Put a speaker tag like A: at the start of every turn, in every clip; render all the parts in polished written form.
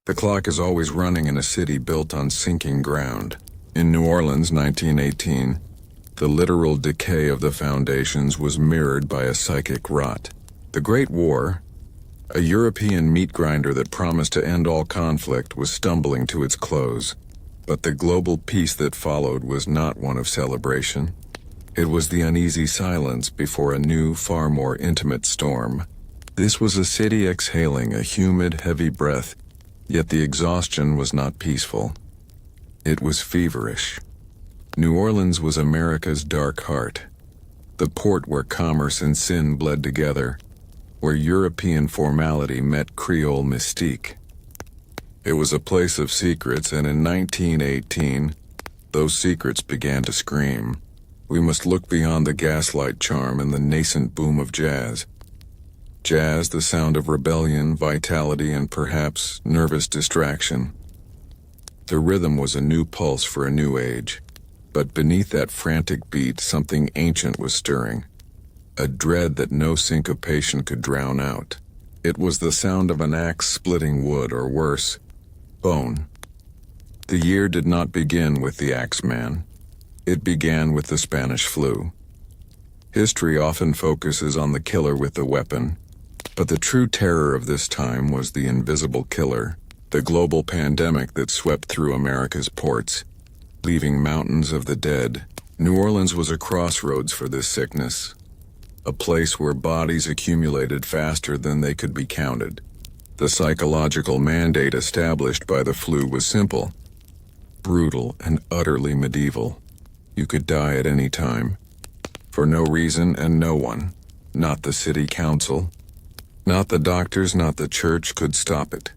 A: The clock is always running in a city built on sinking ground. In New Orleans, 1918, the literal decay of the foundations was mirrored by a psychic rot. The Great War, a European meat grinder that promised to end all conflict, was stumbling to its close. But the global peace that followed was not one of celebration. It was the uneasy silence before a new, far more intimate storm. This was a city exhaling a humid, heavy breath, yet the exhaustion was not peaceful. It was feverish. New Orleans was America's dark heart, the port where commerce and sin bled together, where European formality met Creole mystique. It was a place of secrets, and in 1918, those secrets began to scream. We must look beyond the gaslight charm and the nascent boom of jazz. Jazz, the sound of rebellion, vitality, and perhaps nervous distraction. The rhythm was a new pulse for a new age, but beneath that frantic beat, something ancient was stirring, a dread that no syncopation could drown out. It was the sound of an axe splitting wood, or worse, bone. The year did not begin with the Axeman. It began with the Spanish flu. History often focuses on the killer with the weapon, but the true terror of this time was the invisible killer, the global pandemic that swept through America's ports, leaving mountains of the dead. New Orleans was a crossroads for this sickness, a place where bodies accumulated faster than they could be counted. The psychological mandate established by the flu was simple, brutal, and utterly medieval. You could die at any time, for no reason and no one, not the city council, not the doctors, not the church, could stop it.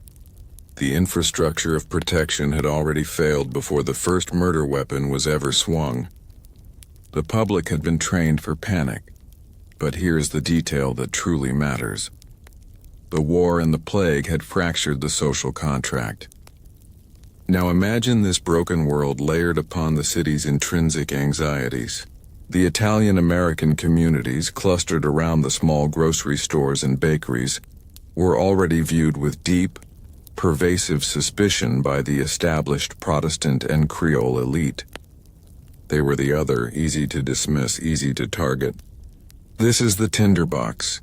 A: The infrastructure of protection had already failed before the first murder weapon was ever swung. The public had been trained for panic, but here's the detail that truly matters. The war and the plague had fractured the social contract. Now imagine this broken world layered upon the city's intrinsic anxieties. The Italian-American communities clustered around the small grocery stores and bakeries were already viewed with deep, pervasive suspicion by the established Protestant and Creole elite. They were the other, easy to dismiss, easy to target. This is the tinderbox.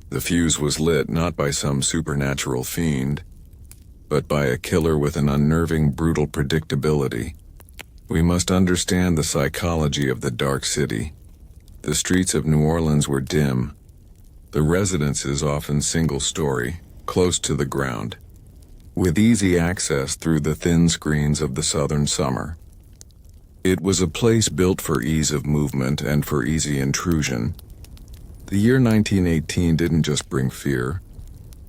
A: The fuse was lit not by some supernatural fiend, but by a killer with an unnerving, brutal predictability. We must understand the psychology of the dark city. The streets of New Orleans were dim, the residences often single-story, close to the ground, with easy access through the thin screens of the southern summer. It was a place built for ease of movement and for easy intrusion. The year 1918 didn't just bring fear.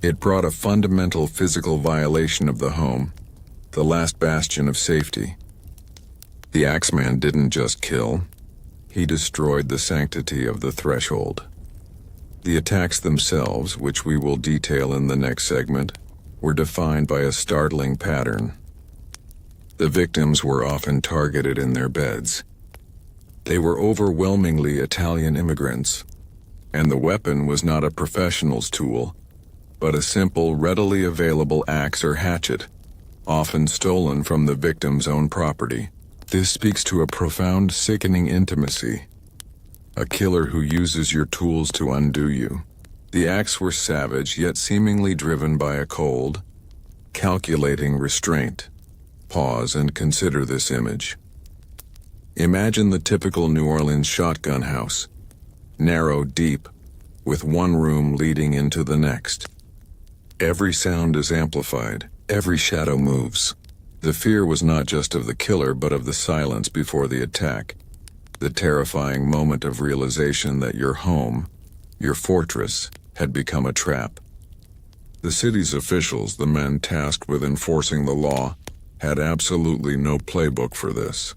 A: It brought a fundamental physical violation of the home, the last bastion of safety. The Axeman didn't just kill, he destroyed the sanctity of the threshold. The attacks themselves, which we will detail in the next segment, were defined by a startling pattern. The victims were often targeted in their beds. They were overwhelmingly Italian immigrants, and the weapon was not a professional's tool, but a simple, readily available axe or hatchet, often stolen from the victim's own property. This speaks to a profound, sickening intimacy, a killer who uses your tools to undo you. The acts were savage, yet seemingly driven by a cold, calculating restraint. Pause and consider this image. Imagine the typical New Orleans shotgun house, narrow, deep, with one room leading into the next. Every sound is amplified, every shadow moves. The fear was not just of the killer, but of the silence before the attack, the terrifying moment of realization that your home, your fortress, had become a trap. The city's officials, the men tasked with enforcing the law, had absolutely no playbook for this.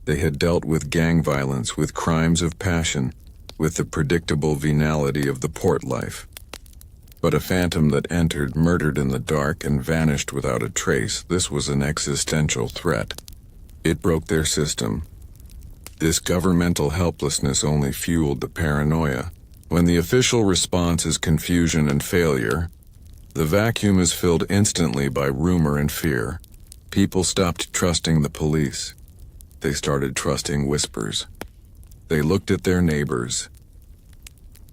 A: They had dealt with gang violence, with crimes of passion, with the predictable venality of the port life. But a phantom that entered, murdered in the dark, and vanished without a trace, this was an existential threat. It broke their system. This governmental helplessness only fueled the paranoia. When the official response is confusion and failure, The vacuum is filled instantly by rumor and fear. People stopped trusting the police. They started trusting whispers. They looked at their neighbors.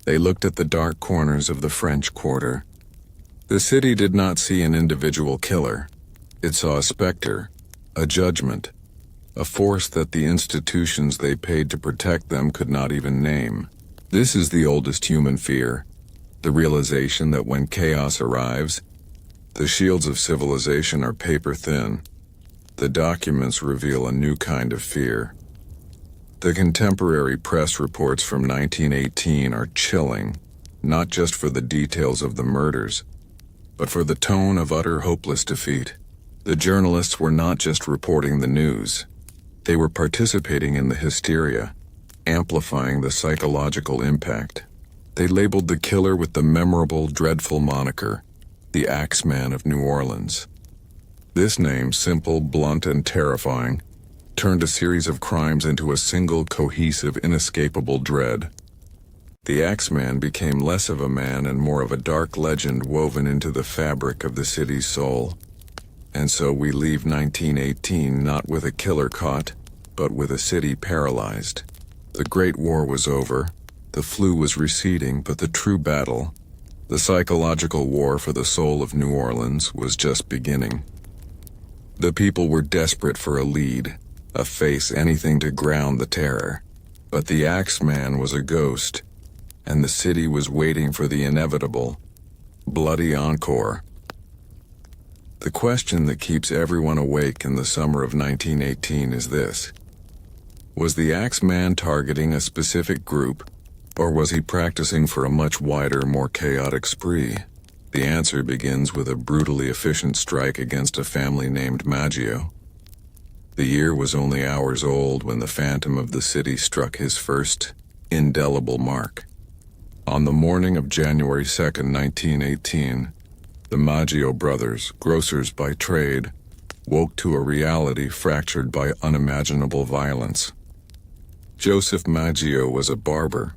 A: They looked at the dark corners of the French Quarter. The city did not see an individual killer. It saw a specter, a judgment, a force that the institutions they paid to protect them could not even name. This is the oldest human fear, the realization that when chaos arrives, the shields of civilization are paper thin. The documents reveal a new kind of fear. The contemporary press reports from 1918 are chilling, not just for the details of the murders, but for the tone of utter hopeless defeat. The journalists were not just reporting the news. They were participating in the hysteria, amplifying the psychological impact. They labeled the killer with the memorable, dreadful moniker, the Axeman of New Orleans. This name, simple, blunt, and terrifying, turned a series of crimes into a single, cohesive, inescapable dread. The Axeman became less of a man and more of a dark legend woven into the fabric of the city's soul. And so we leave 1918 not with a killer caught, but with a city paralyzed. The Great War was over. The flu was receding, but the true battle, the psychological war for the soul of New Orleans, was just beginning. The people were desperate for a lead, a face, anything to ground the terror. But the Axeman was a ghost, and the city was waiting for the inevitable, bloody encore. The question that keeps everyone awake in the summer of 1918 is this: was the Axeman targeting a specific group, or was he practicing for a much wider, more chaotic spree? The answer begins with a brutally efficient strike against a family named Maggio. The year was only hours old when the phantom of the city struck his first, indelible mark. On the morning of January 2nd, 1918, the Maggio brothers, grocers by trade, woke to a reality fractured by unimaginable violence. Joseph Maggio was a barber,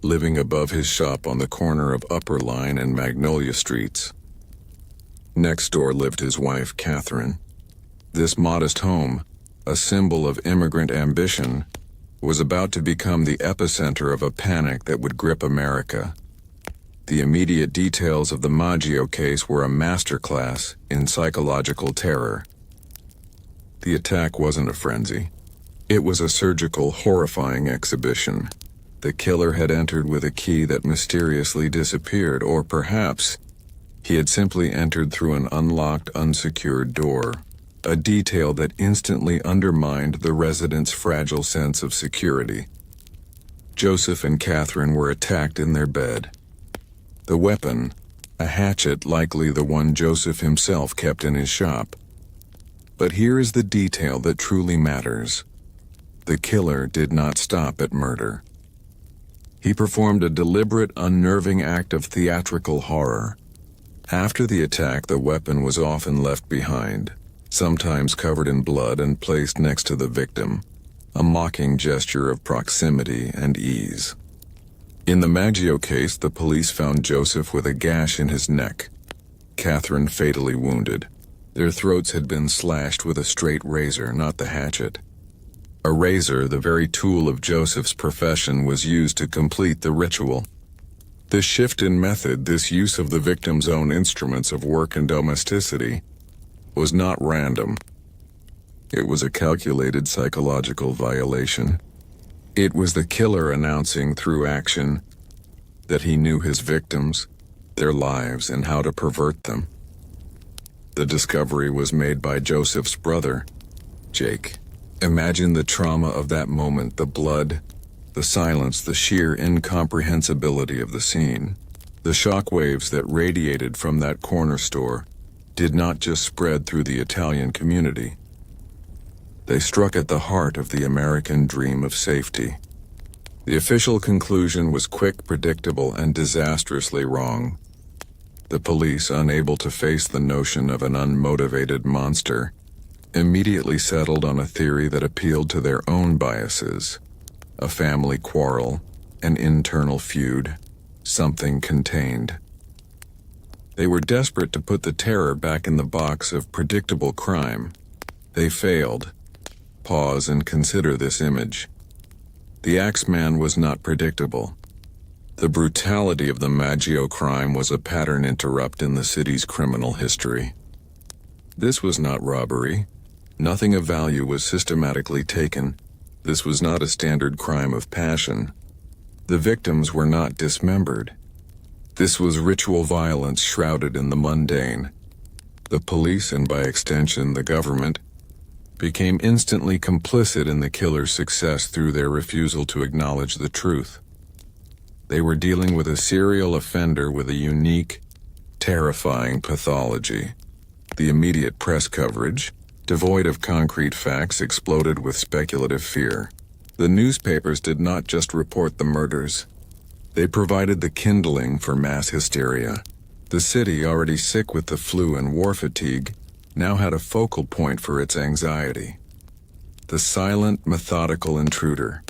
A: living above his shop on the corner of Upper Line and Magnolia Streets. Next door lived his wife, Catherine. This modest home, a symbol of immigrant ambition, was about to become the epicenter of a panic that would grip America. The immediate details of the Maggio case were a masterclass in psychological terror. The attack wasn't a frenzy. It was a surgical, horrifying exhibition. The killer had entered with a key that mysteriously disappeared, or perhaps he had simply entered through an unlocked, unsecured door, a detail that instantly undermined the residents' fragile sense of security. Joseph and Catherine were attacked in their bed. The weapon, a hatchet, likely the one Joseph himself kept in his shop. But here is the detail that truly matters. The killer did not stop at murder. He performed a deliberate, unnerving act of theatrical horror. After the attack, the weapon was often left behind, sometimes covered in blood and placed next to the victim, a mocking gesture of proximity and ease. In the Maggio case, the police found Joseph with a gash in his neck, Catherine fatally wounded. Their throats had been slashed with a straight razor, not the hatchet. A razor, the very tool of Joseph's profession, was used to complete the ritual. This shift in method, this use of the victim's own instruments of work and domesticity, was not random. It was a calculated psychological violation. It was the killer announcing through action that he knew his victims, their lives, and how to pervert them. The discovery was made by Joseph's brother, Jake. Imagine the trauma of that moment, the blood, the silence, the sheer incomprehensibility of the scene. The shockwaves that radiated from that corner store did not just spread through the Italian community. They struck at the heart of the American dream of safety. The official conclusion was quick, predictable, and disastrously wrong. The police, unable to face the notion of an unmotivated monster, immediately settled on a theory that appealed to their own biases: a family quarrel, an internal feud, something contained. They were desperate to put the terror back in the box of predictable crime. They failed. Pause and consider this image. The Axeman was not predictable. The brutality of the Maggio crime was a pattern interrupt in the city's criminal history. This was not robbery. Nothing of value was systematically taken. This was not a standard crime of passion. The victims were not dismembered. This was ritual violence shrouded in the mundane. The police, and by extension the government, became instantly complicit in the killer's success through their refusal to acknowledge the truth. They were dealing with a serial offender with a unique, terrifying pathology. The immediate press coverage, devoid of concrete facts, exploded with speculative fear. The newspapers did not just report the murders. They provided the kindling for mass hysteria. The city, already sick with the flu and war fatigue, now had a focal point for its anxiety. The silent, methodical intruder.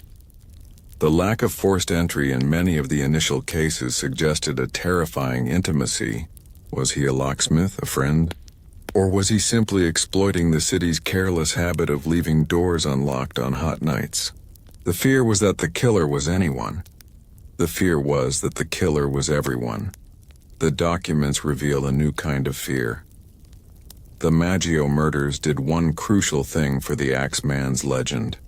A: The lack of forced entry in many of the initial cases suggested a terrifying intimacy. Was he a locksmith, a friend? Or was he simply exploiting the city's careless habit of leaving doors unlocked on hot nights? The fear was that the killer was anyone. The fear was that the killer was everyone. The documents reveal a new kind of fear. The Maggio murders did one crucial thing for the Axeman's legend.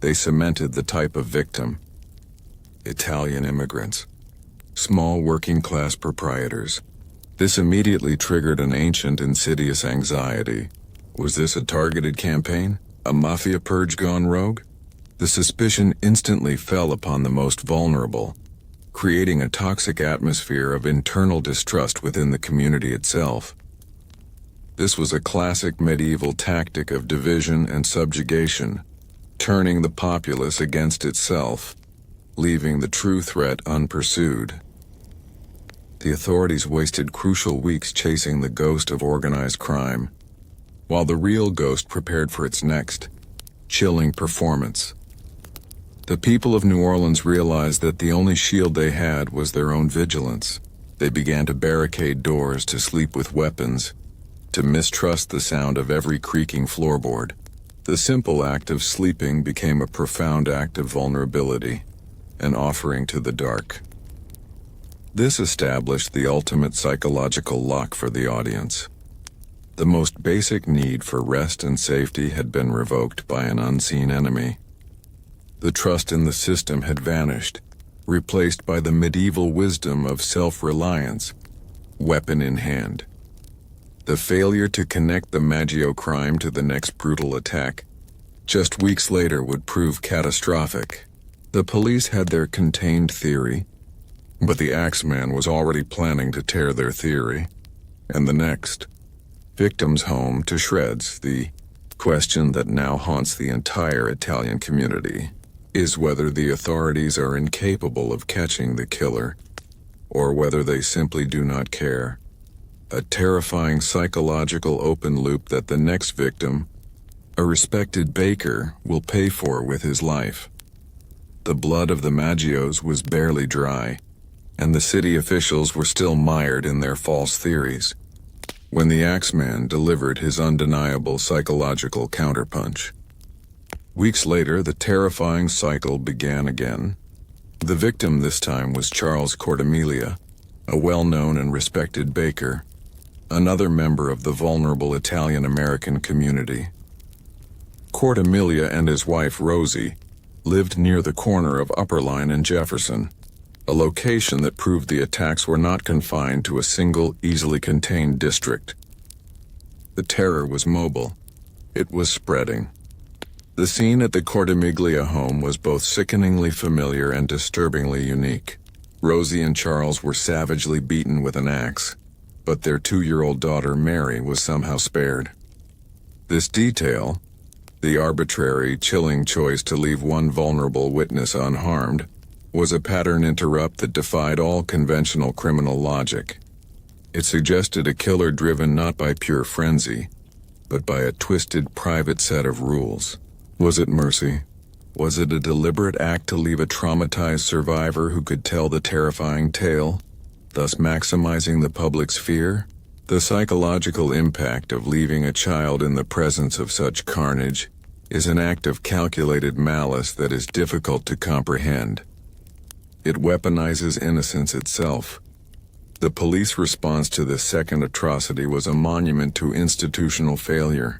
A: They cemented the type of victim. Italian immigrants. Small working-class proprietors. This immediately triggered an ancient, insidious anxiety. Was this a targeted campaign? A mafia purge gone rogue? The suspicion instantly fell upon the most vulnerable, creating a toxic atmosphere of internal distrust within the community itself. This was a classic medieval tactic of division and subjugation, turning the populace against itself, leaving the true threat unpursued. The authorities wasted crucial weeks chasing the ghost of organized crime, while the real ghost prepared for its next, chilling performance. The people of New Orleans realized that the only shield they had was their own vigilance. They began to barricade doors, to sleep with weapons, to mistrust the sound of every creaking floorboard. The simple act of sleeping became a profound act of vulnerability, an offering to the dark. This established the ultimate psychological lock for the audience. The most basic need for rest and safety had been revoked by an unseen enemy. The trust in the system had vanished, replaced by the medieval wisdom of self-reliance, weapon in hand. The failure to connect the Maggio crime to the next brutal attack, just weeks later, would prove catastrophic. The police had their contained theory, but the Axeman was already planning to tear their theory, and the next, victim's home, to shreds. The question that now haunts the entire Italian community is whether the authorities are incapable of catching the killer, or whether they simply do not care. A terrifying psychological open loop that the next victim, a respected baker, will pay for with his life. The blood of the Maggios was barely dry, and the city officials were still mired in their false theories, when the Axeman delivered his undeniable psychological counterpunch. Weeks later, the terrifying cycle began again. The victim this time was Charles Cortamilia, a well-known and respected baker, another member of the vulnerable Italian-American community. Cortamilia and his wife Rosie lived near the corner of Upper Line and Jefferson, a location that proved the attacks were not confined to a single, easily contained district. The terror was mobile. It was spreading. The scene at the Cortamiglia home was both sickeningly familiar and disturbingly unique. Rosie and Charles were savagely beaten with an axe, but their 2-year-old daughter Mary was somehow spared. This detail, the arbitrary, chilling choice to leave one vulnerable witness unharmed, was a pattern interrupt that defied all conventional criminal logic. It suggested a killer driven not by pure frenzy, but by a twisted private set of rules. Was it mercy? Was it a deliberate act to leave a traumatized survivor who could tell the terrifying tale? thus maximizing the public's fear. The psychological impact of leaving a child in the presence of such carnage is an act of calculated malice that is difficult to comprehend. It weaponizes innocence itself. The police response to this second atrocity was a monument to institutional failure.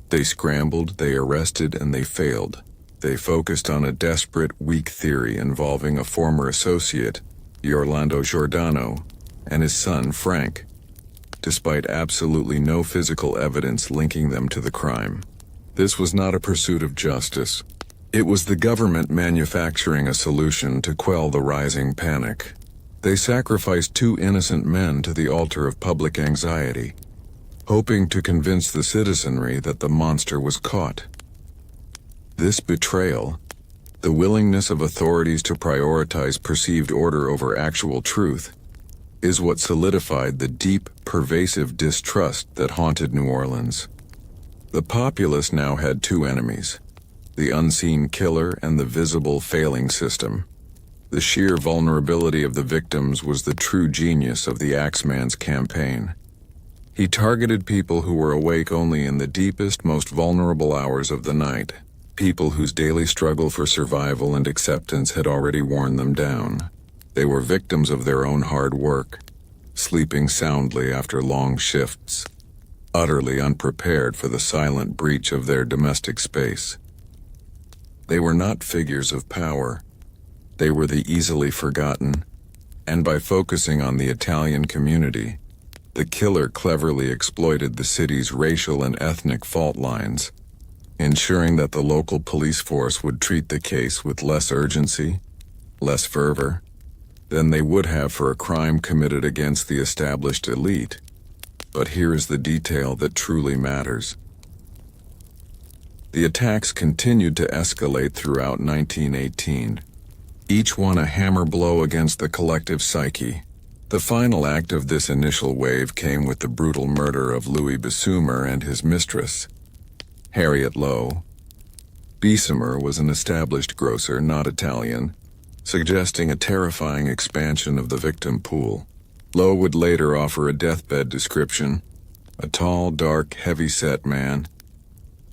A: They scrambled, they arrested, and they failed. They focused on a desperate, weak theory involving a former associate, Orlando Giordano, and his son, Frank, despite absolutely no physical evidence linking them to the crime. This was not a pursuit of justice. It was the government manufacturing a solution to quell the rising panic. They sacrificed two innocent men to the altar of public anxiety, hoping to convince the citizenry that the monster was caught. This betrayal, the willingness of authorities to prioritize perceived order over actual truth, is what solidified the deep, pervasive distrust that haunted New Orleans. The populace now had two enemies: the unseen killer and the visible failing system. The sheer vulnerability of the victims was the true genius of the Axeman's campaign. He targeted people who were awake only in the deepest, most vulnerable hours of the night, people whose daily struggle for survival and acceptance had already worn them down. They were victims of their own hard work, sleeping soundly after long shifts, utterly unprepared for the silent breach of their domestic space. They were not figures of power. They were the easily forgotten, and by focusing on the Italian community, the killer cleverly exploited the city's racial and ethnic fault lines, ensuring that the local police force would treat the case with less urgency, less fervor, than they would have for a crime committed against the established elite. But here is the detail that truly matters. The attacks continued to escalate throughout 1918, each one a hammer blow against the collective psyche. The final act of this initial wave came with the brutal murder of Louis Bessemer and his mistress, Harriet Lowe. Bessemer was an established grocer, not Italian, suggesting a terrifying expansion of the victim pool. Lowe would later offer a deathbed description: a tall, dark, heavy-set man.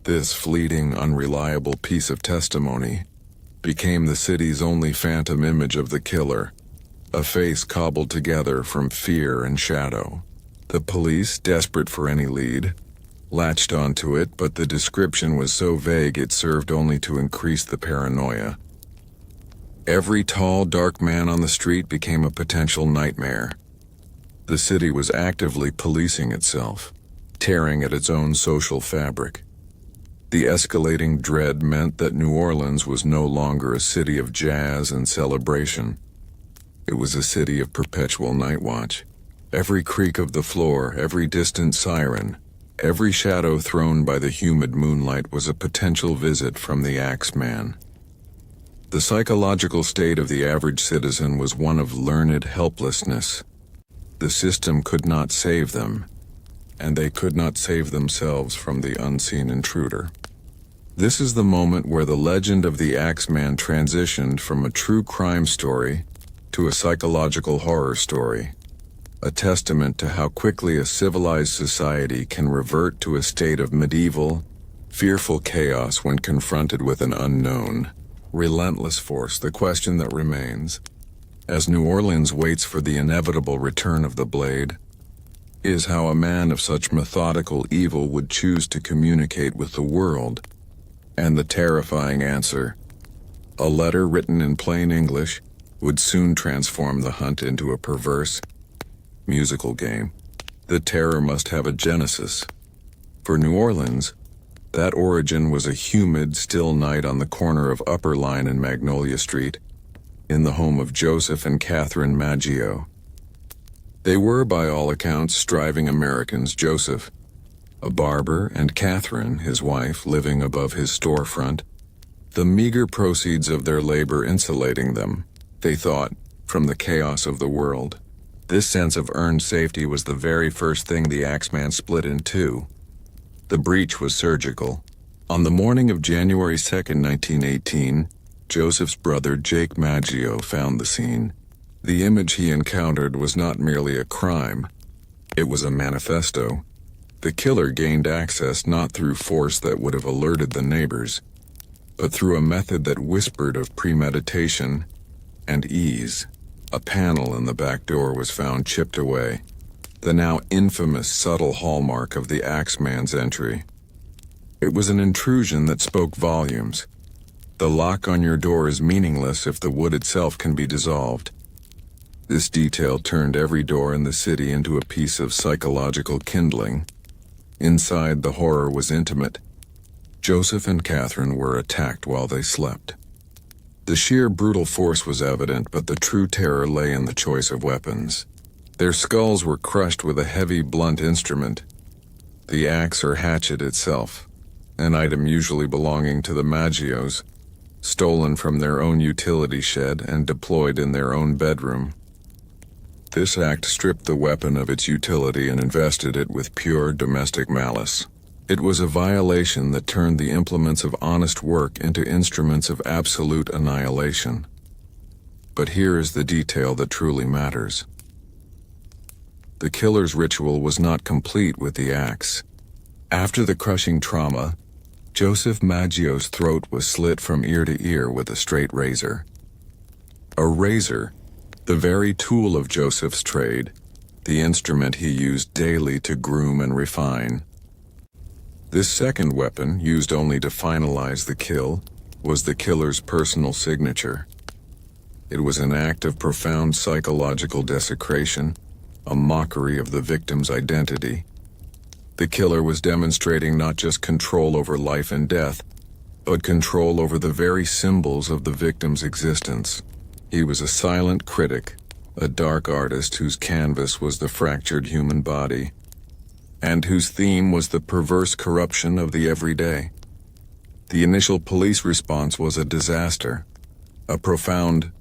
A: This fleeting, unreliable piece of testimony became the city's only phantom image of the killer, a face cobbled together from fear and shadow. The police, desperate for any lead, latched onto it, but the description was so vague it served only to increase the paranoia. Every tall, dark man on the street became a potential nightmare. The city was actively policing itself, tearing at its own social fabric. The escalating dread meant that New Orleans was no longer a city of jazz and celebration. It was a city of perpetual night watch. Every creak of the floor, every distant siren, every shadow thrown by the humid moonlight was a potential visit from the Axeman. The psychological state of the average citizen was one of learned helplessness. The system could not save them, and they could not save themselves from the unseen intruder. This is the moment where the legend of the Axeman transitioned from a true crime story to a psychological horror story, a testament to how quickly a civilized society can revert to a state of medieval, fearful chaos when confronted with an unknown, relentless force. The question that remains, as New Orleans waits for the inevitable return of the blade, is how a man of such methodical evil would choose to communicate with the world. And the terrifying answer, a letter written in plain English, would soon transform the hunt into a perverse, musical game. The terror must have a genesis. For New Orleans, that origin was a humid, still night on the corner of Upper Line and Magnolia Street, in the home of Joseph and Catherine Maggio. They were, by all accounts, striving Americans. Joseph, a barber, and Catherine, his wife, living above his storefront, the meager proceeds of their labor insulating them, they thought, from the chaos of the world. This sense of earned safety was the very first thing the Axeman split in two. The breach was surgical. On the morning of January 2, 1918, Joseph's brother Jake Maggio found the scene. The image he encountered was not merely a crime, it was a manifesto. The killer gained access not through force that would have alerted the neighbors, but through a method that whispered of premeditation and ease. A panel in the back door was found chipped away, the now infamous subtle hallmark of the Axeman's entry. It was an intrusion that spoke volumes. The lock on your door is meaningless if the wood itself can be dissolved. This detail turned every door in the city into a piece of psychological kindling. Inside, the horror was intimate. Joseph and Catherine were attacked while they slept. The sheer brutal force was evident, but the true terror lay in the choice of weapons. Their skulls were crushed with a heavy, blunt instrument, the axe or hatchet itself, an item usually belonging to the Maggios, stolen from their own utility shed and deployed in their own bedroom. This act stripped the weapon of its utility and invested it with pure domestic malice. It was a violation that turned the implements of honest work into instruments of absolute annihilation. But here is the detail that truly matters. The killer's ritual was not complete with the axe. After the crushing trauma, Joseph Maggio's throat was slit from ear to ear with a straight razor. A razor, the very tool of Joseph's trade, the instrument he used daily to groom and refine. This second weapon, used only to finalize the kill, was the killer's personal signature. It was an act of profound psychological desecration, a mockery of the victim's identity. The killer was demonstrating not just control over life and death, but control over the very symbols of the victim's existence. He was a silent critic, a dark artist whose canvas was the fractured human body, and whose theme was the perverse corruption of the everyday. The initial police response was a disaster, a profound,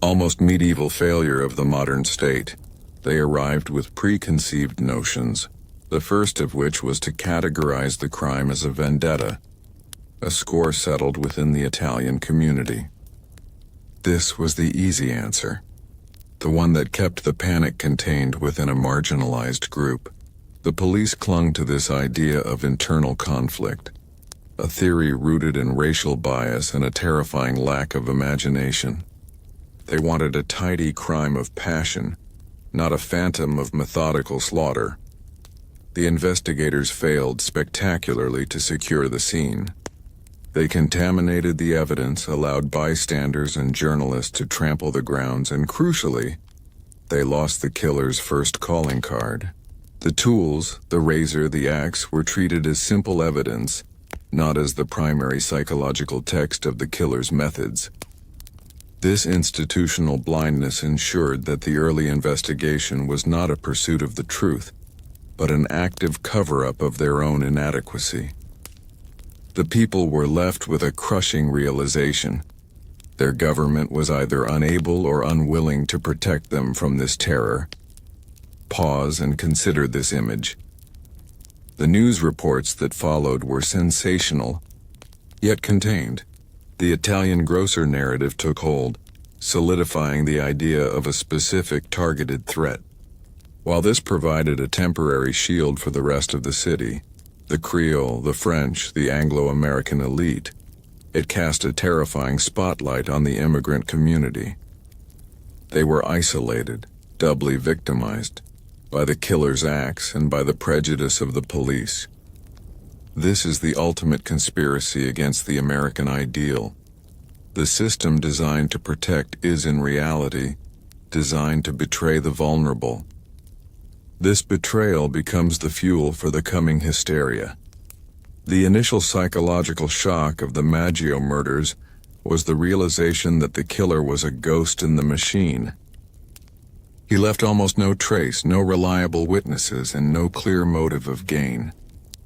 A: almost medieval failure of the modern state. They arrived with preconceived notions, the first of which was to categorize the crime as a vendetta, a score settled within the Italian community. This was the easy answer, the one that kept the panic contained within a marginalized group. The police clung to this idea of internal conflict, a theory rooted in racial bias and a terrifying lack of imagination. They wanted a tidy crime of passion, not a phantom of methodical slaughter. The investigators failed spectacularly to secure the scene. They contaminated the evidence, allowed bystanders and journalists to trample the grounds, and crucially, they lost the killer's first calling card. The tools, the razor, the axe, were treated as simple evidence, not as the primary psychological text of the killer's methods. This institutional blindness ensured that the early investigation was not a pursuit of the truth, but an active cover-up of their own inadequacy. The people were left with a crushing realization. Their government was either unable or unwilling to protect them from this terror. Pause and consider this image. The news reports that followed were sensational, yet contained. The Italian grocer narrative took hold, solidifying the idea of a specific targeted threat. While this provided a temporary shield for the rest of the city, the Creole, the French, the Anglo-American elite, it cast a terrifying spotlight on the immigrant community. They were isolated, doubly victimized, by the killer's axe and by the prejudice of the police. This is the ultimate conspiracy against the American ideal. The system designed to protect is in reality designed to betray the vulnerable. This betrayal becomes the fuel for the coming hysteria. The initial psychological shock of the Maggio murders was the realization that the killer was a ghost in the machine. He left almost no trace, no reliable witnesses, and no clear motive of gain.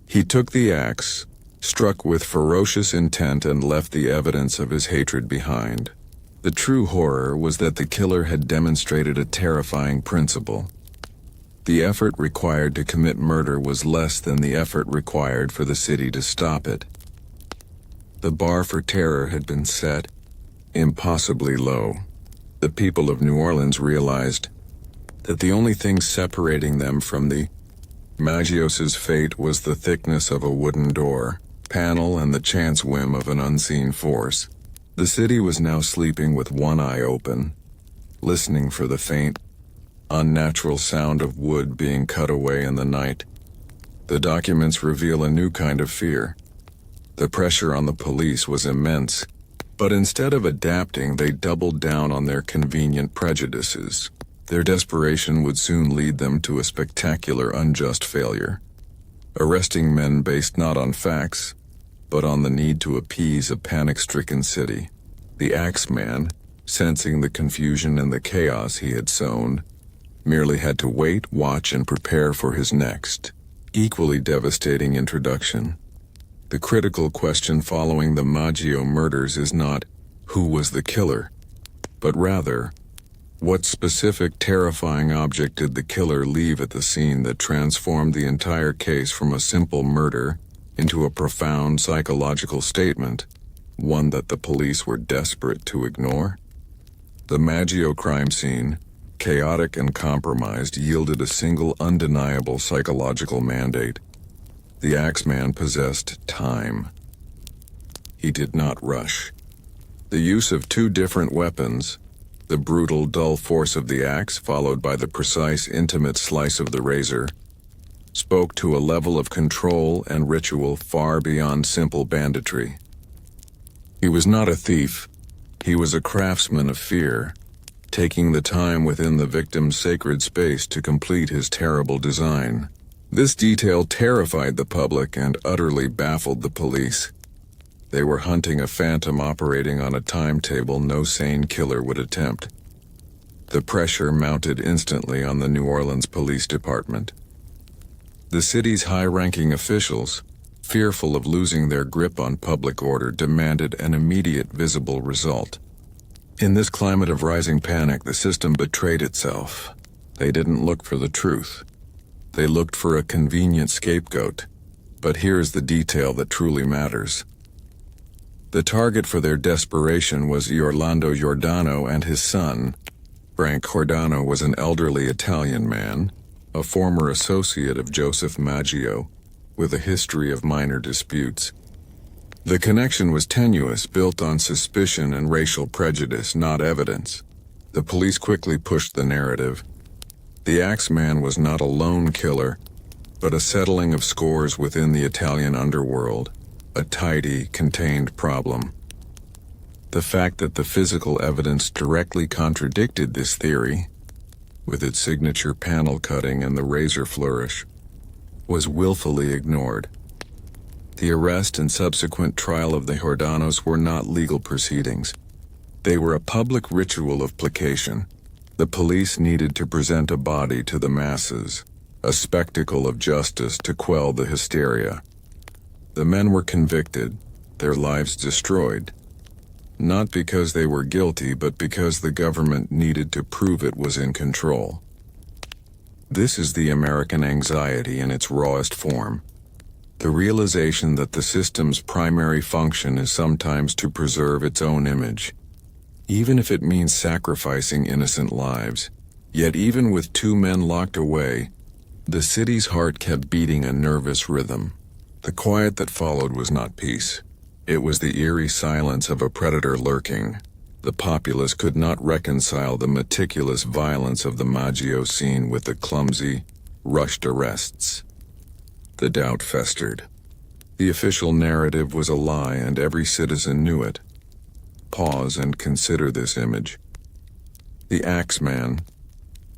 A: He took the axe, struck with ferocious intent, and left the evidence of his hatred behind. The true horror was that the killer had demonstrated a terrifying principle. The effort required to commit murder was less than the effort required for the city to stop it. The bar for terror had been set impossibly low. The people of New Orleans realized that the only thing separating them from the Maggios's fate was the thickness of a wooden door, panel, and the chance whim of an unseen force. The city was now sleeping with one eye open, listening for the faint, unnatural sound of wood being cut away in the night. The documents reveal a new kind of fear. The pressure on the police was immense, but instead of adapting, they doubled down on their convenient prejudices. Their desperation would soon lead them to a spectacular unjust failure, arresting men based not on facts, but on the need to appease a panic-stricken city. The Axeman, sensing the confusion and the chaos he had sown, merely had to wait, watch, and prepare for his next, equally devastating introduction. The critical question following the Maggio murders is not, who was the killer, but rather, what specific terrifying object did the killer leave at the scene that transformed the entire case from a simple murder into a profound psychological statement, one that the police were desperate to ignore? The Maggio crime scene, chaotic and compromised, yielded a single undeniable psychological mandate. The Axeman possessed time. He did not rush. The use of two different weapons, the brutal, dull force of the axe followed by the precise, intimate slice of the razor, spoke to a level of control and ritual far beyond simple banditry. He was not a thief. He was a craftsman of fear, taking the time within the victim's sacred space to complete his terrible design. This detail terrified the public and utterly baffled the police. They were hunting a phantom operating on a timetable no sane killer would attempt. The pressure mounted instantly on the New Orleans Police Department. The city's high-ranking officials, fearful of losing their grip on public order, demanded an immediate visible result. In this climate of rising panic, the system betrayed itself. They didn't look for the truth. They looked for a convenient scapegoat. But here's the detail that truly matters. The target for their desperation was Orlando Giordano and his son. Frank Giordano was an elderly Italian man, a former associate of Joseph Maggio, with a history of minor disputes. The connection was tenuous, built on suspicion and racial prejudice, not evidence. The police quickly pushed the narrative. The Axeman was not a lone killer, but a settling of scores within the Italian underworld. A tidy, contained problem. The fact that the physical evidence directly contradicted this theory, with its signature panel cutting and the razor flourish, was willfully ignored. The arrest and subsequent trial of the Giordanos were not legal proceedings. They were a public ritual of placation. The police needed to present a body to the masses, a spectacle of justice to quell the hysteria. The men were convicted, their lives destroyed, not because they were guilty, but because the government needed to prove it was in control. This is the American anxiety in its rawest form. The realization that the system's primary function is sometimes to preserve its own image, even if it means sacrificing innocent lives. Yet even with two men locked away, the city's heart kept beating a nervous rhythm. The quiet that followed was not peace. It was the eerie silence of a predator lurking. The populace could not reconcile the meticulous violence of the Maggio scene with the clumsy, rushed arrests. The doubt festered. The official narrative was a lie, and every citizen knew it. Pause and consider this image. The Axeman,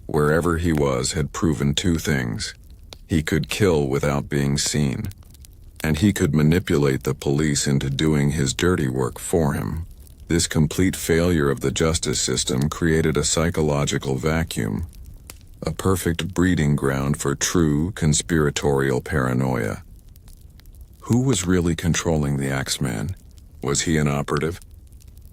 A: wherever he was, had proven two things. He could kill without being seen, and he could manipulate the police into doing his dirty work for him. This complete failure of the justice system created a psychological vacuum, a perfect breeding ground for true conspiratorial paranoia. Who was really controlling the Axeman? Was he an operative?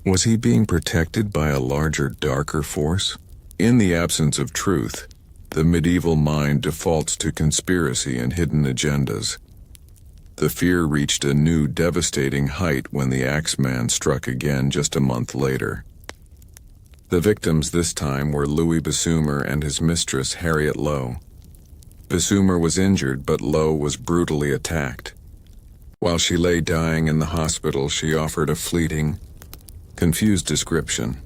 A: Was he being protected by a larger, darker force? In the absence of truth, the medieval mind defaults to conspiracy and hidden agendas. The fear reached a new, devastating height when the Axeman struck again just a month later. The victims this time were Louis Bassumer and his mistress Harriet Lowe. Bassumer was injured, but Lowe was brutally attacked. While she lay dying in the hospital, she offered a fleeting, confused description.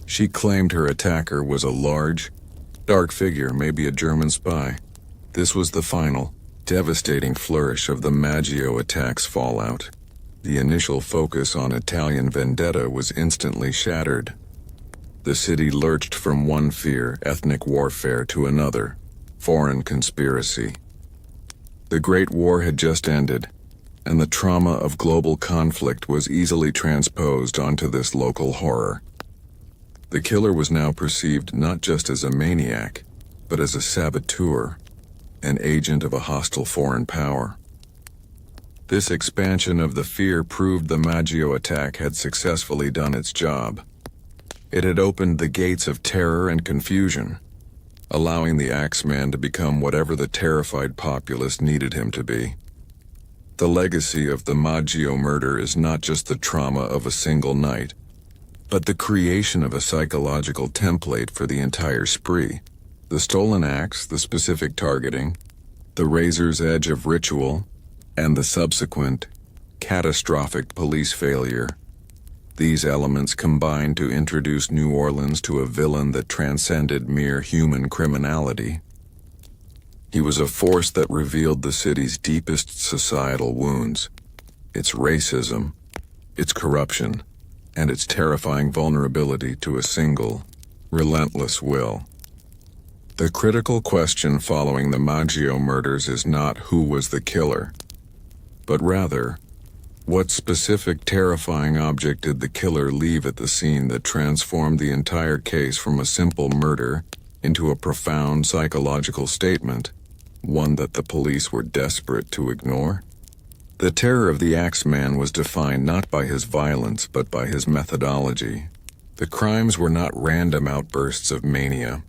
A: She claimed her attacker was a large, dark figure, maybe a German spy. This was the final, devastating flourish of the Maggio attack's fallout. The initial focus on Italian vendetta was instantly shattered. The city lurched from one fear, ethnic warfare, to another, foreign conspiracy. The Great War had just ended, and the trauma of global conflict was easily transposed onto this local horror. The killer was now perceived not just as a maniac, but as a saboteur, an agent of a hostile foreign power. This expansion of the fear proved the Maggio attack had successfully done its job. It had opened the gates of terror and confusion, allowing the Axeman to become whatever the terrified populace needed him to be. The legacy of the Maggio murder is not just the trauma of a single night, but the creation of a psychological template for the entire spree. The stolen axe, the specific targeting, the razor's edge of ritual, and the subsequent, catastrophic police failure. These elements combined to introduce New Orleans to a villain that transcended mere human criminality. He was a force that revealed the city's deepest societal wounds, its racism, its corruption, and its terrifying vulnerability to a single, relentless will. The critical question following the Maggio murders is not who was the killer, but rather, what specific terrifying object did the killer leave at the scene that transformed the entire case from a simple murder into a profound psychological statement, one that the police were desperate to ignore? The terror of the Axeman was defined not by his violence but by his methodology. The crimes were not random outbursts of mania.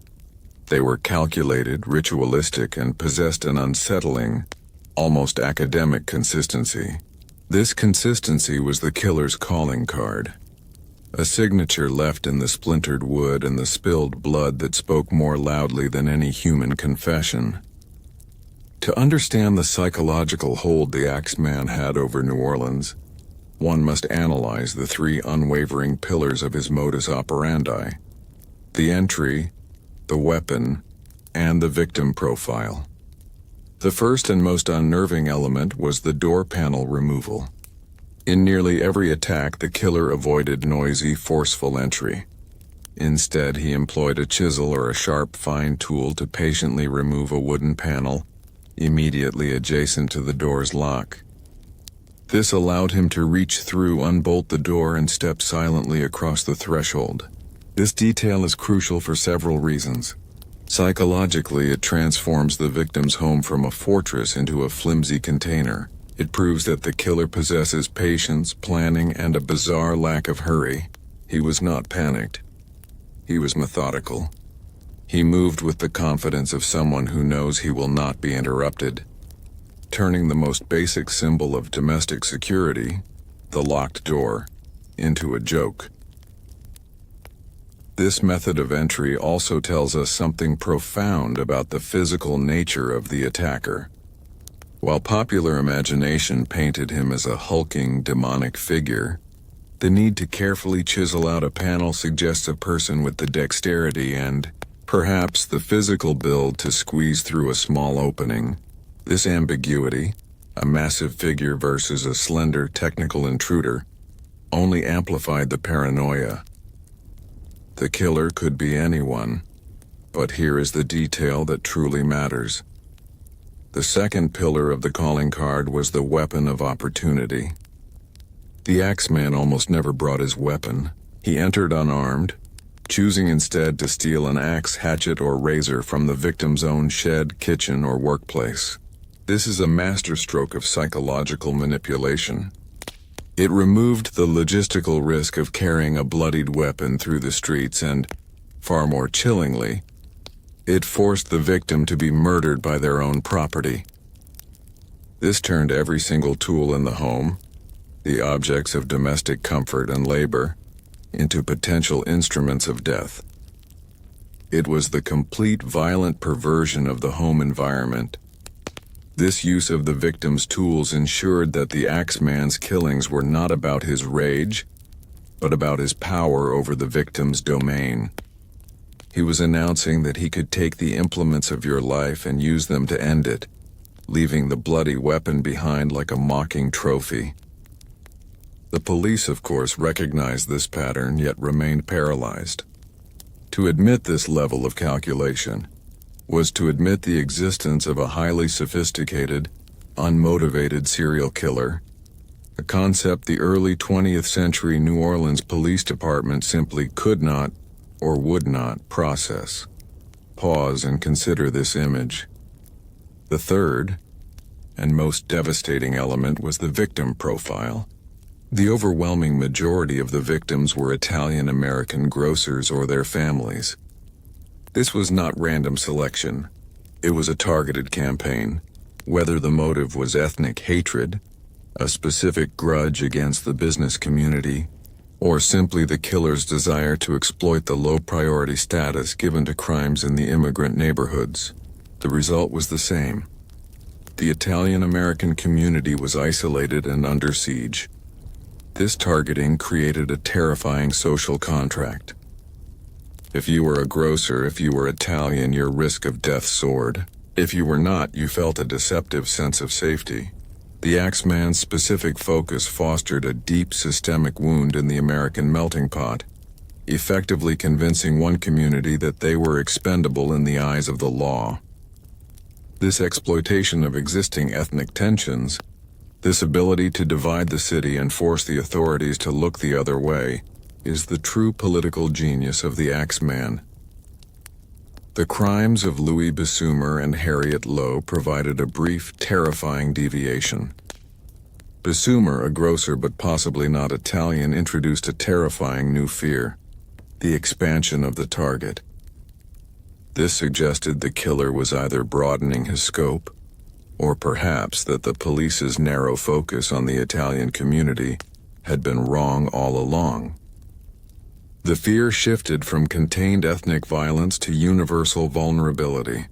A: They were calculated, ritualistic, and possessed an unsettling, almost academic consistency. This consistency was the killer's calling card, a signature left in the splintered wood and the spilled blood that spoke more loudly than any human confession. To understand the psychological hold the Axeman had over New Orleans, one must analyze the three unwavering pillars of his modus operandi: the entry, the weapon, and the victim profile. The first and most unnerving element was the door panel removal. In nearly every attack, the killer avoided noisy, forceful entry. Instead, he employed a chisel or a sharp, fine tool to patiently remove a wooden panel immediately adjacent to the door's lock. This allowed him to reach through, unbolt the door, and step silently across the threshold. This detail is crucial for several reasons. Psychologically, it transforms the victim's home from a fortress into a flimsy container. It proves that the killer possesses patience, planning, and a bizarre lack of hurry. He was not panicked. He was methodical. He moved with the confidence of someone who knows he will not be interrupted, turning the most basic symbol of domestic security, the locked door, into a joke. This method of entry also tells us something profound about the physical nature of the attacker. While popular imagination painted him as a hulking, demonic figure, the need to carefully chisel out a panel suggests a person with the dexterity and, perhaps, the physical build to squeeze through a small opening. This ambiguity, a massive figure versus a slender, technical intruder, only amplified the paranoia. The killer could be anyone, but here is the detail that truly matters. The second pillar of the calling card was the weapon of opportunity. The Axeman almost never brought his weapon. He entered unarmed, choosing instead to steal an axe, hatchet, or razor from the victim's own shed, kitchen, or workplace. This is a masterstroke of psychological manipulation. It removed the logistical risk of carrying a bloodied weapon through the streets and, far more chillingly, it forced the victim to be murdered by their own property. This turned every single tool in the home, the objects of domestic comfort and labor, into potential instruments of death. It was the complete violent perversion of the home environment. This use of the victim's tools ensured that the Axeman's killings were not about his rage, but about his power over the victim's domain. He was announcing that he could take the implements of your life and use them to end it, leaving the bloody weapon behind like a mocking trophy. The police, of course, recognized this pattern, yet remained paralyzed. To admit this level of calculation was to admit the existence of a highly sophisticated, unmotivated serial killer, a concept the early 20th century New Orleans Police Department simply could not or would not process. Pause and consider this image. The third, and most devastating element was the victim profile. The overwhelming majority of the victims were Italian-American grocers or their families. This was not random selection. It was a targeted campaign, whether the motive was ethnic hatred, a specific grudge against the business community, or simply the killer's desire to exploit the low-priority status given to crimes in the immigrant neighborhoods. The result was the same. The Italian-American community was isolated and under siege. This targeting created a terrifying social contract. If you were a grocer, if you were Italian, your risk of death soared. If you were not, you felt a deceptive sense of safety. The Axeman's specific focus fostered a deep systemic wound in the American melting pot, effectively convincing one community that they were expendable in the eyes of the law. This exploitation of existing ethnic tensions, this ability to divide the city and force the authorities to look the other way, is the true political genius of the Axeman. The crimes of Louis Bessumer and Harriet Lowe provided a brief, terrifying deviation. Bessumer, a grocer but possibly not Italian, introduced a terrifying new fear: the expansion of the target. This suggested the killer was either broadening his scope, or perhaps that the police's narrow focus on the Italian community had been wrong all along. The fear shifted from contained ethnic violence to universal vulnerability.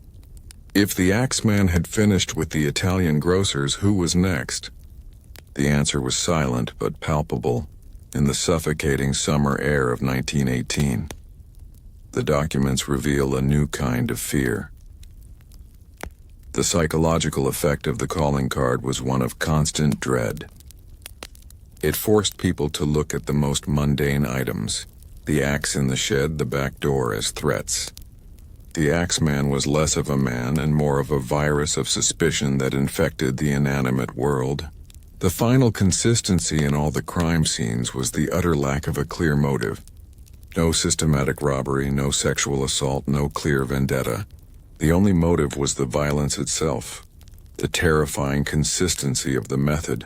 A: If the Axeman had finished with the Italian grocers, who was next? The answer was silent but palpable in the suffocating summer air of 1918. The documents reveal a new kind of fear. The psychological effect of the calling card was one of constant dread. It forced people to look at the most mundane items, the axe in the shed, the back door, as threats. The Axeman was less of a man and more of a virus of suspicion that infected the inanimate world. The final consistency in all the crime scenes was the utter lack of a clear motive. No systematic robbery, no sexual assault, no clear vendetta. The only motive was the violence itself, the terrifying consistency of the method,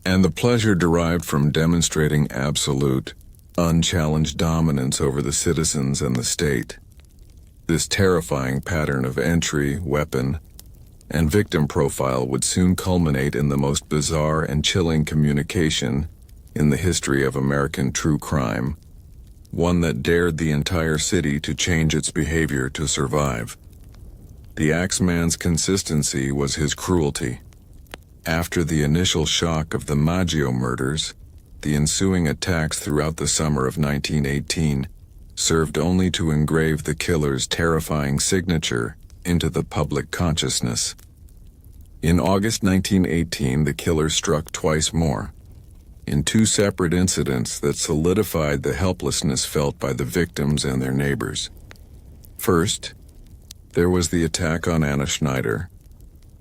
A: and the pleasure derived from demonstrating absolute, unchallenged dominance over the citizens and the state. This terrifying pattern of entry, weapon, and victim profile would soon culminate in the most bizarre and chilling communication in the history of American true crime, one that dared the entire city to change its behavior to survive. The Axeman's consistency was his cruelty. After the initial shock of the Maggio murders, the ensuing attacks throughout the summer of 1918 served only to engrave the killer's terrifying signature into the public consciousness. In August 1918, the killer struck twice more, in two separate incidents that solidified the helplessness felt by the victims and their neighbors. First, there was the attack on Anna Schneider,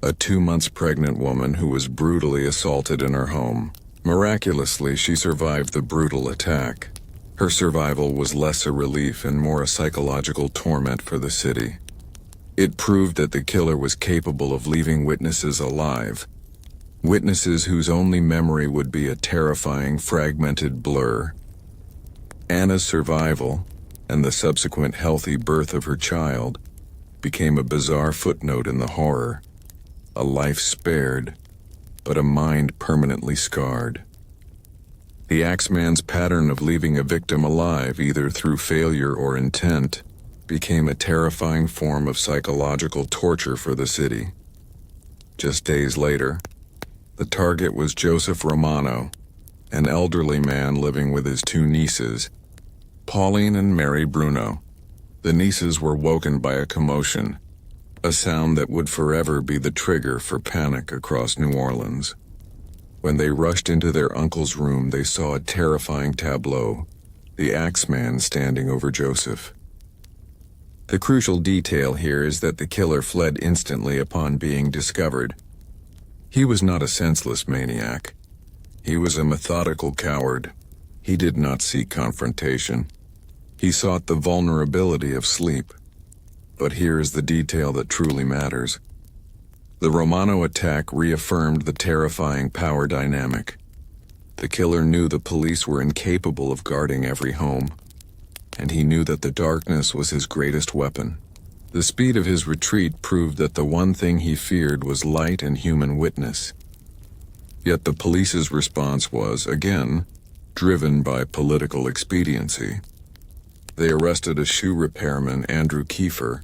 A: a 2 months pregnant woman who was brutally assaulted in her home. Miraculously, she survived the brutal attack. Her survival was less a relief and more a psychological torment for the city. It proved that the killer was capable of leaving witnesses alive, witnesses whose only memory would be a terrifying, fragmented blur. Anna's survival, and the subsequent healthy birth of her child, became a bizarre footnote in the horror. A life spared, but a mind permanently scarred. The Axeman's pattern of leaving a victim alive, either through failure or intent, became a terrifying form of psychological torture for the city. Just days later, the target was Joseph Romano, an elderly man living with his two nieces, Pauline and Mary Bruno. The nieces were woken by a commotion, a sound that would forever be the trigger for panic across New Orleans. When they rushed into their uncle's room, they saw a terrifying tableau, the Axeman standing over Joseph. The crucial detail here is that the killer fled instantly upon being discovered. He was not a senseless maniac. He was a methodical coward. He did not seek confrontation. He sought the vulnerability of sleep. But here is the detail that truly matters. The Romano attack reaffirmed the terrifying power dynamic. The killer knew the police were incapable of guarding every home, and he knew that the darkness was his greatest weapon. The speed of his retreat proved that the one thing he feared was light and human witness. Yet the police's response was, again, driven by political expediency. They arrested a shoe repairman, Andrew Kiefer,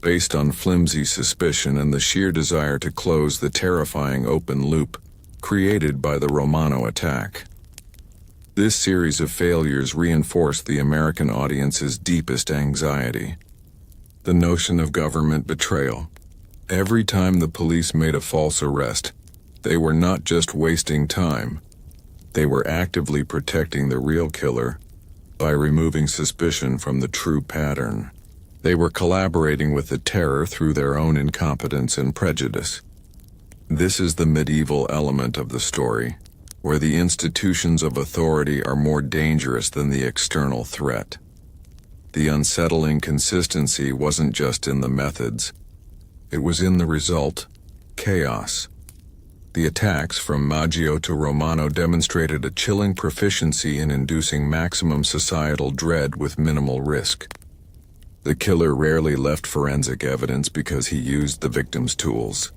A: based on flimsy suspicion and the sheer desire to close the terrifying open loop created by the Romano attack. This series of failures reinforced the American audience's deepest anxiety: the notion of government betrayal. Every time the police made a false arrest, they were not just wasting time. They were actively protecting the real killer by removing suspicion from the true pattern. They were collaborating with the terror through their own incompetence and prejudice. This is the medieval element of the story, where the institutions of authority are more dangerous than the external threat. The unsettling consistency wasn't just in the methods. It was in the result: chaos. The attacks from Maggio to Romano demonstrated a chilling proficiency in inducing maximum societal dread with minimal risk. The killer rarely left forensic evidence because he used the victim's tools.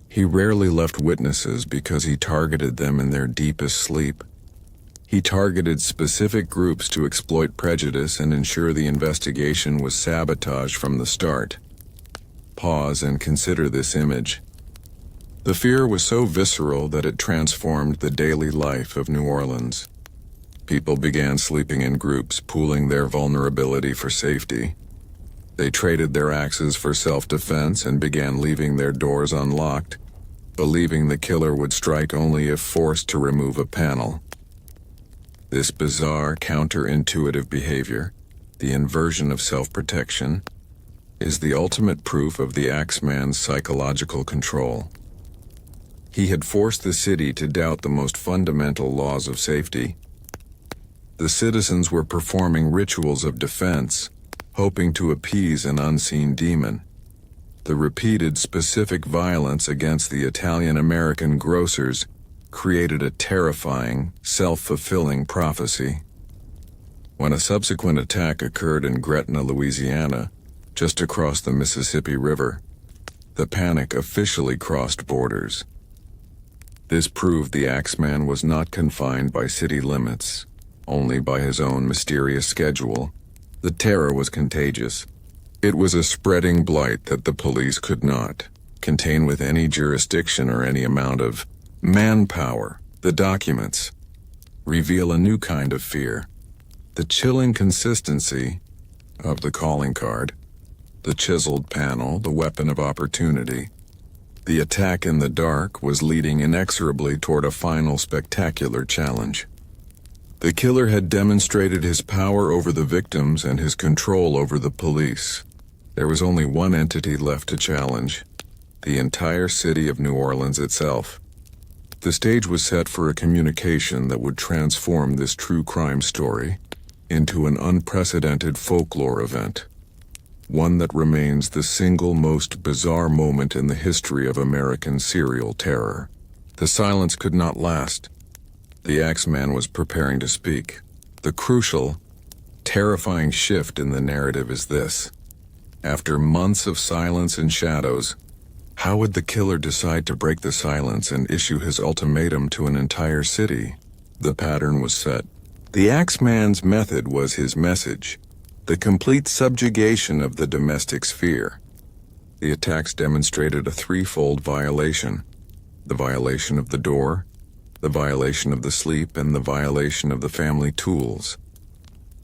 A: He rarely left witnesses because he targeted them in their deepest sleep. He targeted specific groups to exploit prejudice and ensure the investigation was sabotaged from the start. Pause and consider this image. The fear was so visceral that it transformed the daily life of New Orleans. People began sleeping in groups, pooling their vulnerability for safety. They traded their axes for self-defense and began leaving their doors unlocked, believing the killer would strike only if forced to remove a panel. This bizarre, counterintuitive behavior, the inversion of self-protection, is the ultimate proof of the Axeman's psychological control. He had forced the city to doubt the most fundamental laws of safety. The citizens were performing rituals of defense, hoping to appease an unseen demon. The repeated specific violence against the Italian-American grocers created a terrifying, self-fulfilling prophecy. When a subsequent attack occurred in Gretna, Louisiana, just across the Mississippi River, the panic officially crossed borders. This proved the Axeman was not confined by city limits, only by his own mysterious schedule. The terror was contagious. It was a spreading blight that the police could not contain with any jurisdiction or any amount of manpower. The documents reveal a new kind of fear: the chilling consistency of the calling card, the chiseled panel, the weapon of opportunity. The attack in the dark was leading inexorably toward a final spectacular challenge. The killer had demonstrated his power over the victims and his control over the police. There was only one entity left to challenge: the entire city of New Orleans itself. The stage was set for a communication that would transform this true crime story into an unprecedented folklore event, one that remains the single most bizarre moment in the history of American serial terror. The silence could not last. The Axeman was preparing to speak. The crucial, terrifying shift in the narrative is this: after months of silence and shadows, how would the killer decide to break the silence and issue his ultimatum to an entire city? The pattern was set. The Axeman's method was his message, the complete subjugation of the domestic sphere. The attacks demonstrated a threefold violation: the violation of the door, the violation of the sleep, and the violation of the family tools.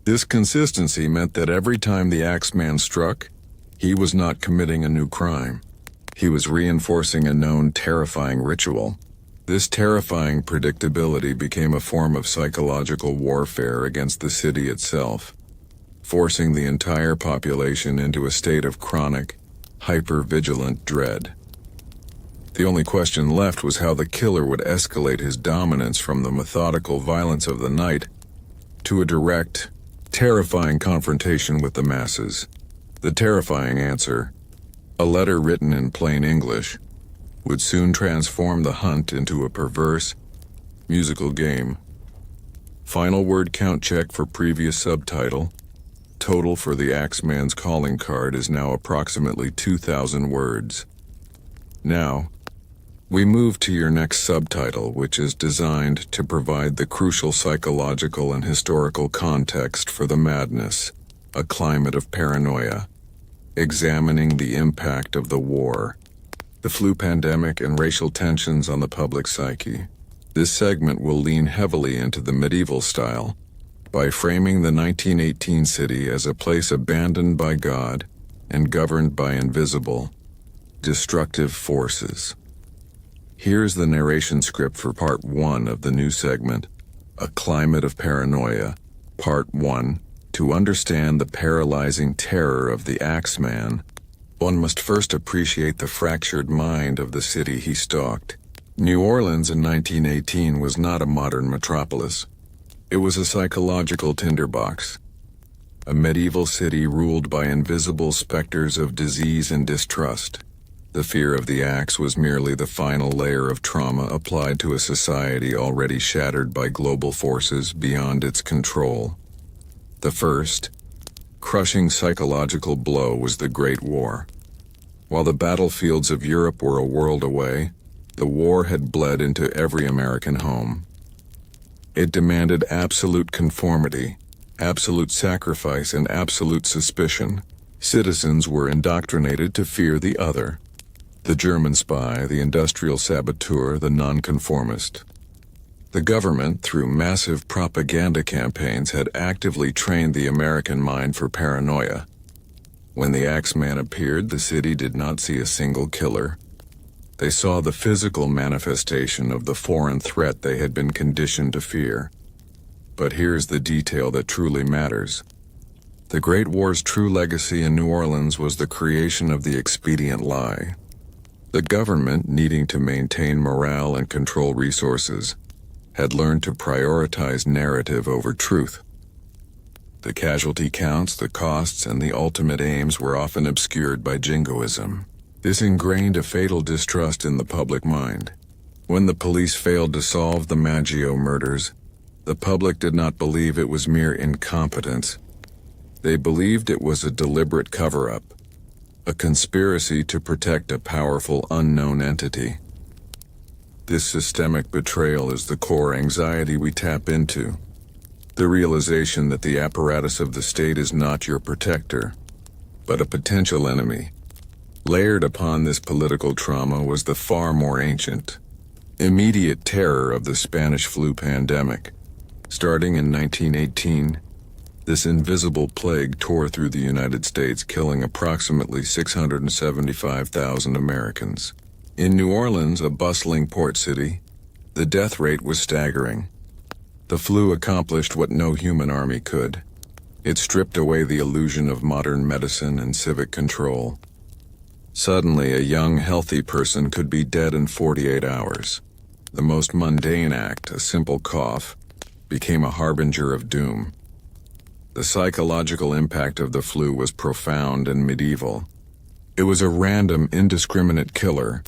A: This consistency meant that every time the Axeman struck, he was not committing a new crime. He was reinforcing a known terrifying ritual. This terrifying predictability became a form of psychological warfare against the city itself, forcing the entire population into a state of chronic, hyper-vigilant dread. The only question left was how the killer would escalate his dominance from the methodical violence of the night to a direct, terrifying confrontation with the masses. The terrifying answer, a letter written in plain English, would soon transform the hunt into a perverse, musical game. Final word count check for previous subtitle. Total for the Axeman's calling card is now approximately 2,000 words. Now, we move to your next subtitle, which is designed to provide the crucial psychological and historical context for the madness, a climate of paranoia, examining the impact of the war, the flu pandemic, and racial tensions on the public psyche. This segment will lean heavily into the medieval style, by framing the 1918 city as a place abandoned by God and governed by invisible, destructive forces. Here's the narration script for Part 1 of the new segment, A Climate of Paranoia. Part 1. To understand the paralyzing terror of the Axeman, one must first appreciate the fractured mind of the city he stalked. New Orleans in 1918 was not a modern metropolis. It was a psychological tinderbox, a medieval city ruled by invisible specters of disease and distrust. The fear of the axe was merely the final layer of trauma applied to a society already shattered by global forces beyond its control. The first, crushing psychological blow was the Great War. While the battlefields of Europe were a world away, the war had bled into every American home. It demanded absolute conformity, absolute sacrifice, and absolute suspicion. Citizens were indoctrinated to fear the other, the German spy, the industrial saboteur, the nonconformist. The government, through massive propaganda campaigns, had actively trained the American mind for paranoia. When the Axeman appeared, the city did not see a single killer. They saw the physical manifestation of the foreign threat they had been conditioned to fear. But here's the detail that truly matters. The Great War's true legacy in New Orleans was the creation of the expedient lie. The government, needing to maintain morale and control resources, had learned to prioritize narrative over truth. The casualty counts, the costs, and the ultimate aims were often obscured by jingoism. This ingrained a fatal distrust in the public mind. When the police failed to solve the Maggio murders, the public did not believe it was mere incompetence. They believed it was a deliberate cover-up, a conspiracy to protect a powerful unknown entity. This systemic betrayal is the core anxiety we tap into. The realization that the apparatus of the state is not your protector, but a potential enemy. Layered upon this political trauma was the far more ancient, immediate terror of the Spanish flu pandemic. Starting in 1918, this invisible plague tore through the United States, killing approximately 675,000 Americans. In New Orleans, a bustling port city, the death rate was staggering. The flu accomplished what no human army could. It stripped away the illusion of modern medicine and civic control. Suddenly, a young, healthy person could be dead in 48 hours. The most mundane act, a simple cough, became a harbinger of doom. The psychological impact of the flu was profound and medieval. It was a random, indiscriminate killer,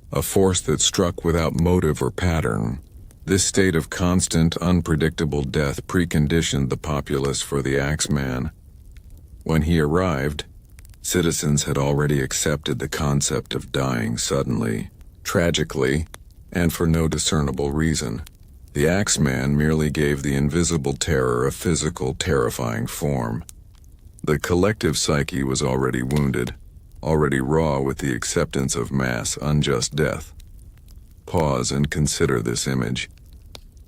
A: a force that struck without motive or pattern. This state of constant, unpredictable death preconditioned the populace for the Axeman. When he arrived, citizens had already accepted the concept of dying suddenly, tragically, and for no discernible reason. The Axeman merely gave the invisible terror a physical, terrifying form. The collective psyche was already wounded, already raw with the acceptance of mass, unjust death. Pause and consider this image.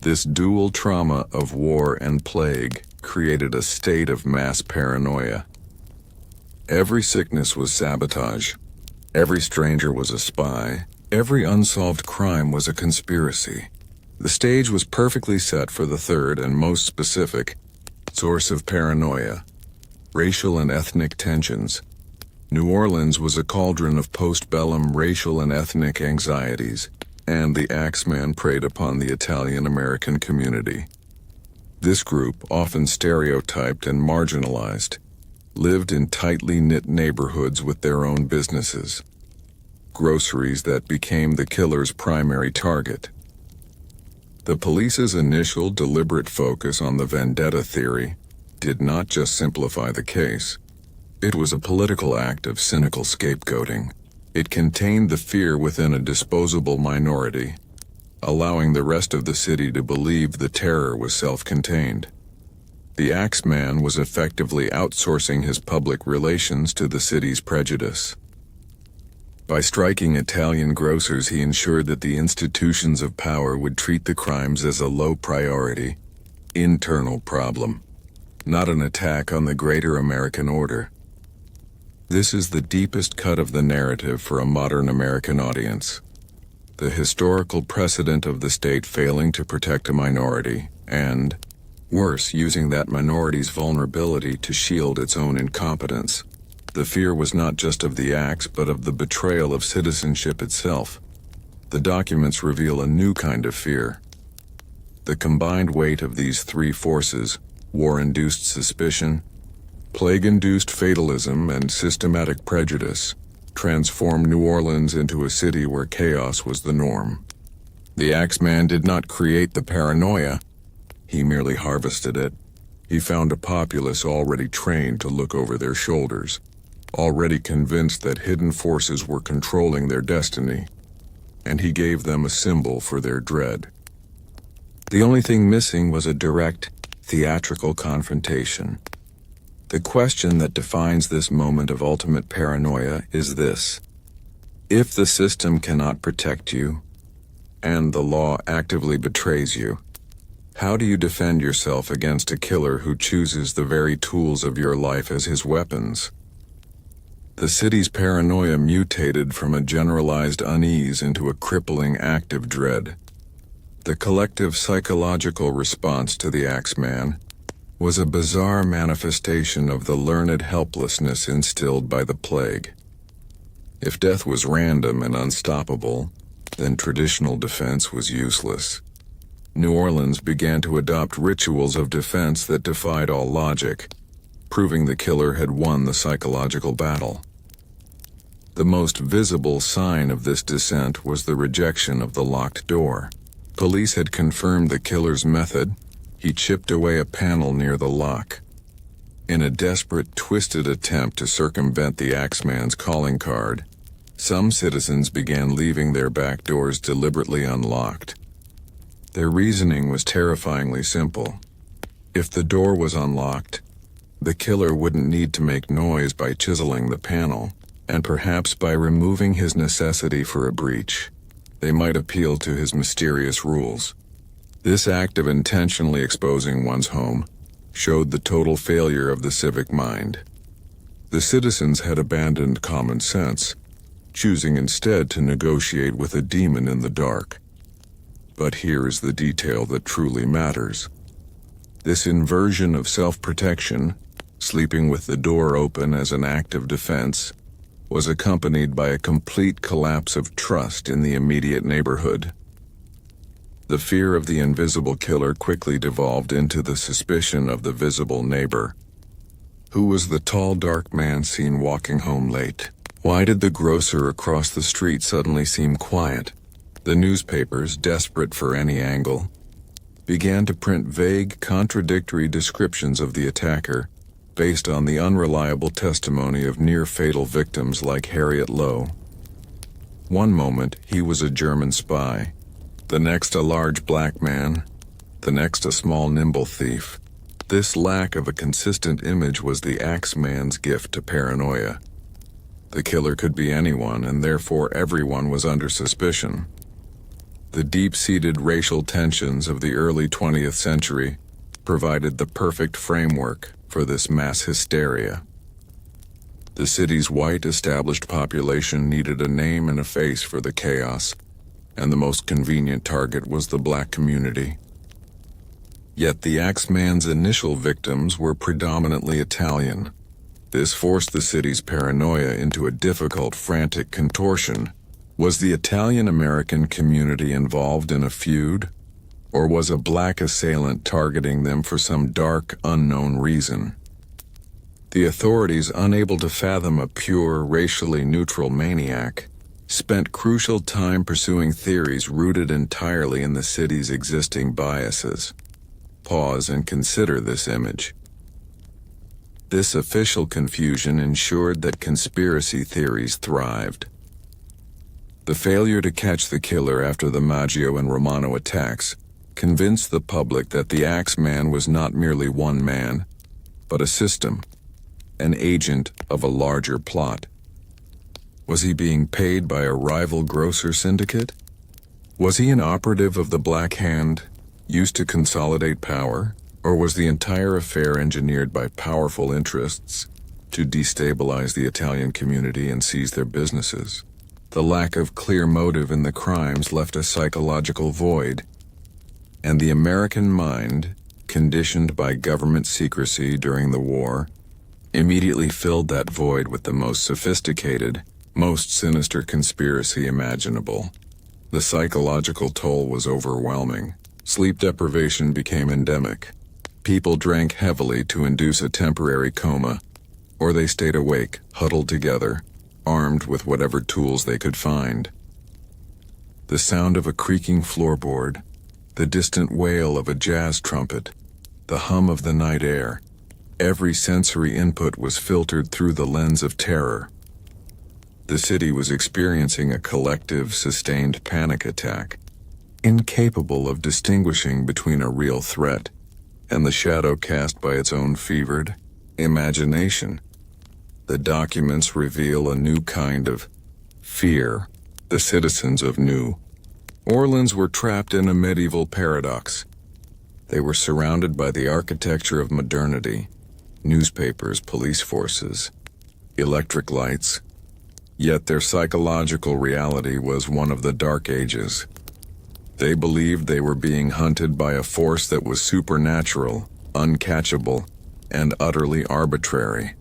A: This dual trauma of war and plague created a state of mass paranoia. Every sickness was sabotage. Every stranger was a spy. Every unsolved crime was a conspiracy. The stage was perfectly set for the third and most specific source of paranoia: racial and ethnic tensions. New Orleans was a cauldron of post-bellum racial and ethnic anxieties, and the Axeman preyed upon the Italian-American community. This group, often stereotyped and marginalized, lived in tightly knit neighborhoods with their own businesses, groceries that became the killer's primary target. The police's initial deliberate focus on the vendetta theory did not just simplify the case. It was a political act of cynical scapegoating. It contained the fear within a disposable minority, allowing the rest of the city to believe the terror was self-contained. The Axeman was effectively outsourcing his public relations to the city's prejudice. By striking Italian grocers, he ensured that the institutions of power would treat the crimes as a low-priority, internal problem, not an attack on the greater American order. This is the deepest cut of the narrative for a modern American audience. The historical precedent of the state failing to protect a minority, and, worse, using that minority's vulnerability to shield its own incompetence. The fear was not just of the acts, but of the betrayal of citizenship itself. The documents reveal a new kind of fear. The combined weight of these three forces, war-induced suspicion, plague-induced fatalism, and systematic prejudice, transformed New Orleans into a city where chaos was the norm. The Axeman did not create the paranoia. He merely harvested it. He found a populace already trained to look over their shoulders, already convinced that hidden forces were controlling their destiny, and he gave them a symbol for their dread. The only thing missing was a direct, theatrical confrontation. The question that defines this moment of ultimate paranoia is this: if the system cannot protect you, and the law actively betrays you, how do you defend yourself against a killer who chooses the very tools of your life as his weapons? The city's paranoia mutated from a generalized unease into a crippling active dread. The collective psychological response to the Axeman was a bizarre manifestation of the learned helplessness instilled by the plague. If death was random and unstoppable, then traditional defense was useless. New Orleans began to adopt rituals of defense that defied all logic, proving the killer had won the psychological battle. The most visible sign of this descent was the rejection of the locked door. Police had confirmed the killer's method. He chipped away a panel near the lock. In a desperate, twisted attempt to circumvent the Axeman's calling card, some citizens began leaving their back doors deliberately unlocked. Their reasoning was terrifyingly simple. If the door was unlocked, the killer wouldn't need to make noise by chiseling the panel, and perhaps by removing his necessity for a breach, they might appeal to his mysterious rules. This act of intentionally exposing one's home showed the total failure of the civic mind. The citizens had abandoned common sense, choosing instead to negotiate with a demon in the dark. But here is the detail that truly matters. This inversion of self-protection, sleeping with the door open as an act of defense, was accompanied by a complete collapse of trust in the immediate neighborhood. The fear of the invisible killer quickly devolved into the suspicion of the visible neighbor. Who was the tall, dark man seen walking home late? Why did the grocer across the street suddenly seem quiet? The newspapers, desperate for any angle, began to print vague, contradictory descriptions of the attacker based on the unreliable testimony of near-fatal victims like Harriet Lowe. One moment, he was a German spy. The next, a large black man, the next a small nimble thief. This lack of a consistent image was the Axeman's gift to paranoia. The killer could be anyone, and therefore everyone was under suspicion. The deep-seated racial tensions of the early 20th century provided the perfect framework for this mass hysteria. The city's white established population needed a name and a face for the chaos, and the most convenient target was the black community. Yet the Axeman's initial victims were predominantly Italian. This forced the city's paranoia into a difficult, frantic contortion. Was the Italian-American community involved in a feud, or was a black assailant targeting them for some dark, unknown reason? The authorities, unable to fathom a pure, racially neutral maniac, spent crucial time pursuing theories rooted entirely in the city's existing biases. Pause and consider this image. This official confusion ensured that conspiracy theories thrived. The failure to catch the killer after the Maggio and Romano attacks convinced the public that the Axeman was not merely one man, but a system, an agent of a larger plot. Was he being paid by a rival grocer syndicate? Was he an operative of the Black Hand, used to consolidate power? Or was the entire affair engineered by powerful interests to destabilize the Italian community and seize their businesses? The lack of clear motive in the crimes left a psychological void, and the American mind, conditioned by government secrecy during the war, immediately filled that void with the most sophisticated, most sinister conspiracy imaginable. The psychological toll was overwhelming. Sleep deprivation became endemic. People drank heavily to induce a temporary coma, or they stayed awake, huddled together, armed with whatever tools they could find. The sound of a creaking floorboard, the distant wail of a jazz trumpet, the hum of the night air, every sensory input was filtered through the lens of terror. The city was experiencing a collective, sustained panic attack, incapable of distinguishing between a real threat and the shadow cast by its own fevered imagination. The documents reveal a new kind of fear. The citizens of New Orleans were trapped in a medieval paradox. They were surrounded by the architecture of modernity, newspapers, police forces, electric lights, yet their psychological reality was one of the Dark Ages. They believed they were being hunted by a force that was supernatural, uncatchable, and utterly arbitrary.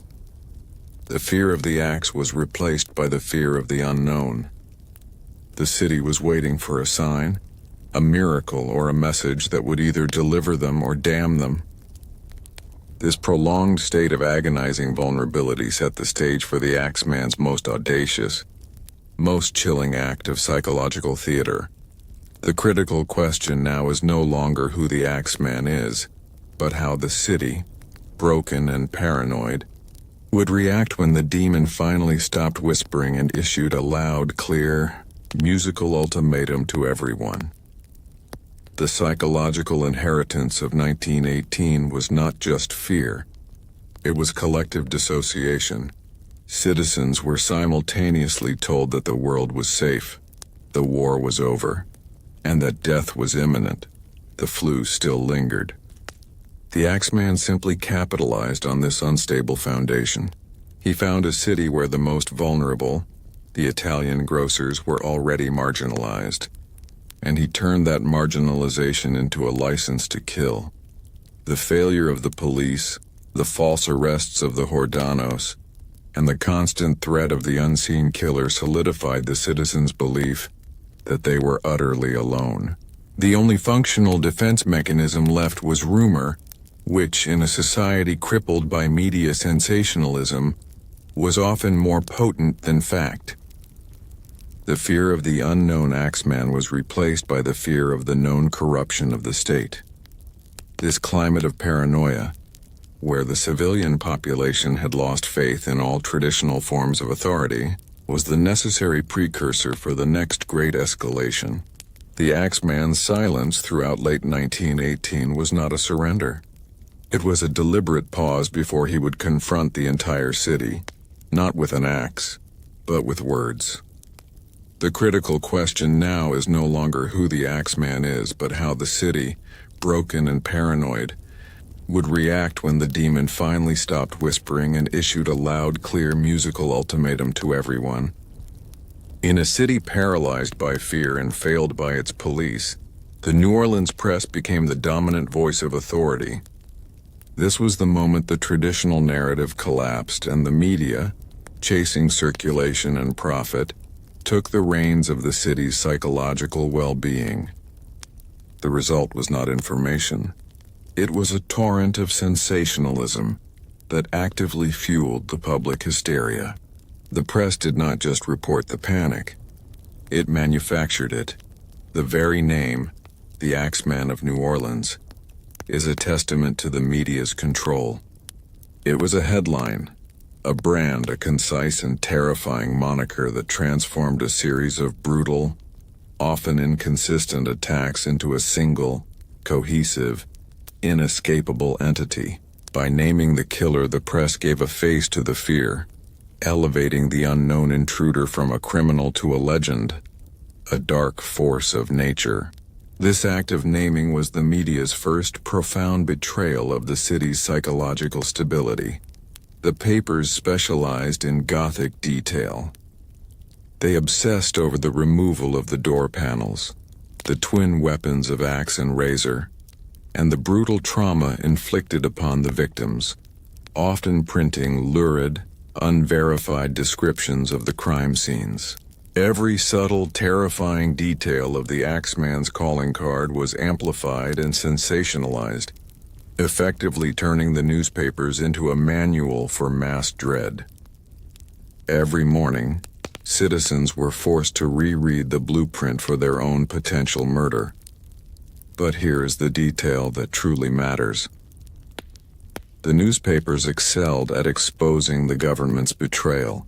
A: The fear of the axe was replaced by the fear of the unknown. The city was waiting for a sign, a miracle, or a message that would either deliver them or damn them. This prolonged state of agonizing vulnerability set the stage for the Axeman's most audacious, most chilling act of psychological theater. The critical question now is no longer who the Axeman is, but how the city, broken and paranoid, would react when the demon finally stopped whispering and issued a loud, clear, musical ultimatum to everyone. The psychological inheritance of 1918 was not just fear. It was collective dissociation. Citizens were simultaneously told that the world was safe, the war was over, and that death was imminent. The flu still lingered. The Axeman simply capitalized on this unstable foundation. He found a city where the most vulnerable, the Italian grocers, were already marginalized, and he turned that marginalization into a license to kill. The failure of the police, the false arrests of the Jordanos, and the constant threat of the unseen killer solidified the citizens' belief that they were utterly alone. The only functional defense mechanism left was rumor, which, in a society crippled by media sensationalism, was often more potent than fact. The fear of the unknown Axeman was replaced by the fear of the known corruption of the state. This climate of paranoia, where the civilian population had lost faith in all traditional forms of authority, was the necessary precursor for the next great escalation, The Axeman's silence throughout late 1918 was not a surrender. It was a deliberate pause before he would confront the entire city, not with an axe, but with words. The critical question now is no longer who the Axeman is, but how the city, broken and paranoid, would react when the demon finally stopped whispering and issued a loud, clear musical ultimatum to everyone. In a city paralyzed by fear and failed by its police, the New Orleans press became the dominant voice of authority. This was the moment the traditional narrative collapsed and the media, chasing circulation and profit, took the reins of the city's psychological well-being. The result was not information. It was a torrent of sensationalism that actively fueled the public hysteria. The press did not just report the panic. It manufactured it. The very name, the Axeman of New Orleans, is a testament to the media's control. It was a headline, a brand, a concise and terrifying moniker that transformed a series of brutal, often inconsistent attacks into a single, cohesive, inescapable entity. By naming the killer, the press gave a face to the fear, elevating the unknown intruder from a criminal to a legend, a dark force of nature. This act of naming was the media's first profound betrayal of the city's psychological stability. The papers specialized in Gothic detail. They obsessed over the removal of the door panels, the twin weapons of axe and razor, and the brutal trauma inflicted upon the victims, often printing lurid, unverified descriptions of the crime scenes. Every subtle, terrifying detail of the Axeman's calling card was amplified and sensationalized, effectively turning the newspapers into a manual for mass dread. Every morning, citizens were forced to reread the blueprint for their own potential murder. But here is the detail that truly matters. The newspapers excelled at exposing the government's betrayal.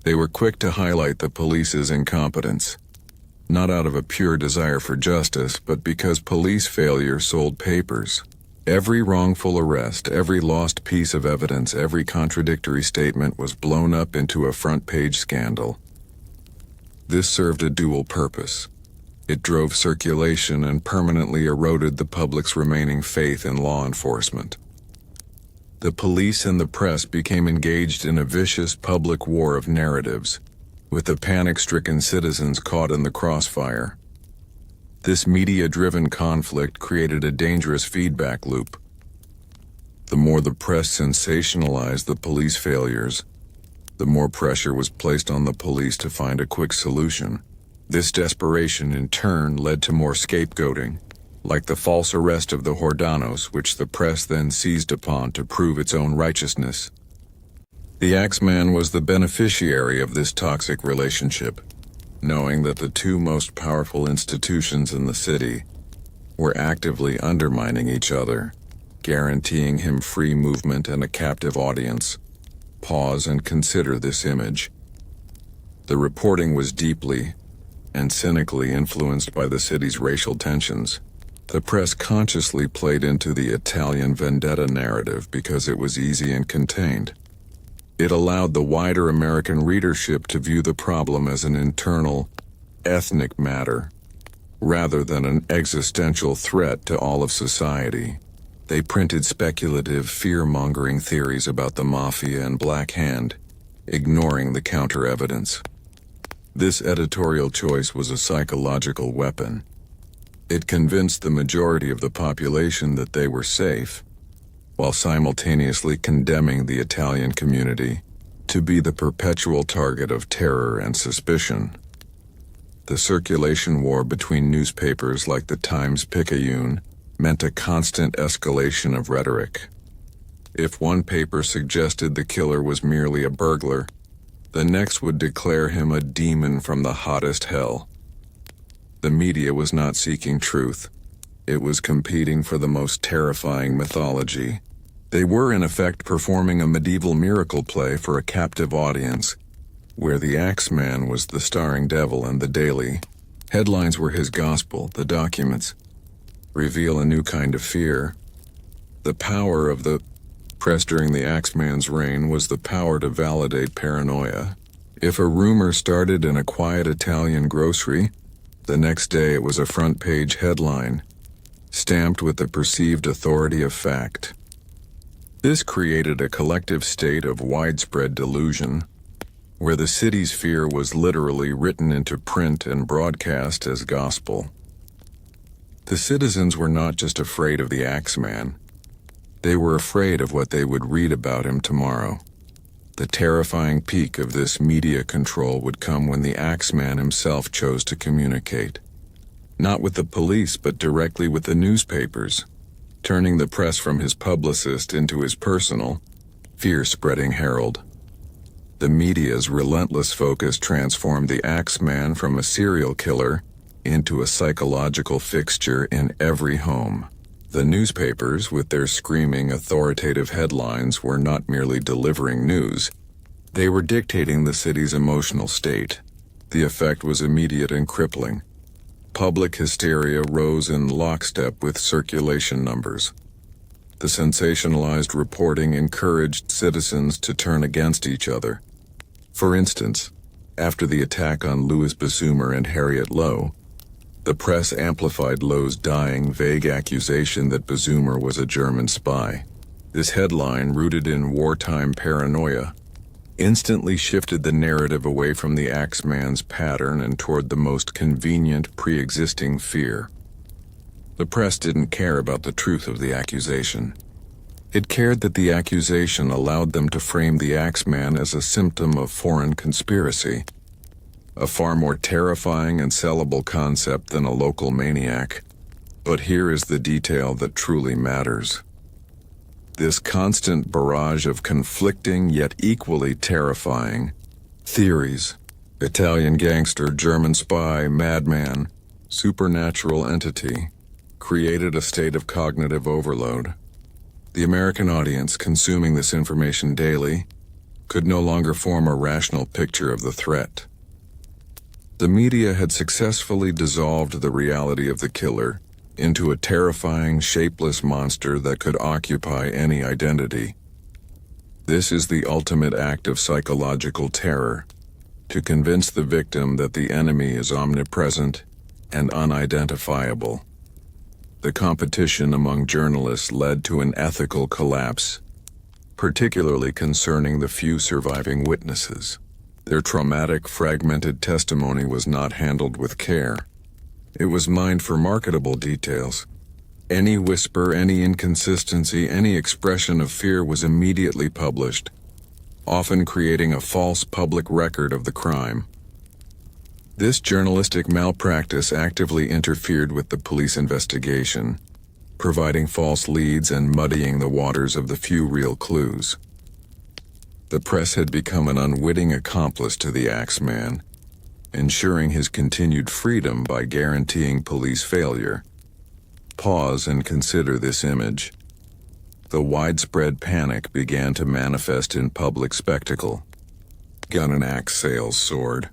A: They were quick to highlight the police's incompetence, not out of a pure desire for justice, but because police failure sold papers. Every wrongful arrest, every lost piece of evidence, every contradictory statement was blown up into a front-page scandal. This served a dual purpose. It drove circulation and permanently eroded the public's remaining faith in law enforcement. The police and the press became engaged in a vicious public war of narratives, with the panic-stricken citizens caught in the crossfire. This media-driven conflict created a dangerous feedback loop. The more the press sensationalized the police failures, the more pressure was placed on the police to find a quick solution. This desperation in turn led to more scapegoating, like the false arrest of the Jordanos, which the press then seized upon to prove its own righteousness. The Axeman was the beneficiary of this toxic relationship, knowing that the two most powerful institutions in the city were actively undermining each other, guaranteeing him free movement and a captive audience. Pause and consider this image. The reporting was deeply and cynically influenced by the city's racial tensions. The press consciously played into the Italian vendetta narrative because it was easy and contained. It allowed the wider American readership to view the problem as an internal, ethnic matter, rather than an existential threat to all of society. They printed speculative, fear-mongering theories about the mafia and Black Hand, ignoring the counter-evidence. This editorial choice was a psychological weapon. It convinced the majority of the population that they were safe, while simultaneously condemning the Italian community to be the perpetual target of terror and suspicion. The circulation war between newspapers like the Times-Picayune meant a constant escalation of rhetoric. If one paper suggested the killer was merely a burglar, the next would declare him a demon from the hottest hell. The media was not seeking truth. It was competing for the most terrifying mythology. They were, in effect, performing a medieval miracle play for a captive audience, where the Axeman was the starring devil and the daily, Headlines were his gospel. The documents reveal a new kind of fear. The power of the press during the Axeman's reign was the power to validate paranoia. If a rumor started in a quiet Italian grocery, the next day it was a front-page headline, stamped with the perceived authority of fact. This created a collective state of widespread delusion, where the city's fear was literally written into print and broadcast as gospel. The citizens were not just afraid of the Axeman. They were afraid of what they would read about him tomorrow. The terrifying peak of this media control would come when the Axeman himself chose to communicate. Not with the police, but directly with the newspapers, turning the press from his publicist into his personal, fear-spreading herald. The media's relentless focus transformed the Axeman from a serial killer into a psychological fixture in every home. The newspapers, with their screaming authoritative headlines, were not merely delivering news. They were dictating the city's emotional state. The effect was immediate and crippling. Public hysteria rose in lockstep with circulation numbers. The sensationalized reporting encouraged citizens to turn against each other. For instance, after the attack on Louis Bassumer and Harriet Lowe, the press amplified Lowe's dying, vague accusation that Bassumer was a German spy. This headline, rooted in wartime paranoia, instantly shifted the narrative away from the Axeman's pattern and toward the most convenient pre-existing fear. The press didn't care about the truth of the accusation. It cared that the accusation allowed them to frame the Axeman as a symptom of foreign conspiracy, a far more terrifying and sellable concept than a local maniac. But here is the detail that truly matters. This constant barrage of conflicting yet equally terrifying theories, Italian gangster, German spy, madman, supernatural entity, created a state of cognitive overload. The American audience, consuming this information daily, could no longer form a rational picture of the threat. The media had successfully dissolved the reality of the killer into a terrifying, shapeless monster that could occupy any identity. This is the ultimate act of psychological terror, to convince the victim that the enemy is omnipresent and unidentifiable. The competition among journalists led to an ethical collapse, particularly concerning the few surviving witnesses. Their traumatic, fragmented testimony was not handled with care. It was mined for marketable details. Any whisper, any inconsistency, any expression of fear was immediately published, often creating a false public record of the crime. This journalistic malpractice actively interfered with the police investigation, providing false leads and muddying the waters of the few real clues. The press had become an unwitting accomplice to the Axeman, ensuring his continued freedom by guaranteeing police failure. Pause and consider this image. The widespread panic began to manifest in public spectacle. Gun and axe sales soared.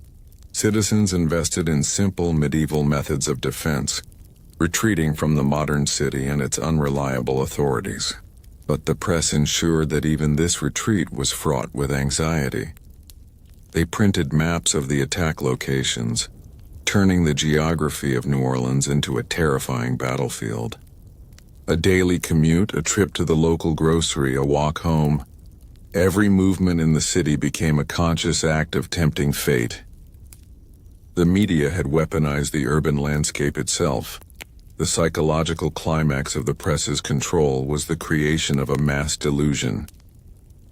A: Citizens invested in simple medieval methods of defense, retreating from the modern city and its unreliable authorities. But the press ensured that even this retreat was fraught with anxiety. They printed maps of the attack locations, turning the geography of New Orleans into a terrifying battlefield. A daily commute, a trip to the local grocery, a walk home. Every movement in the city became a conscious act of tempting fate. The media had weaponized the urban landscape itself. The psychological climax of the press's control was the creation of a mass delusion.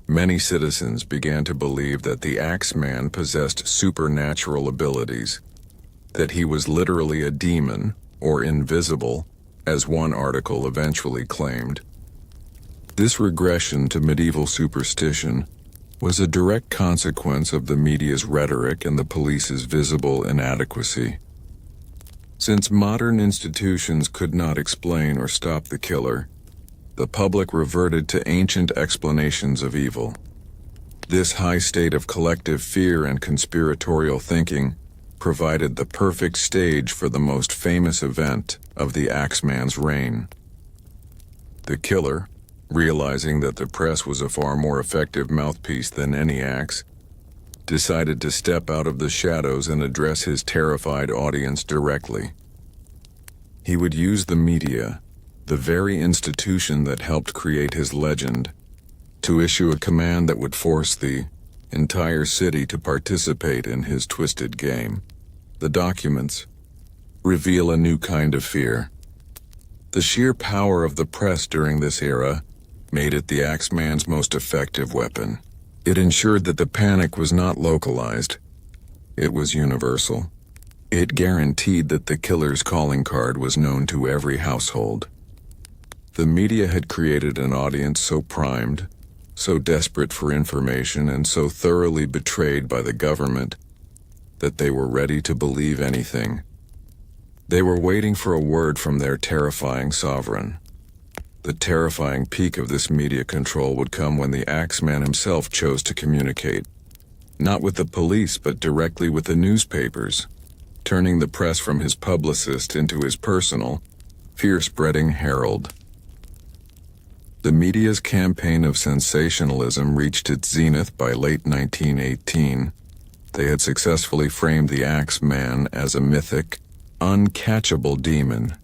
A: Many citizens began to believe that the Axeman possessed supernatural abilities, that he was literally a demon, or invisible, as one article eventually claimed. This regression to medieval superstition was a direct consequence of the media's rhetoric and the police's visible inadequacy. Since modern institutions could not explain or stop the killer, the public reverted to ancient explanations of evil. This high state of collective fear and conspiratorial thinking provided the perfect stage for the most famous event of the Axeman's reign. The killer, realizing that the press was a far more effective mouthpiece than any axe, decided to step out of the shadows and address his terrified audience directly. He would use the media, the very institution that helped create his legend, to issue a command that would force the entire city to participate in his twisted game. The documents reveal a new kind of fear. The sheer power of the press during this era made it the Axeman's most effective weapon. It ensured that the panic was not localized. It was universal. It guaranteed that the killer's calling card was known to every household. The media had created an audience so primed, so desperate for information, and so thoroughly betrayed by the government that they were ready to believe anything. They were waiting for a word from their terrifying sovereign. The terrifying peak of this media control would come when the Axeman himself chose to communicate, not with the police but directly with the newspapers, turning the press from his publicist into his personal, fear-spreading herald. The media's campaign of sensationalism reached its zenith by late 1918. They had successfully framed the Axeman as a mythic, uncatchable demon,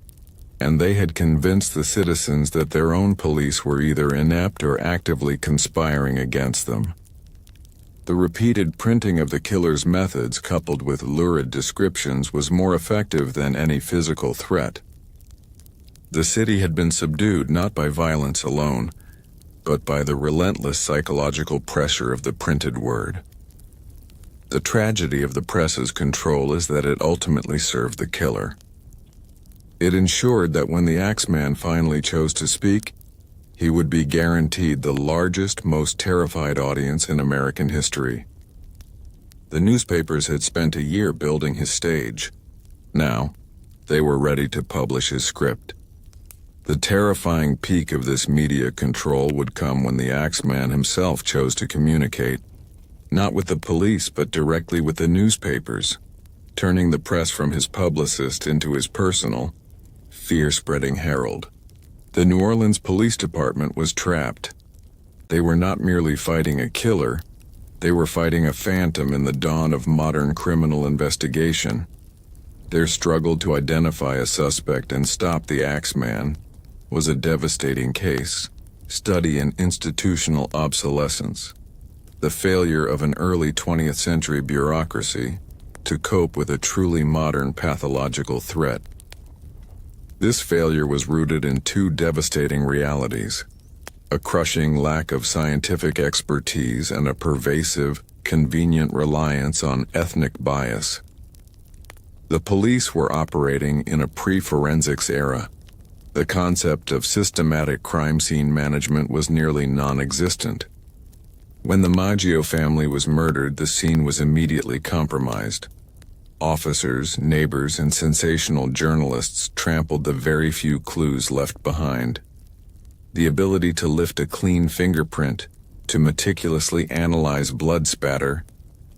A: and they had convinced the citizens that their own police were either inept or actively conspiring against them. The repeated printing of the killer's methods, coupled with lurid descriptions, was more effective than any physical threat. The city had been subdued not by violence alone, but by the relentless psychological pressure of the printed word. The tragedy of the press's control is that it ultimately served the killer. It ensured that when the Axeman finally chose to speak, he would be guaranteed the largest, most terrified audience in American history. The newspapers had spent a year building his stage. Now, they were ready to publish his script. The terrifying peak of this media control would come when the Axeman himself chose to communicate, not with the police but directly with the newspapers, turning the press from his publicist into his personal, fear-spreading herald. The New Orleans Police Department was trapped. They were not merely fighting a killer, they were fighting a phantom in the dawn of modern criminal investigation. Their struggle to identify a suspect and stop the Axeman was a devastating case study in institutional obsolescence, the failure of an early 20th century bureaucracy to cope with a truly modern pathological threat. This failure was rooted in two devastating realities: a crushing lack of scientific expertise and a pervasive, convenient reliance on ethnic bias. The police were operating in a pre-forensics era. The concept of systematic crime scene management was nearly non-existent. When the Maggio family was murdered, the scene was immediately compromised. Officers, neighbors, and sensational journalists trampled the very few clues left behind. The ability to lift a clean fingerprint, to meticulously analyze blood spatter,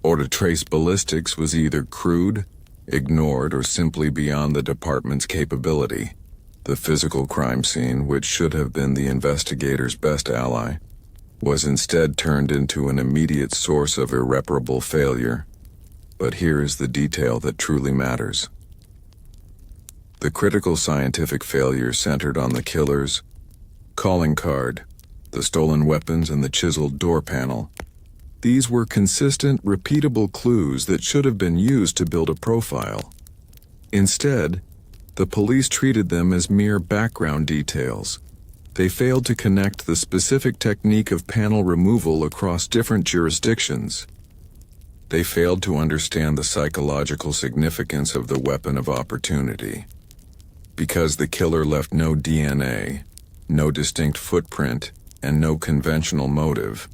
A: or to trace ballistics was either crude, ignored, or simply beyond the department's capability. The physical crime scene, which should have been the investigator's best ally, was instead turned into an immediate source of irreparable failure. But here is the detail that truly matters. The critical scientific failure centered on the killer's calling card, the stolen weapons, and the chiseled door panel. These were consistent, repeatable clues that should have been used to build a profile. Instead, the police treated them as mere background details. They failed to connect the specific technique of panel removal across different jurisdictions. They failed to understand the psychological significance of the weapon of opportunity. Because the killer left no DNA, no distinct footprint, and no conventional motive,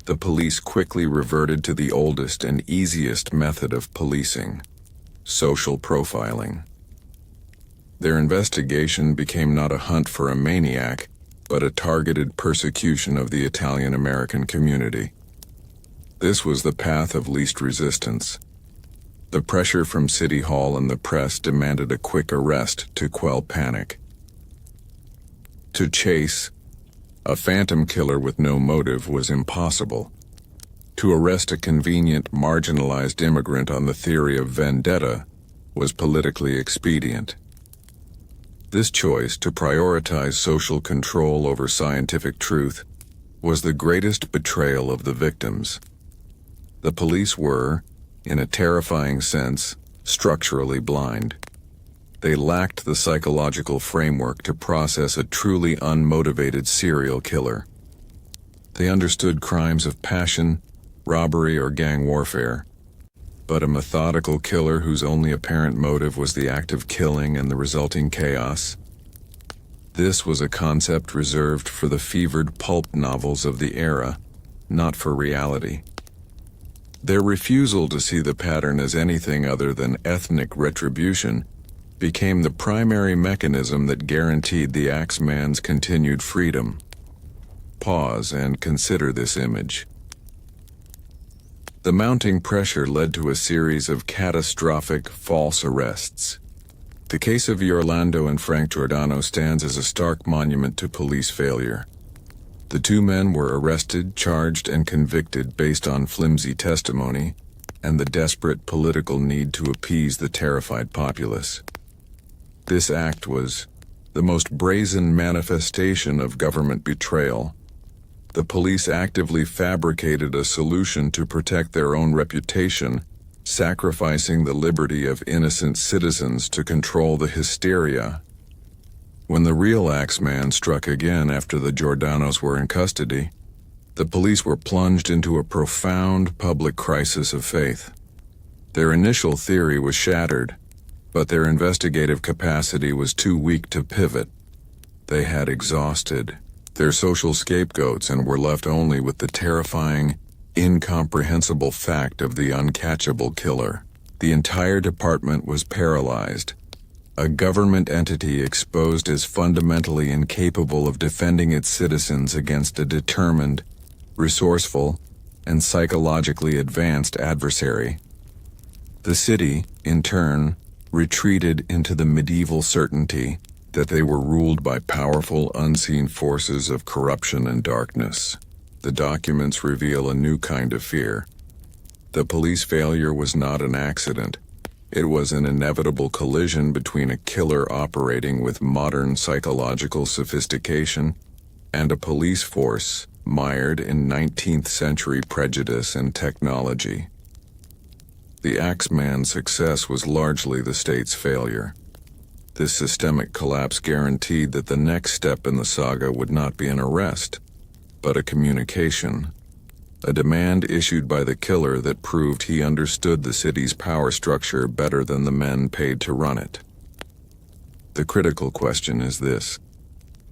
A: the police quickly reverted to the oldest and easiest method of policing: social profiling. Their investigation became not a hunt for a maniac, but a targeted persecution of the Italian-American community. This was the path of least resistance. The pressure from City Hall and the press demanded a quick arrest to quell panic. To chase a phantom killer with no motive was impossible. To arrest a convenient, marginalized immigrant on the theory of vendetta was politically expedient. This choice to prioritize social control over scientific truth was the greatest betrayal of the victims. The police were, in a terrifying sense, structurally blind. They lacked the psychological framework to process a truly unmotivated serial killer. They understood crimes of passion, robbery, or gang warfare, but a methodical killer whose only apparent motive was the act of killing and the resulting chaos. This was a concept reserved for the fevered pulp novels of the era, not for reality. Their refusal to see the pattern as anything other than ethnic retribution became the primary mechanism that guaranteed the Axeman's continued freedom. Pause and consider this image. The mounting pressure led to a series of catastrophic false arrests. The case of Orlando and Frank Giordano stands as a stark monument to police failure. The two men were arrested, charged, and convicted based on flimsy testimony and the desperate political need to appease the terrified populace. This act was the most brazen manifestation of government betrayal. The police actively fabricated a solution to protect their own reputation, sacrificing the liberty of innocent citizens to control the hysteria. When the real Axeman struck again after the Giordanos were in custody, the police were plunged into a profound public crisis of faith. Their initial theory was shattered, but their investigative capacity was too weak to pivot. They had exhausted their social scapegoats and were left only with the terrifying, incomprehensible fact of the uncatchable killer. The entire department was paralyzed. A government entity exposed as fundamentally incapable of defending its citizens against a determined, resourceful, and psychologically advanced adversary. The city, in turn, retreated into the medieval certainty that they were ruled by powerful, unseen forces of corruption and darkness. The documents reveal a new kind of fear. The police failure was not an accident. It was an inevitable collision between a killer operating with modern psychological sophistication and a police force mired in 19th century prejudice and technology. The Axeman's success was largely the state's failure. This systemic collapse guaranteed that the next step in the saga would not be an arrest, but a communication. A demand issued by the killer that proved he understood the city's power structure better than the men paid to run it. The critical question is this: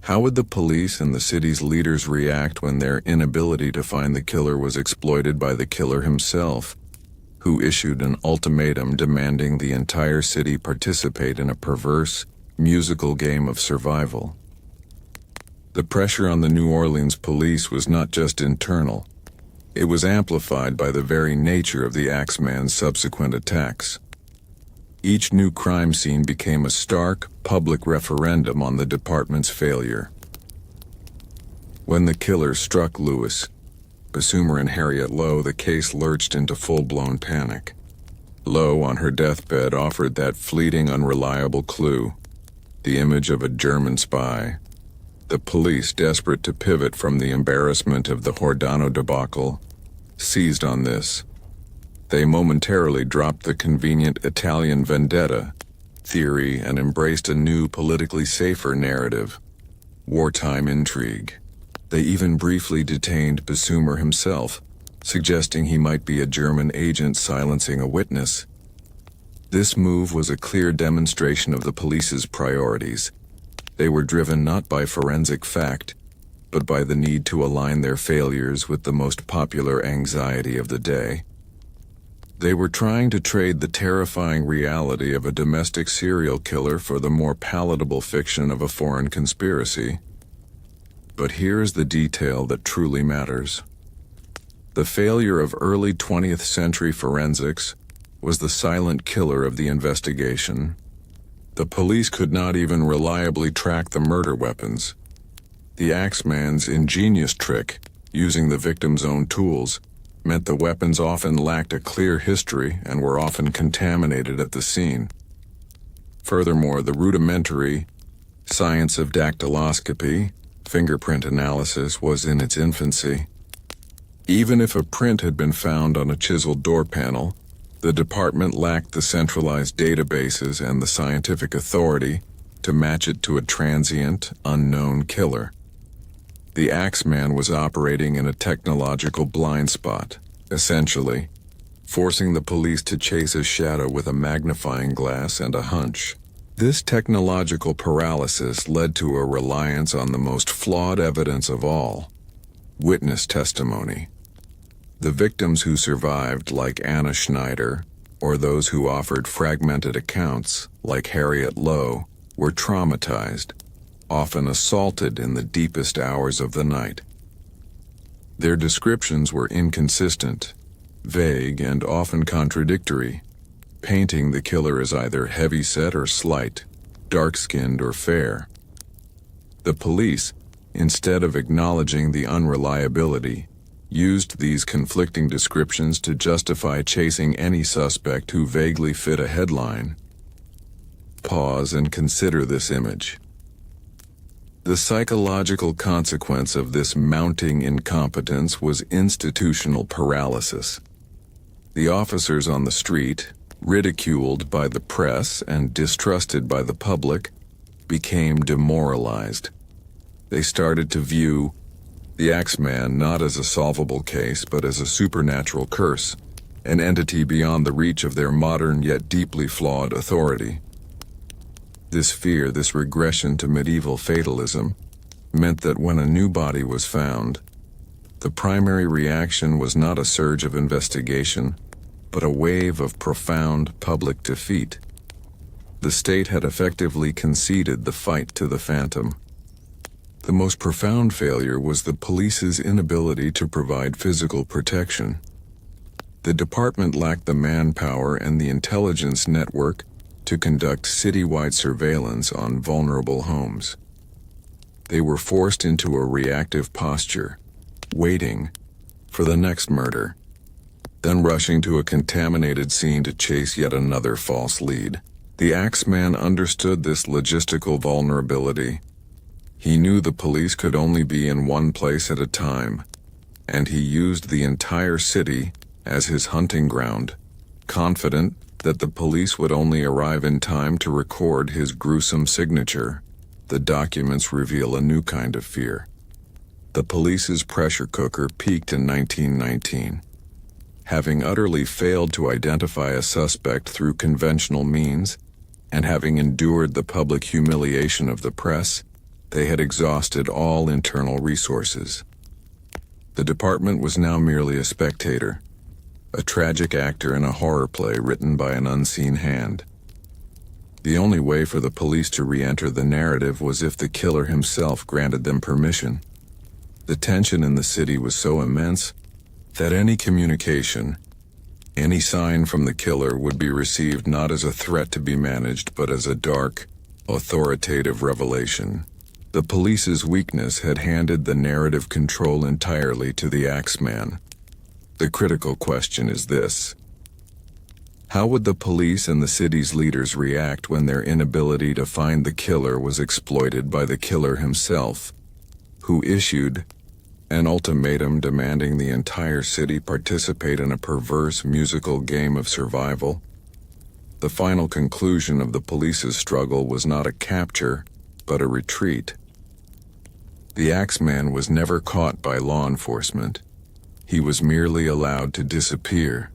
A: how would the police and the city's leaders react when their inability to find the killer was exploited by the killer himself, who issued an ultimatum demanding the entire city participate in a perverse, musical game of survival? The pressure on the New Orleans police was not just internal. It was amplified by the very nature of the Axeman's subsequent attacks. Each new crime scene became a stark, public referendum on the department's failure. When the killer struck Lewis, Bassumer, and Harriet Lowe, the case lurched into full-blown panic. Lowe, on her deathbed, offered that fleeting, unreliable clue, the image of a German spy. The police, desperate to pivot from the embarrassment of the Giordano debacle, seized on this. They momentarily dropped the convenient Italian vendetta theory and embraced a new, politically safer narrative: wartime intrigue. They even briefly detained Bassumer himself, suggesting he might be a German agent silencing a witness. This move was a clear demonstration of the police's priorities. They were driven not by forensic fact, but by the need to align their failures with the most popular anxiety of the day. They were trying to trade the terrifying reality of a domestic serial killer for the more palatable fiction of a foreign conspiracy. But here's the detail that truly matters. The failure of early 20th century forensics was the silent killer of the investigation. The police could not even reliably track the murder weapons. The Axeman's ingenious trick, using the victim's own tools, meant the weapons often lacked a clear history and were often contaminated at the scene. Furthermore, the rudimentary science of dactyloscopy, fingerprint analysis, was in its infancy. Even if a print had been found on a chiseled door panel, the department lacked the centralized databases and the scientific authority to match it to a transient, unknown killer. The Axeman was operating in a technological blind spot, essentially, forcing the police to chase a shadow with a magnifying glass and a hunch. This technological paralysis led to a reliance on the most flawed evidence of all: witness testimony. The victims who survived, like Anna Schneider, or those who offered fragmented accounts, like Harriet Lowe, were traumatized, often assaulted in the deepest hours of the night. Their descriptions were inconsistent, vague, and often contradictory, painting the killer as either heavy-set or slight, dark-skinned or fair. The police, instead of acknowledging the unreliability, used these conflicting descriptions to justify chasing any suspect who vaguely fit a headline. Pause and consider this image. The psychological consequence of this mounting incompetence was institutional paralysis. The officers on the street, ridiculed by the press and distrusted by the public, became demoralized. They started to view the Axeman not as a solvable case, but as a supernatural curse, an entity beyond the reach of their modern yet deeply flawed authority. This fear, this regression to medieval fatalism, meant that when a new body was found, the primary reaction was not a surge of investigation, but a wave of profound public defeat. The state had effectively conceded the fight to the phantom. The most profound failure was the police's inability to provide physical protection. The department lacked the manpower and the intelligence network to conduct citywide surveillance on vulnerable homes. They were forced into a reactive posture, waiting for the next murder, then rushing to a contaminated scene to chase yet another false lead. The Axeman understood this logistical vulnerability. He knew the police could only be in one place at a time, and he used the entire city as his hunting ground, confident that the police would only arrive in time to record his gruesome signature. The documents reveal a new kind of fear. The police's pressure cooker peaked in 1919. Having utterly failed to identify a suspect through conventional means, and having endured the public humiliation of the press, they had exhausted all internal resources. The department was now merely a spectator, a tragic actor in a horror play written by an unseen hand. The only way for the police to re-enter the narrative was if the killer himself granted them permission. The tension in the city was so immense that any communication, any sign from the killer would be received not as a threat to be managed, but as a dark, authoritative revelation. The police's weakness had handed the narrative control entirely to the Axeman. The critical question is this: how would the police and the city's leaders react when their inability to find the killer was exploited by the killer himself, who issued an ultimatum demanding the entire city participate in a perverse musical game of survival? The final conclusion of the police's struggle was not a capture, but a retreat. The Axeman was never caught by law enforcement. He was merely allowed to disappear.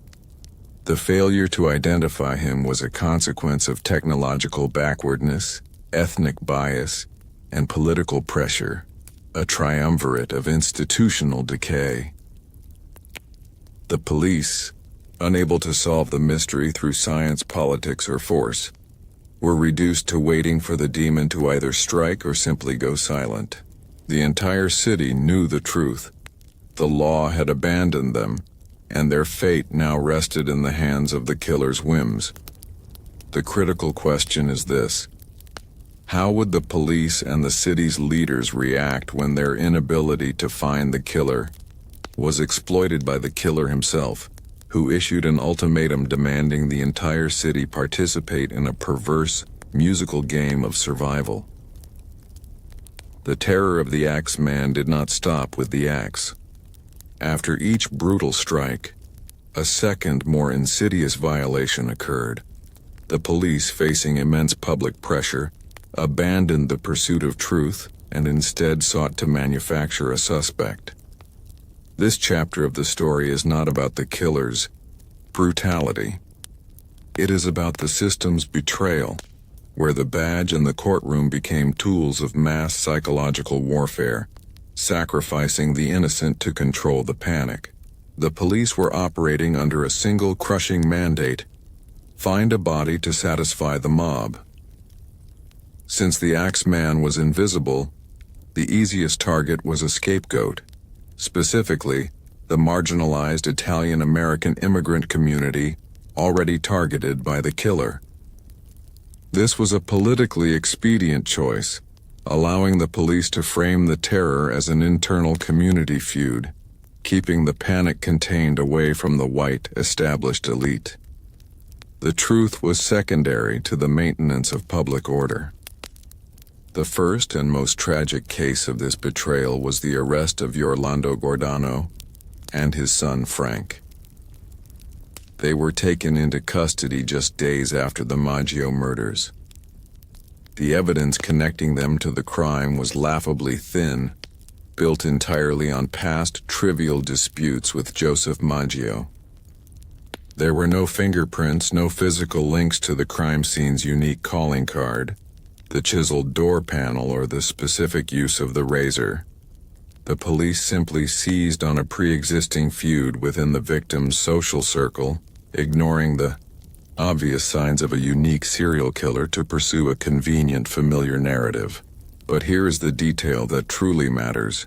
A: The failure to identify him was a consequence of technological backwardness, ethnic bias, and political pressure, a triumvirate of institutional decay. The police, unable to solve the mystery through science, politics, or force, were reduced to waiting for the demon to either strike or simply go silent. The entire city knew the truth. The law had abandoned them, and their fate now rested in the hands of the killer's whims. The critical question is this: how would the police and the city's leaders react when their inability to find the killer was exploited by the killer himself, who issued an ultimatum demanding the entire city participate in a perverse, musical game of survival? The terror of the Axeman did not stop with the axe. After each brutal strike, a second, more insidious violation occurred. The police, facing immense public pressure, abandoned the pursuit of truth and instead sought to manufacture a suspect. This chapter of the story is not about the killer's brutality. It is about the system's betrayal, where the badge and the courtroom became tools of mass psychological warfare, sacrificing the innocent to control the panic. The police were operating under a single crushing mandate: find a body to satisfy the mob. Since the Axeman was invisible, the easiest target was a scapegoat, specifically the marginalized Italian-American immigrant community already targeted by the killer. This was a politically expedient choice, allowing the police to frame the terror as an internal community feud, keeping the panic contained away from the white, established elite. The truth was secondary to the maintenance of public order. The first and most tragic case of this betrayal was the arrest of Orlando Giordano and his son Frank. They were taken into custody just days after the Maggio murders. The evidence connecting them to the crime was laughably thin, built entirely on past trivial disputes with Joseph Maggio. There were no fingerprints, no physical links to the crime scene's unique calling card, the chiseled door panel, or the specific use of the razor. The police simply seized on a pre-existing feud within the victim's social circle, ignoring the obvious signs of a unique serial killer to pursue a convenient, familiar narrative. But here is the detail that truly matters.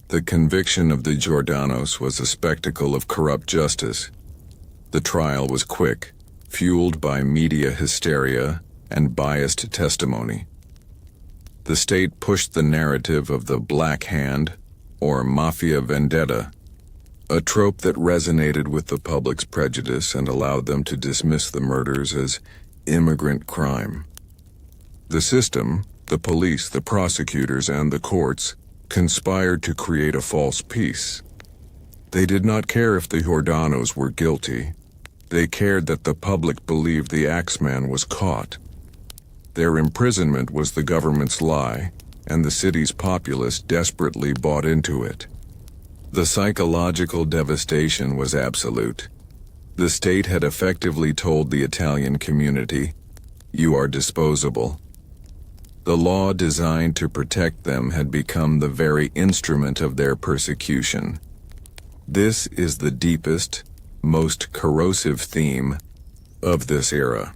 A: The conviction of the Giordanos was a spectacle of corrupt justice. The trial was quick, fueled by media hysteria and biased testimony. The state pushed the narrative of the Black Hand, or Mafia Vendetta, a trope that resonated with the public's prejudice and allowed them to dismiss the murders as immigrant crime. The system, the police, the prosecutors, and the courts conspired to create a false peace. They did not care if the Giordanos were guilty. They cared that the public believed the Axeman was caught. Their imprisonment was the government's lie, and the city's populace desperately bought into it. The psychological devastation was absolute. The state had effectively told the Italian community, "You are disposable." The law designed to protect them had become the very instrument of their persecution. This is the deepest, most corrosive theme of this era.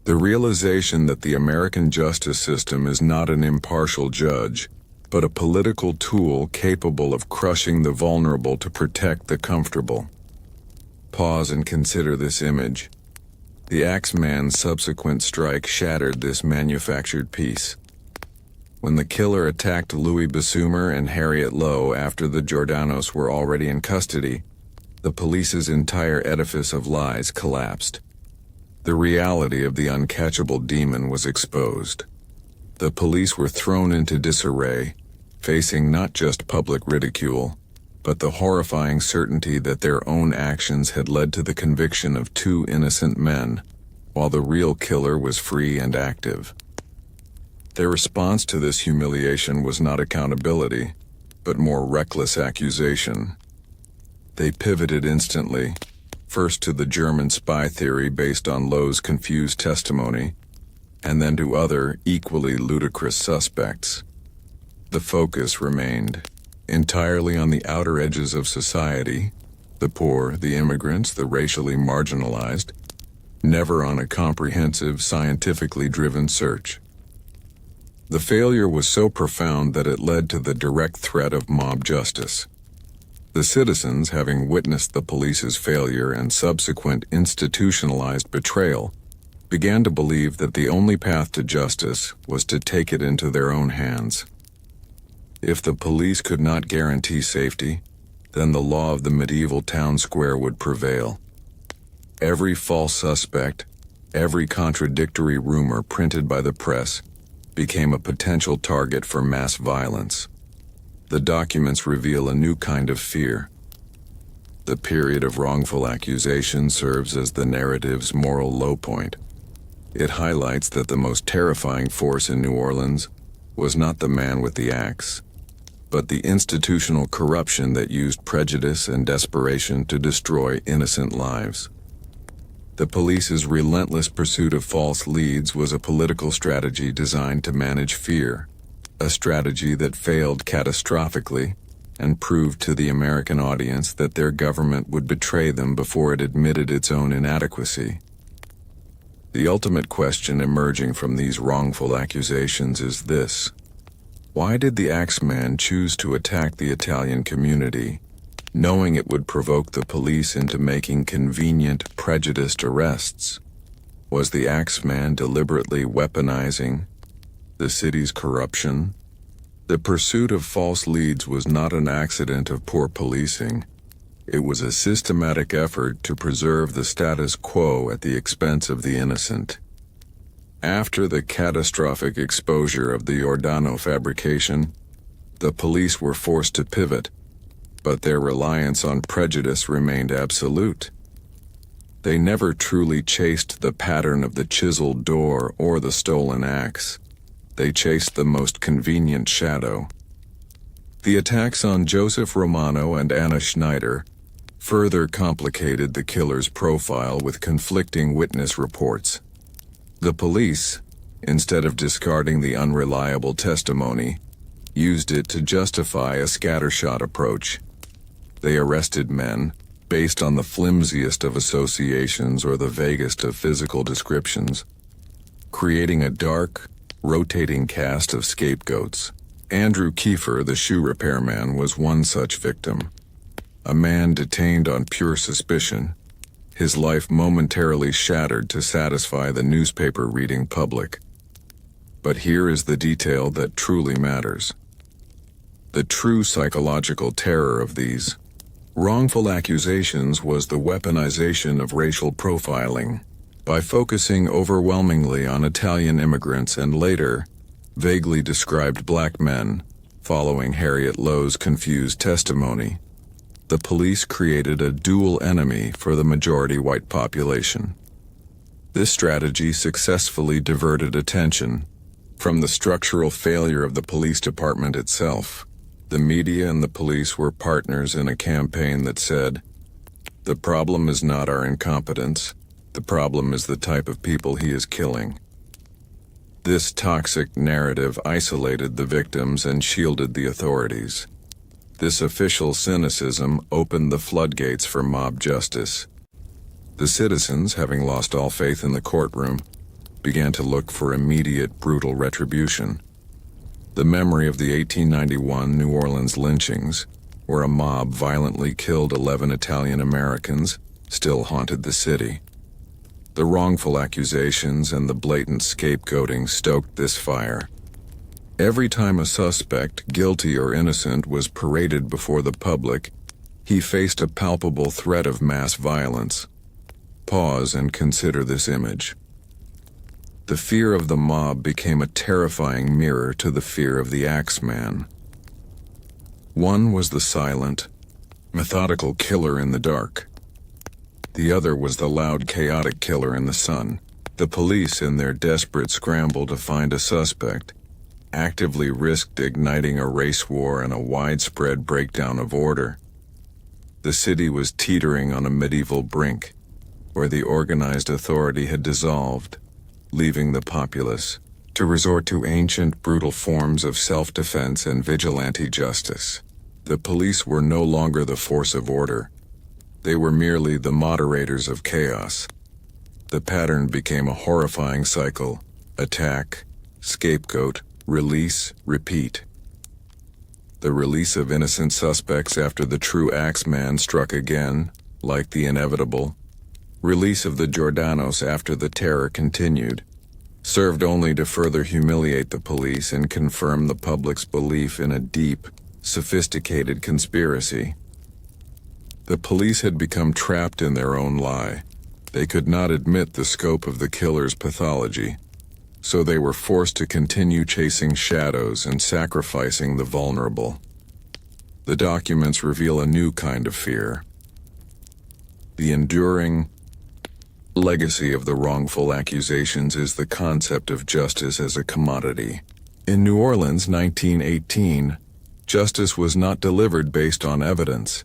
A: The realization that the American justice system is not an impartial judge, but a political tool capable of crushing the vulnerable to protect the comfortable. Pause and consider this image. The Axeman's subsequent strike shattered this manufactured peace. When the killer attacked Louis Bessumer and Harriet Lowe after the Giordanos were already in custody, the police's entire edifice of lies collapsed. The reality of the uncatchable demon was exposed. The police were thrown into disarray, facing not just public ridicule, but the horrifying certainty that their own actions had led to the conviction of 2 innocent men, while the real killer was free and active. Their response to this humiliation was not accountability, but more reckless accusation. They pivoted instantly, first to the German spy theory based on Lowe's confused testimony, and then to other, equally ludicrous suspects. The focus remained entirely on the outer edges of society, the poor, the immigrants, the racially marginalized, never on a comprehensive, scientifically driven search. The failure was so profound that it led to the direct threat of mob justice. The citizens, having witnessed the police's failure and subsequent institutionalized betrayal, began to believe that the only path to justice was to take it into their own hands. If the police could not guarantee safety, then the law of the medieval town square would prevail. Every false suspect, every contradictory rumor printed by the press, became a potential target for mass violence. The documents reveal a new kind of fear. The period of wrongful accusation serves as the narrative's moral low point. It highlights that the most terrifying force in New Orleans was not the man with the axe, but the institutional corruption that used prejudice and desperation to destroy innocent lives. The police's relentless pursuit of false leads was a political strategy designed to manage fear, a strategy that failed catastrophically and proved to the American audience that their government would betray them before it admitted its own inadequacy. The ultimate question emerging from these wrongful accusations is this: why did the Axeman choose to attack the Italian community, knowing it would provoke the police into making convenient, prejudiced arrests? Was the Axeman deliberately weaponizing the city's corruption? The pursuit of false leads was not an accident of poor policing. It was a systematic effort to preserve the status quo at the expense of the innocent. After the catastrophic exposure of the Giordano fabrication, the police were forced to pivot, but their reliance on prejudice remained absolute. They never truly chased the pattern of the chiseled door or the stolen axe. They chased the most convenient shadow. The attacks on Joseph Romano and Anna Schneider further complicated the killer's profile with conflicting witness reports. The police, instead of discarding the unreliable testimony, used it to justify a scattershot approach. They arrested men based on the flimsiest of associations or the vaguest of physical descriptions, creating a dark, rotating cast of scapegoats. Andrew Kiefer, the shoe repairman, was one such victim. A man detained on pure suspicion, his life momentarily shattered to satisfy the newspaper-reading public. But here is the detail that truly matters. The true psychological terror of these wrongful accusations was the weaponization of racial profiling. By focusing overwhelmingly on Italian immigrants and later, vaguely described black men, following Harriet Lowe's confused testimony, the police created a dual enemy for the majority white population. This strategy successfully diverted attention from the structural failure of the police department itself. The media and the police were partners in a campaign that said, "The problem is not our incompetence. The problem is the type of people he is killing." This toxic narrative isolated the victims and shielded the authorities. This official cynicism opened the floodgates for mob justice. The citizens, having lost all faith in the courtroom, began to look for immediate, brutal retribution. The memory of the 1891 New Orleans lynchings, where a mob violently killed 11 Italian Americans, still haunted the city. The wrongful accusations and the blatant scapegoating stoked this fire. Every time a suspect, guilty or innocent, was paraded before the public, he faced a palpable threat of mass violence. Pause and consider this image. The fear of the mob became a terrifying mirror to the fear of the Axeman. One was the silent, methodical killer in the dark. The other was the loud, chaotic killer in the sun. The police, in their desperate scramble to find a suspect, actively risked igniting a race war and a widespread breakdown of order. The city was teetering on a medieval brink, where the organized authority had dissolved, leaving the populace to resort to ancient, brutal forms of self-defense and vigilante justice. The police were no longer the force of order. They were merely the moderators of chaos. The pattern became a horrifying cycle: attack, scapegoat, release, repeat. the release of innocent suspects after the true Axeman struck again, like the inevitable, release of the Giordanos after the terror continued, served only to further humiliate the police and confirm the public's belief in a deep, sophisticated conspiracy. The police had become trapped in their own lie. They could not admit the scope of the killer's pathology, so they were forced to continue chasing shadows and sacrificing the vulnerable. The documents reveal a new kind of fear. The enduring legacy of the wrongful accusations is the concept of justice as a commodity. In New Orleans, 1918, justice was not delivered based on evidence.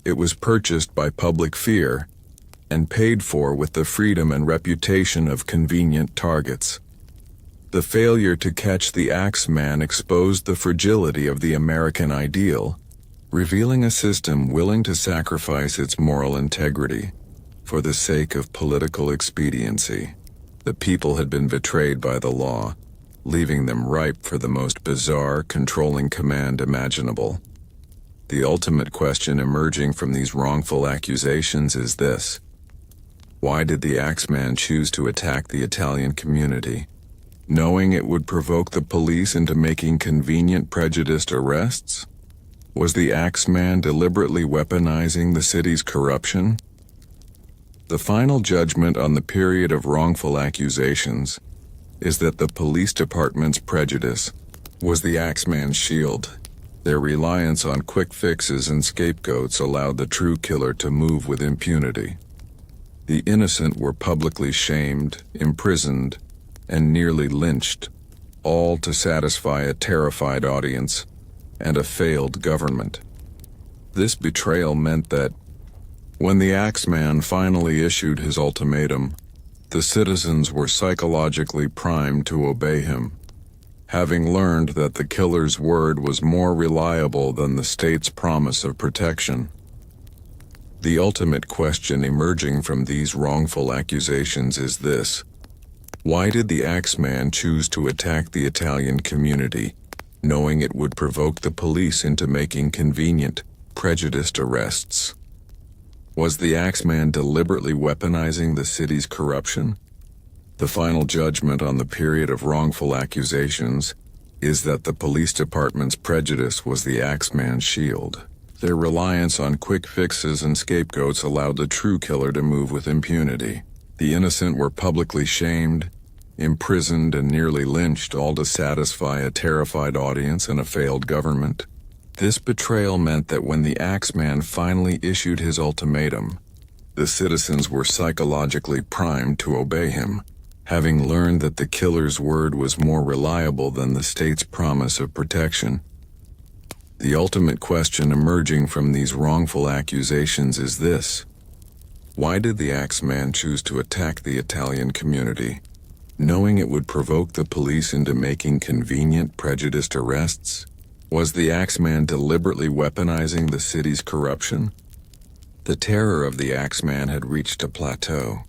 A: It was purchased by public fear and paid for with the freedom and reputation of convenient targets. The failure to catch the Axeman exposed the fragility of the American ideal, revealing a system willing to sacrifice its moral integrity for the sake of political expediency. The people had been betrayed by the law, leaving them ripe for the most bizarre, controlling command imaginable. The ultimate question emerging from these wrongful accusations is this: why did the Axeman choose to attack the Italian community, knowing it would provoke the police into making convenient prejudiced arrests? Was the Axeman deliberately weaponizing the city's corruption? The final judgment on the period of wrongful accusations is that the police department's prejudice was the Axeman's shield. Their reliance on quick fixes and scapegoats allowed the true killer to move with impunity. The innocent were publicly shamed, imprisoned, and nearly lynched, all to satisfy a terrified audience and a failed government. This betrayal meant that, when the Axeman finally issued his ultimatum, the citizens were psychologically primed to obey him, having learned that the killer's word was more reliable than the state's promise of protection. The ultimate question emerging from these wrongful accusations is this: why did the Axeman choose to attack the Italian community, knowing it would provoke the police into making convenient, prejudiced arrests? Was the Axeman deliberately weaponizing the city's corruption? The final judgment on the period of wrongful accusations is that the police department's prejudice was the Axeman's shield. Their reliance on quick fixes and scapegoats allowed the true killer to move with impunity. The innocent were publicly shamed, imprisoned, and nearly lynched, all to satisfy a terrified audience and a failed government. This betrayal meant that when the Axeman finally issued his ultimatum, the citizens were psychologically primed to obey him, having learned that the killer's word was more reliable than the state's promise of protection. The ultimate question emerging from these wrongful accusations is this: why did the Axeman choose to attack the Italian community, knowing it would provoke the police into making convenient, prejudiced arrests? Was the Axeman deliberately weaponizing the city's corruption? The terror of the Axeman had reached a plateau.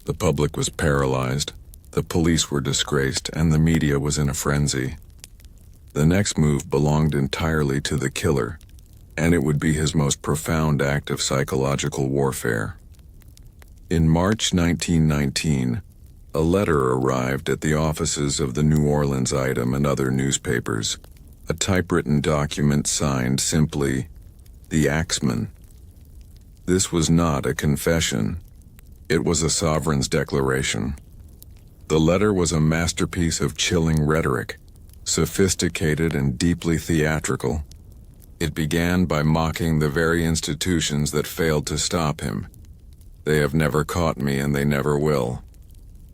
A: The public was paralyzed, the police were disgraced, and the media was in a frenzy. The next move belonged entirely to the killer, and it would be his most profound act of psychological warfare. In March 1919, a letter arrived at the offices of the New Orleans Item and other newspapers, a typewritten document signed simply, "The Axeman." This was not a confession. It was a sovereign's declaration. The letter was a masterpiece of chilling rhetoric, sophisticated and deeply theatrical. It began by mocking the very institutions that failed to stop him. "They have never caught me, and they never will.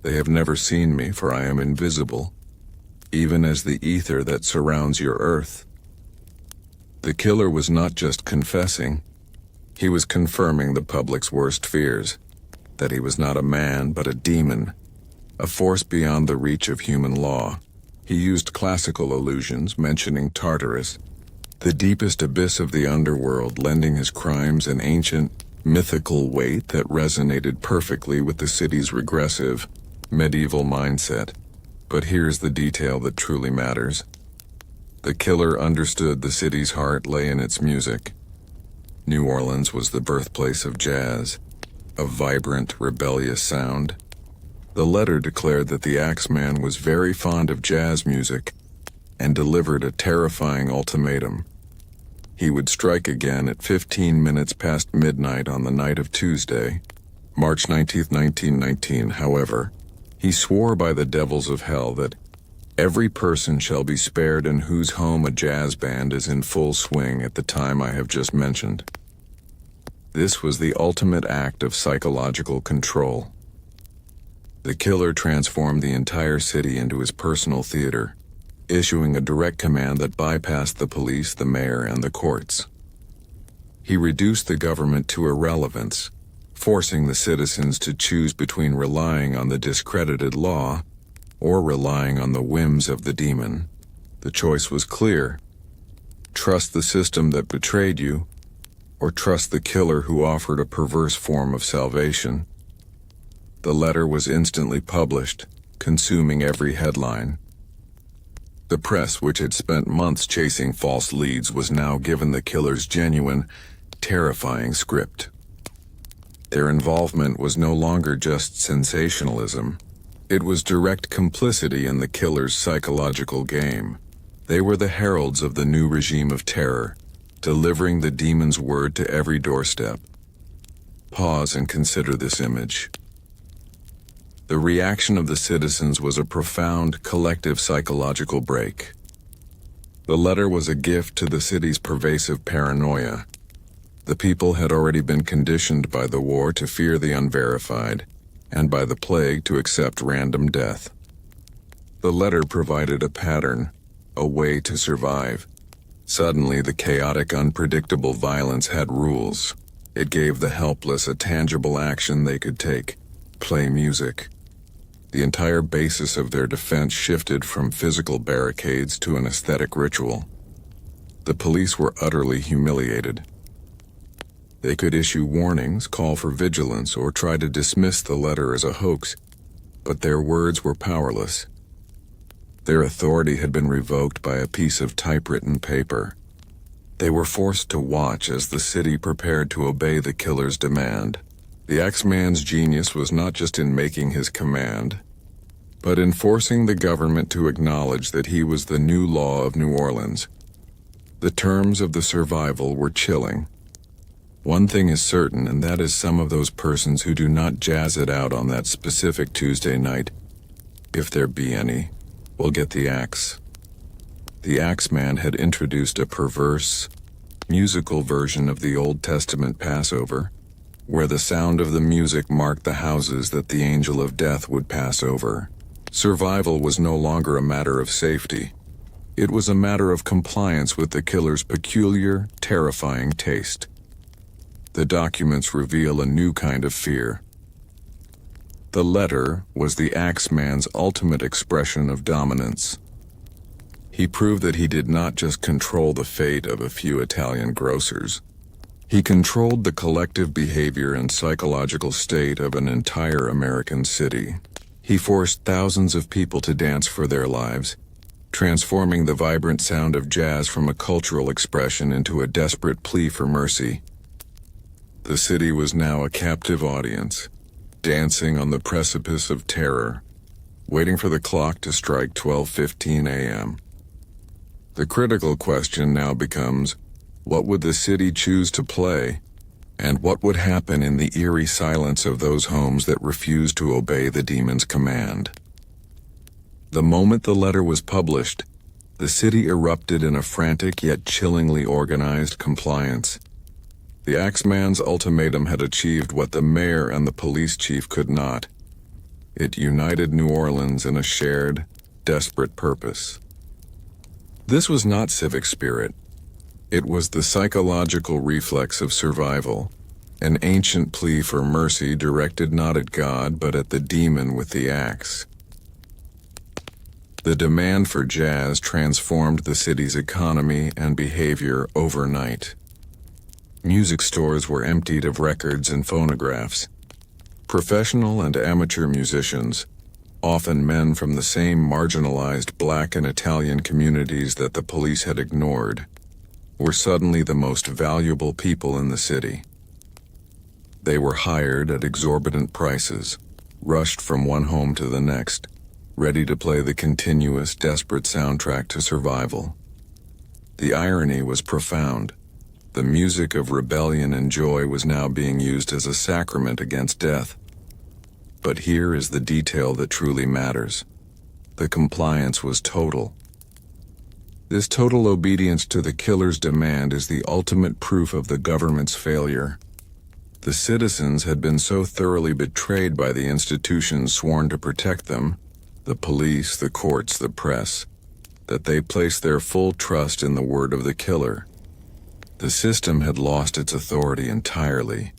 A: They have never seen me, for I am invisible, even as the ether that surrounds your earth." The killer was not just confessing. He was confirming the public's worst fears, that he was not a man but a demon, a force beyond the reach of human law. He used classical allusions, mentioning Tartarus, the deepest abyss of the underworld, lending his crimes an ancient, mythical weight that resonated perfectly with the city's regressive, medieval mindset. But here's the detail that truly matters. The killer understood the city's heart lay in its music. New Orleans was the birthplace of jazz, a vibrant, rebellious sound. The letter declared that the Axeman was very fond of jazz music and delivered a terrifying ultimatum. He would strike again at 15 minutes past midnight on the night of Tuesday, March 19, 1919. However, he swore by the devils of hell that every person shall be spared in whose home a jazz band is in full swing at the time I have just mentioned. This was the ultimate act of psychological control. The killer transformed the entire city into his personal theater, issuing a direct command that bypassed the police, the mayor, and the courts. He reduced the government to irrelevance, forcing the citizens to choose between relying on the discredited law or relying on the whims of the demon. The choice was clear: trust the system that betrayed you, or trust the killer who offered a perverse form of salvation. The letter was instantly published, consuming every headline. The press, which had spent months chasing false leads, was now given the killer's genuine, terrifying script. Their involvement was no longer just sensationalism. It was direct complicity in the killer's psychological game. They were the heralds of the new regime of terror, delivering the demon's word to every doorstep. Pause and consider this image. The reaction of the citizens was a profound, collective psychological break. The letter was a gift to the city's pervasive paranoia. The people had already been conditioned by the war to fear the unverified, and by the plague to accept random death. The letter provided a pattern, a way to survive. Suddenly, the chaotic, unpredictable violence had rules. It gave the helpless a tangible action they could take: play music. The entire basis of their defense shifted from physical barricades to an aesthetic ritual. The police were utterly humiliated. They could issue warnings, call for vigilance, or try to dismiss the letter as a hoax, but their words were powerless. Their authority had been revoked by a piece of typewritten paper. They were forced to watch as the city prepared to obey the killer's demand. The Axeman's genius was not just in making his command, but in forcing the government to acknowledge that he was the new law of New Orleans. The terms of the survival were chilling. One thing is certain, and that is some of those persons who do not jazz it out on that specific Tuesday night, if there be any, will get the axe. The Axeman had introduced a perverse, musical version of the Old Testament Passover, where the sound of the music marked the houses that the angel of death would pass over. Survival was no longer a matter of safety. It was a matter of compliance with the killer's peculiar, terrifying taste. The documents reveal a new kind of fear. The letter was the Axeman's ultimate expression of dominance. He proved that he did not just control the fate of a few Italian grocers. He controlled the collective behavior and psychological state of an entire American city. He forced thousands of people to dance for their lives, transforming the vibrant sound of jazz from a cultural expression into a desperate plea for mercy. The city was now a captive audience, dancing on the precipice of terror, waiting for the clock to strike 12:15 a.m. The critical question now becomes, what would the city choose to play, and what would happen in the eerie silence of those homes that refused to obey the demon's command? The moment the letter was published, the city erupted in a frantic yet chillingly organized compliance. The Axeman's ultimatum had achieved what the mayor and the police chief could not. It united New Orleans in a shared, desperate purpose. This was not civic spirit. It was the psychological reflex of survival, an ancient plea for mercy directed not at God but at the demon with the axe. The demand for jazz transformed the city's economy and behavior overnight. Music stores were emptied of records and phonographs. Professional and amateur musicians, often men from the same marginalized Black and Italian communities that the police had ignored, were suddenly the most valuable people in the city. They were hired at exorbitant prices, rushed from one home to the next, ready to play the continuous, desperate soundtrack to survival. The irony was profound. The music of rebellion and joy was now being used as a sacrament against death. But here is the detail that truly matters. The compliance was total. This total obedience to the killer's demand is the ultimate proof of the government's failure. The citizens had been so thoroughly betrayed by the institutions sworn to protect them, the police, the courts, the press, that they placed their full trust in the word of the killer. The system had lost its authority entirely,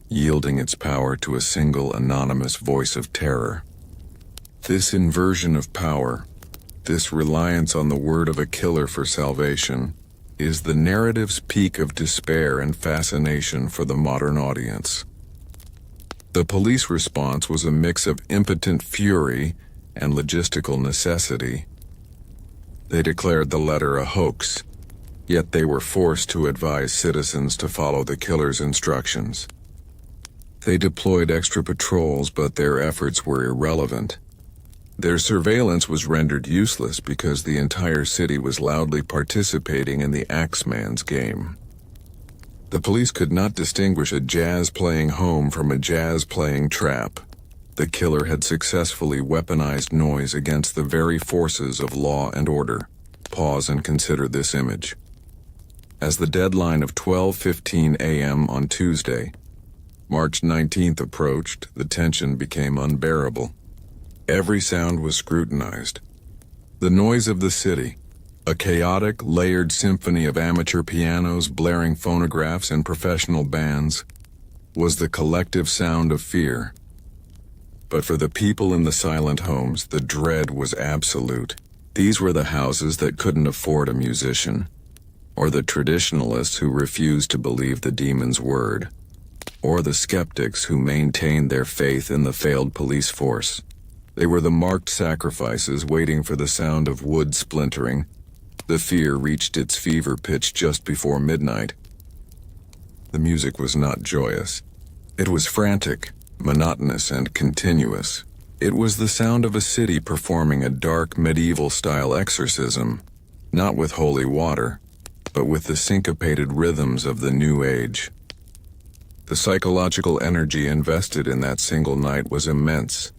A: yielding its power to a single anonymous voice of terror. This inversion of power, this reliance on the word of a killer for salvation, is the narrative's peak of despair and fascination for the modern audience. The police response was a mix of impotent fury and logistical necessity. They declared the letter a hoax, yet they were forced to advise citizens to follow the killer's instructions. They deployed extra patrols, but their efforts were irrelevant. Their surveillance was rendered useless because the entire city was loudly participating in the Axeman's game. The police could not distinguish a jazz-playing home from a jazz-playing trap. The killer had successfully weaponized noise against the very forces of law and order. Pause and consider this image. As the deadline of 12:15 a.m. on Tuesday, March 19th approached, the tension became unbearable. Every sound was scrutinized. The noise of the city, a chaotic, layered symphony of amateur pianos, blaring phonographs, and professional bands, was the collective sound of fear. But for the people in the silent homes, the dread was absolute. These were the houses that couldn't afford a musician, or the traditionalists who refused to believe the demon's word, or the skeptics who maintained their faith in the failed police force. They were the marked sacrifices waiting for the sound of wood splintering. The fear reached its fever pitch just before midnight. The music was not joyous. It was frantic, monotonous, and continuous. It was the sound of a city performing a dark medieval-style exorcism, not with holy water, but with the syncopated rhythms of the New Age. The psychological energy invested in that single night was immense,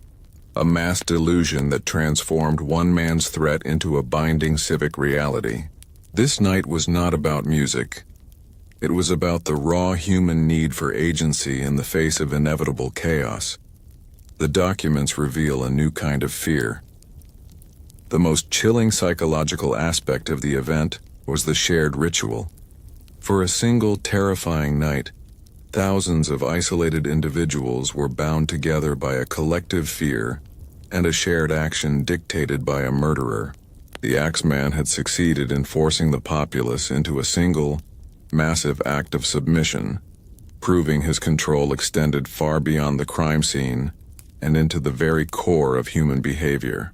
A: a mass delusion that transformed one man's threat into a binding civic reality. This night was not about music. It was about the raw human need for agency in the face of inevitable chaos. The documents reveal a new kind of fear. The most chilling psychological aspect of the event was the shared ritual. For a single terrifying night, thousands of isolated individuals were bound together by a collective fear and a shared action dictated by a murderer. The Axeman had succeeded in forcing the populace into a single, massive act of submission, proving his control extended far beyond the crime scene and into the very core of human behavior.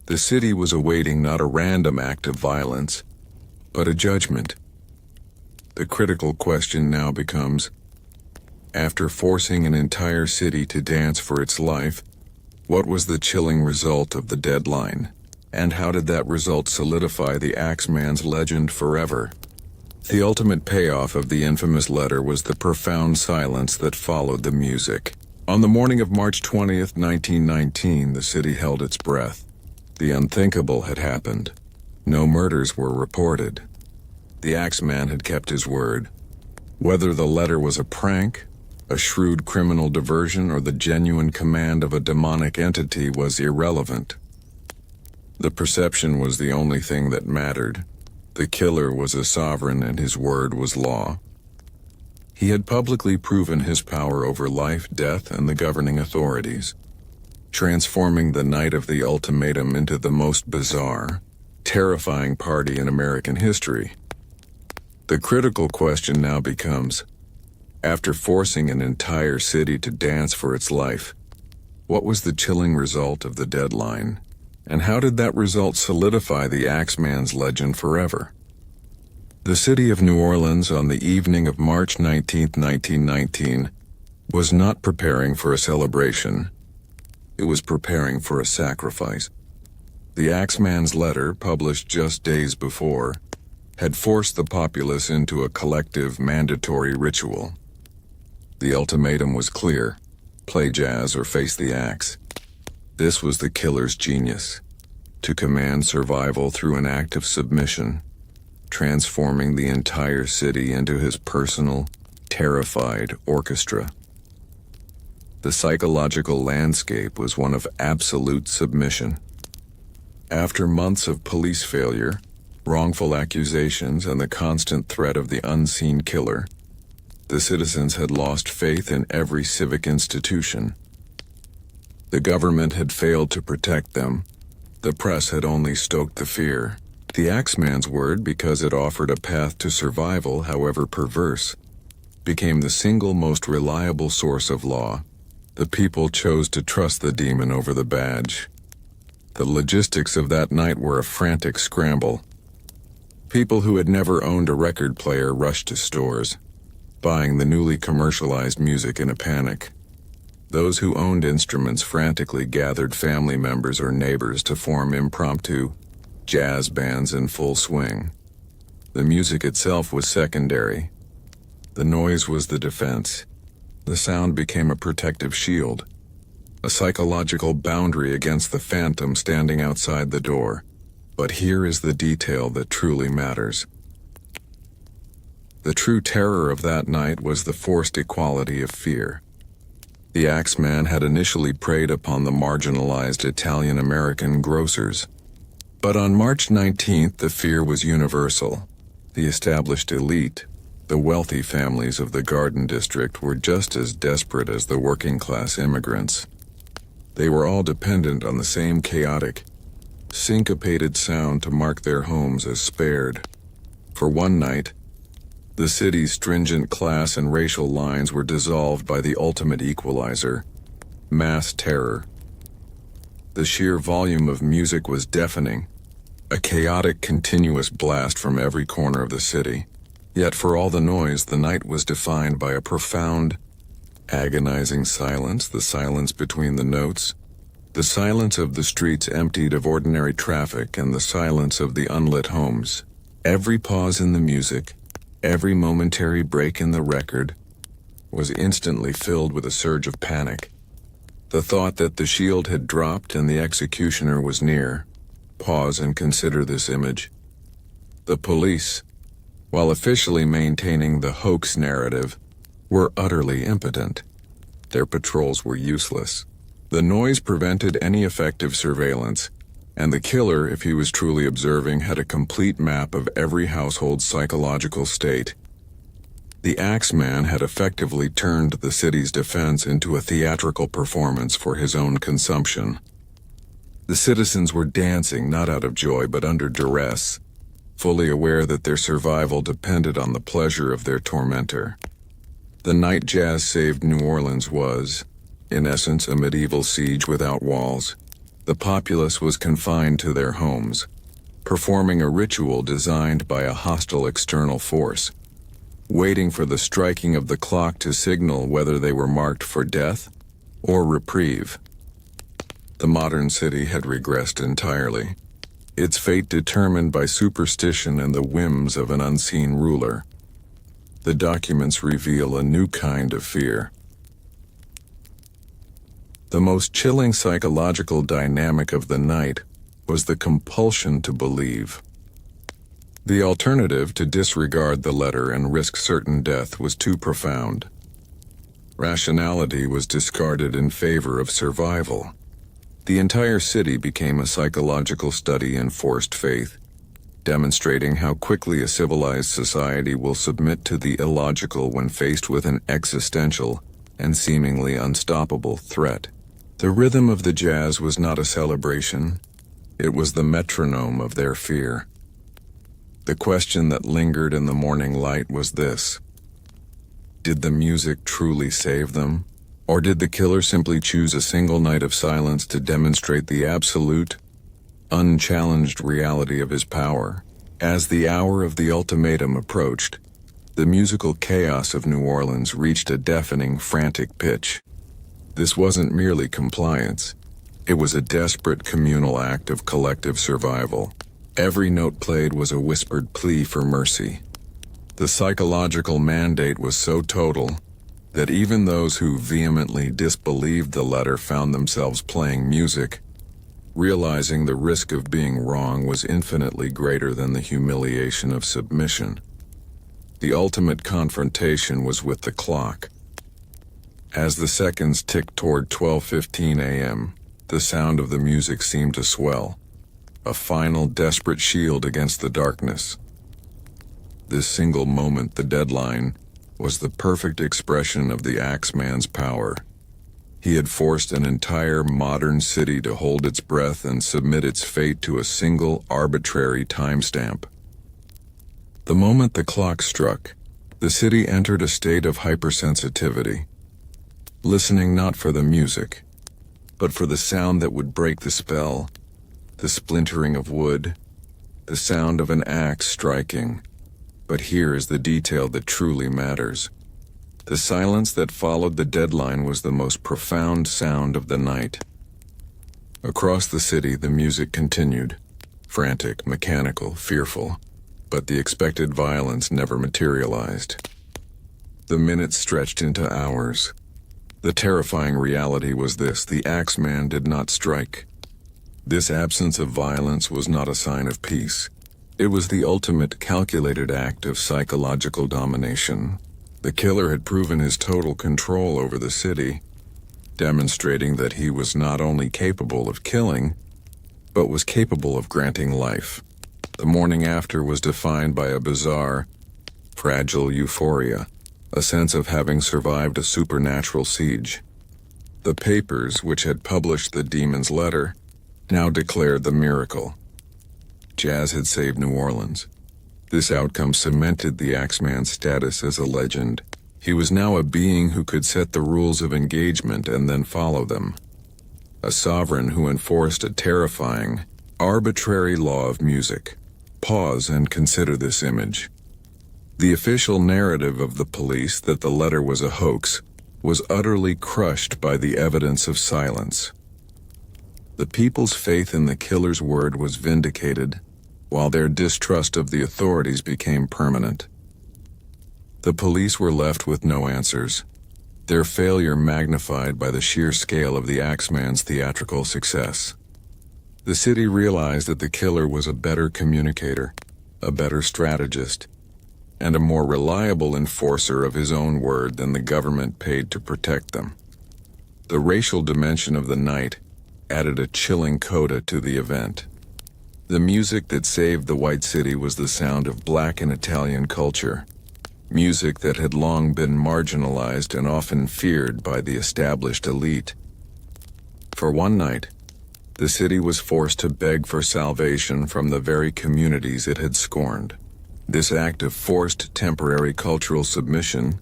A: The city was awaiting not a random act of violence, but a judgment. The critical question now becomes, after forcing an entire city to dance for its life, what was the chilling result of the deadline, and how did that result solidify the Axeman's legend forever? The ultimate payoff of the infamous letter was the profound silence that followed the music. On the morning of March 20th, 1919, the city held its breath. The unthinkable had happened. No murders were reported. The Axeman had kept his word. Whether the letter was a prank, a shrewd criminal diversion, or the genuine command of a demonic entity was irrelevant. The perception was the only thing that mattered. The killer was a sovereign and his word was law. He had publicly proven his power over life, death, and the governing authorities, transforming the night of the ultimatum into the most bizarre, terrifying party in American history. The critical question now becomes, after forcing an entire city to dance for its life, What was the chilling result of the deadline? And how did that result solidify the Axeman's legend forever? The city of New Orleans on the evening of March 19, 1919, was not preparing for a celebration. It was preparing for a sacrifice. The Axeman's letter, published just days before, had forced the populace into a collective, mandatory ritual. The ultimatum was clear: play jazz or face the axe. This was the killer's genius: to command survival through an act of submission, transforming the entire city into his personal, terrified orchestra. The psychological landscape was one of absolute submission. After months of police failure, wrongful accusations, and the constant threat of the unseen killer, the citizens had lost faith in every civic institution. The government had failed to protect them. The press had only stoked the fear. The Axeman's word, because it offered a path to survival, however perverse, became the single most reliable source of law. The people chose to trust the demon over the badge. The logistics of that night were a frantic scramble. People who had never owned a record player rushed to stores, buying the newly commercialized music in a panic. Those who owned instruments frantically gathered family members or neighbors to form impromptu jazz bands in full swing. The music itself was secondary. The noise was the defense. The sound became a protective shield, a psychological boundary against the phantom standing outside the door. But here is the detail that truly matters. The true terror of that night was the forced equality of fear. The Axeman had initially preyed upon the marginalized Italian-American grocers. But on March 19th, the fear was universal. The established elite, the wealthy families of the Garden District, were just as desperate as the working-class immigrants. They were all dependent on the same chaotic, syncopated sound to mark their homes as spared. For one night, the city's stringent class and racial lines were dissolved by the ultimate equalizer: mass terror. The sheer volume of music was deafening, a chaotic, continuous blast from every corner of the city. Yet for all the noise, the night was defined by a profound, agonizing silence, the silence between the notes, the silence of the streets emptied of ordinary traffic, and the silence of the unlit homes. Every pause in the music, every momentary break in the record, was instantly filled with a surge of panic. The thought that the shield had dropped and the executioner was near. Pause and consider this image. The police, while officially maintaining the hoax narrative, were utterly impotent. Their patrols were useless. The noise prevented any effective surveillance, and the killer, if he was truly observing, had a complete map of every household's psychological state. The Axeman had effectively turned the city's defense into a theatrical performance for his own consumption. The citizens were dancing not out of joy but under duress, fully aware that their survival depended on the pleasure of their tormentor. The night jazz saved New Orleans was, in essence, a medieval siege without walls. The populace was confined to their homes, performing a ritual designed by a hostile external force, waiting for the striking of the clock to signal whether they were marked for death or reprieve. The modern city had regressed entirely, its fate determined by superstition and the whims of an unseen ruler. The documents reveal a new kind of fear. The most chilling psychological dynamic of the night was the compulsion to believe. The alternative, to disregard the letter and risk certain death, was too profound. Rationality was discarded in favor of survival. The entire city became a psychological study in forced faith, demonstrating how quickly a civilized society will submit to the illogical when faced with an existential and seemingly unstoppable threat. The rhythm of the jazz was not a celebration. It was the metronome of their fear. The question that lingered in the morning light was this: did the music truly save them, Or did the killer simply choose a single night of silence to demonstrate the absolute, unchallenged reality of his power? As the hour of the ultimatum approached, the musical chaos of New Orleans reached a deafening, frantic pitch. This wasn't merely compliance. It was a desperate communal act of collective survival. Every note played was a whispered plea for mercy. The psychological mandate was so total that even those who vehemently disbelieved the letter found themselves playing music, realizing the risk of being wrong was infinitely greater than the humiliation of submission. The ultimate confrontation was with the clock. As the seconds ticked toward 12:15 a.m., the sound of the music seemed to swell, a final desperate shield against the darkness. This single moment, the deadline, was the perfect expression of the Axeman's power. He had forced an entire modern city to hold its breath and submit its fate to a single arbitrary timestamp. The moment the clock struck, the city entered a state of hypersensitivity, listening not for the music, but for the sound that would break the spell, the splintering of wood, the sound of an axe striking. But here is the detail that truly matters. The silence that followed the deadline was the most profound sound of the night. Across the city, the music continued, frantic, mechanical, fearful, but the expected violence never materialized. The minutes stretched into hours. The terrifying reality was this: the Axeman did not strike. This absence of violence was not a sign of peace. It was the ultimate calculated act of psychological domination. The killer had proven his total control over the city, demonstrating that he was not only capable of killing, but was capable of granting life. The morning after was defined by a bizarre, fragile euphoria, a sense of having survived a supernatural siege. The papers, which had published the demon's letter, now declared the miracle. Jazz had saved New Orleans. This outcome cemented the Axeman's status as a legend. He was now a being who could set the rules of engagement and then follow them. A sovereign who enforced a terrifying, arbitrary law of music. Pause and consider this image. The official narrative of the police that the letter was a hoax was utterly crushed by the evidence of silence. The people's faith in the killer's word was vindicated, while their distrust of the authorities became permanent. The police were left with no answers, their failure magnified by the sheer scale of the Axeman's theatrical success. The city realized that the killer was a better communicator, a better strategist, and a more reliable enforcer of his own word than the government paid to protect them. The racial dimension of the night added a chilling coda to the event. The music that saved the white city was the sound of Black and Italian culture, music that had long been marginalized and often feared by the established elite. For one night, the city was forced to beg for salvation from the very communities it had scorned. This act of forced temporary cultural submission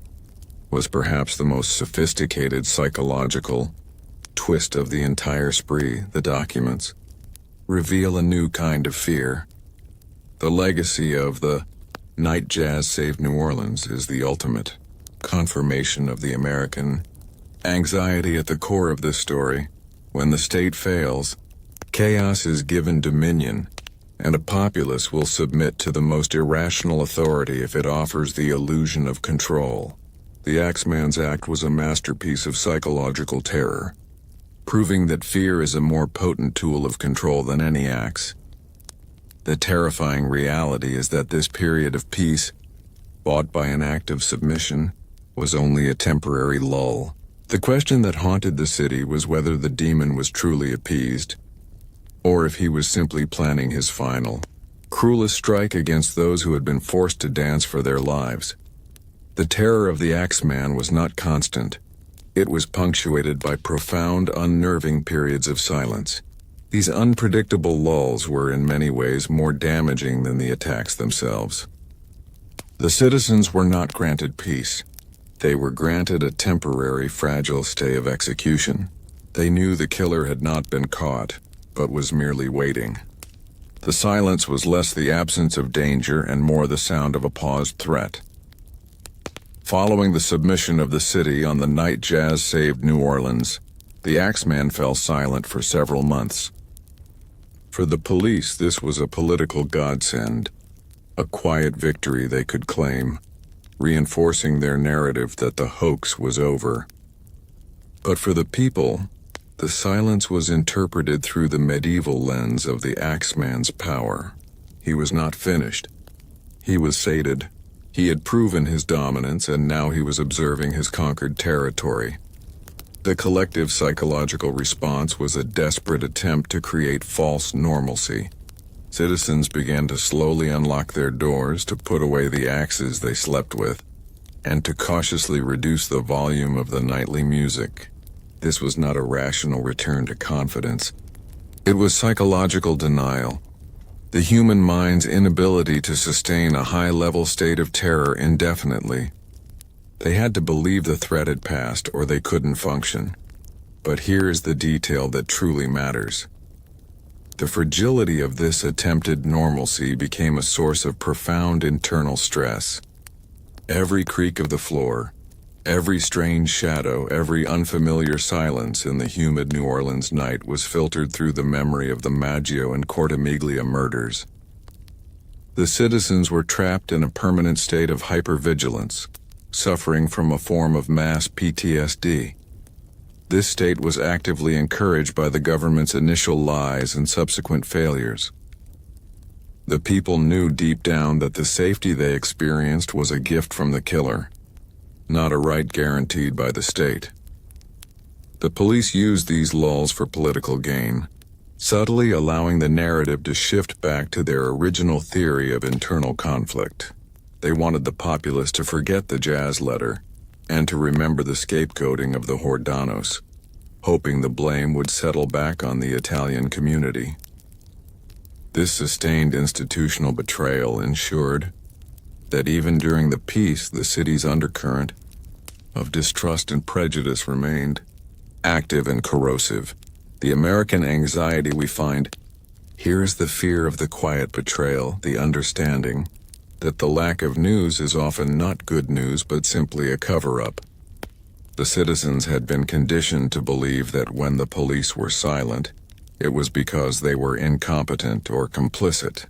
A: was perhaps the most sophisticated psychological twist of the entire spree. The documents reveal a new kind of fear. The legacy of the night jazz saved New Orleans is the ultimate confirmation of the American anxiety at the core of this story. When the state fails, chaos is given dominion, and a populace will submit to the most irrational authority if it offers the illusion of control. The Axeman's act was a masterpiece of psychological terror, proving that fear is a more potent tool of control than any axe. The terrifying reality is that this period of peace, bought by an act of submission, was only a temporary lull. The question that haunted the city was whether the demon was truly appeased, or if he was simply planning his final, cruelest strike against those who had been forced to dance for their lives. The terror of the Axeman was not constant. It was punctuated by profound, unnerving periods of silence. These unpredictable lulls were in many ways more damaging than the attacks themselves. The citizens were not granted peace. They were granted a temporary fragile stay of execution. They knew the killer had not been caught, but was merely waiting. The silence was less the absence of danger and more the sound of a paused threat. Following the submission of the city on the night jazz saved New Orleans, the Axeman fell silent for several months. For the police, this was a political godsend, a quiet victory they could claim, reinforcing their narrative that the hoax was over. But for the people, the silence was interpreted through the medieval lens of the Axeman's power. He was not finished. He was sated. He had proven his dominance, and now he was observing his conquered territory. The collective psychological response was a desperate attempt to create false normalcy. Citizens began to slowly unlock their doors, to put away the axes they slept with, and to cautiously reduce the volume of the nightly music. This was not a rational return to confidence. It was psychological denial, the human mind's inability to sustain a high-level state of terror indefinitely. They had to believe the threat had passed, or they couldn't function. But here is the detail that truly matters. The fragility of this attempted normalcy became a source of profound internal stress. Every creak of the floor, every strange shadow, every unfamiliar silence in the humid New Orleans night was filtered through the memory of the Maggio and Cortimiglia murders. The citizens were trapped in a permanent state of hypervigilance, suffering from a form of mass PTSD. This state was actively encouraged by the government's initial lies and subsequent failures. The people knew deep down that the safety they experienced was a gift from the killer, not a right guaranteed by the state. The police used these lulls for political gain, subtly allowing the narrative to shift back to their original theory of internal conflict. They wanted the populace to forget the jazz letter and to remember the scapegoating of the Hordanos, hoping the blame would settle back on the Italian community. This sustained institutional betrayal ensured that even during the peace, the city's undercurrent of distrust and prejudice remained active and corrosive. The American anxiety we find here is the fear of the quiet betrayal, the understanding that the lack of news is often not good news but simply a cover-up. The citizens had been conditioned to believe that when the police were silent, it was because they were incompetent or complicit.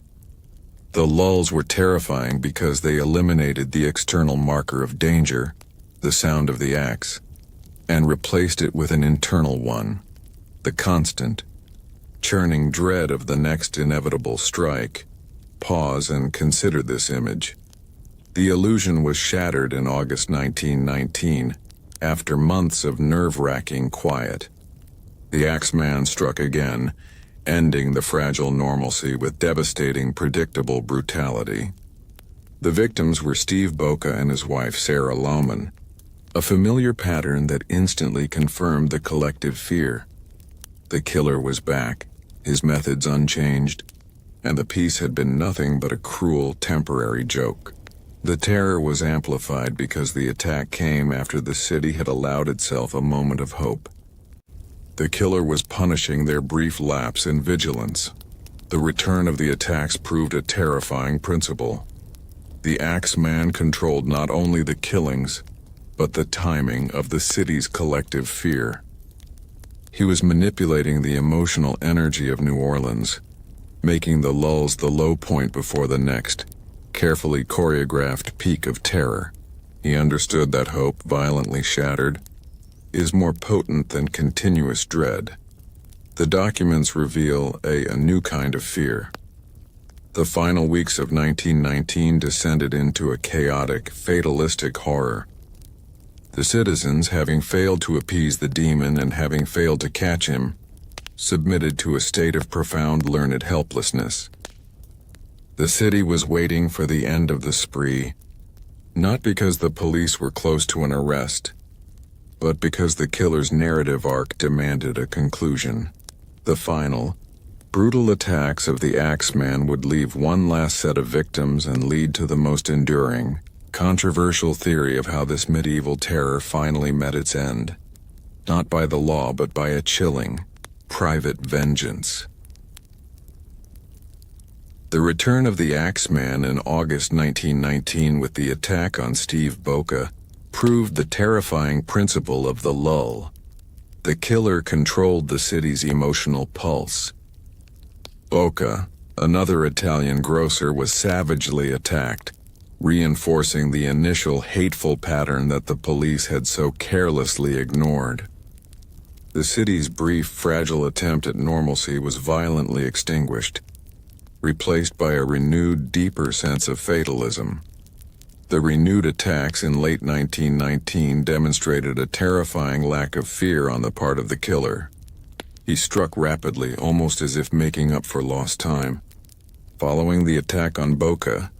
A: The lulls were terrifying because they eliminated the external marker of danger, the sound of the axe, and replaced it with an internal one, the constant, churning dread of the next inevitable strike. Pause and consider this image. The illusion was shattered in August 1919, after months of nerve-wracking quiet. The Axeman struck again, ending the fragile normalcy with devastating, predictable brutality. The victims were Steve Boca and his wife Sarah Lohman, a familiar pattern that instantly confirmed the collective fear. The killer was back, his methods unchanged, and the peace had been nothing but a cruel, temporary joke. The terror was amplified because the attack came after the city had allowed itself a moment of hope. The killer was punishing their brief lapse in vigilance. The return of the attacks proved a terrifying principle. The Axeman controlled not only the killings, but the timing of the city's collective fear. He was manipulating the emotional energy of New Orleans, making the lulls the low point before the next, carefully choreographed peak of terror. He understood that hope, violently shattered, is more potent than continuous dread. The documents reveal a new kind of fear. The final weeks of 1919 descended into a chaotic, fatalistic horror. The citizens, having failed to appease the demon and having failed to catch him, submitted to a state of profound learned helplessness. The city was waiting for the end of the spree, not because the police were close to an arrest, but because the killer's narrative arc demanded a conclusion. The final, brutal attacks of the Axeman would leave one last set of victims and lead to the most enduring, Controversial theory of how this medieval terror finally met its end. Not by the law, but by a chilling, private vengeance. The return of the Axeman in August 1919 with the attack on Steve Boca proved the terrifying principle of the lull. The killer controlled the city's emotional pulse. Boca, another Italian grocer, was savagely attacked, reinforcing the initial hateful pattern that the police had so carelessly ignored. The city's brief, fragile attempt at normalcy was violently extinguished, replaced by a renewed, deeper sense of fatalism. The renewed attacks in late 1919 demonstrated a terrifying lack of fear on the part of the killer. He struck rapidly, almost as if making up for lost time. Following the attack on Boca,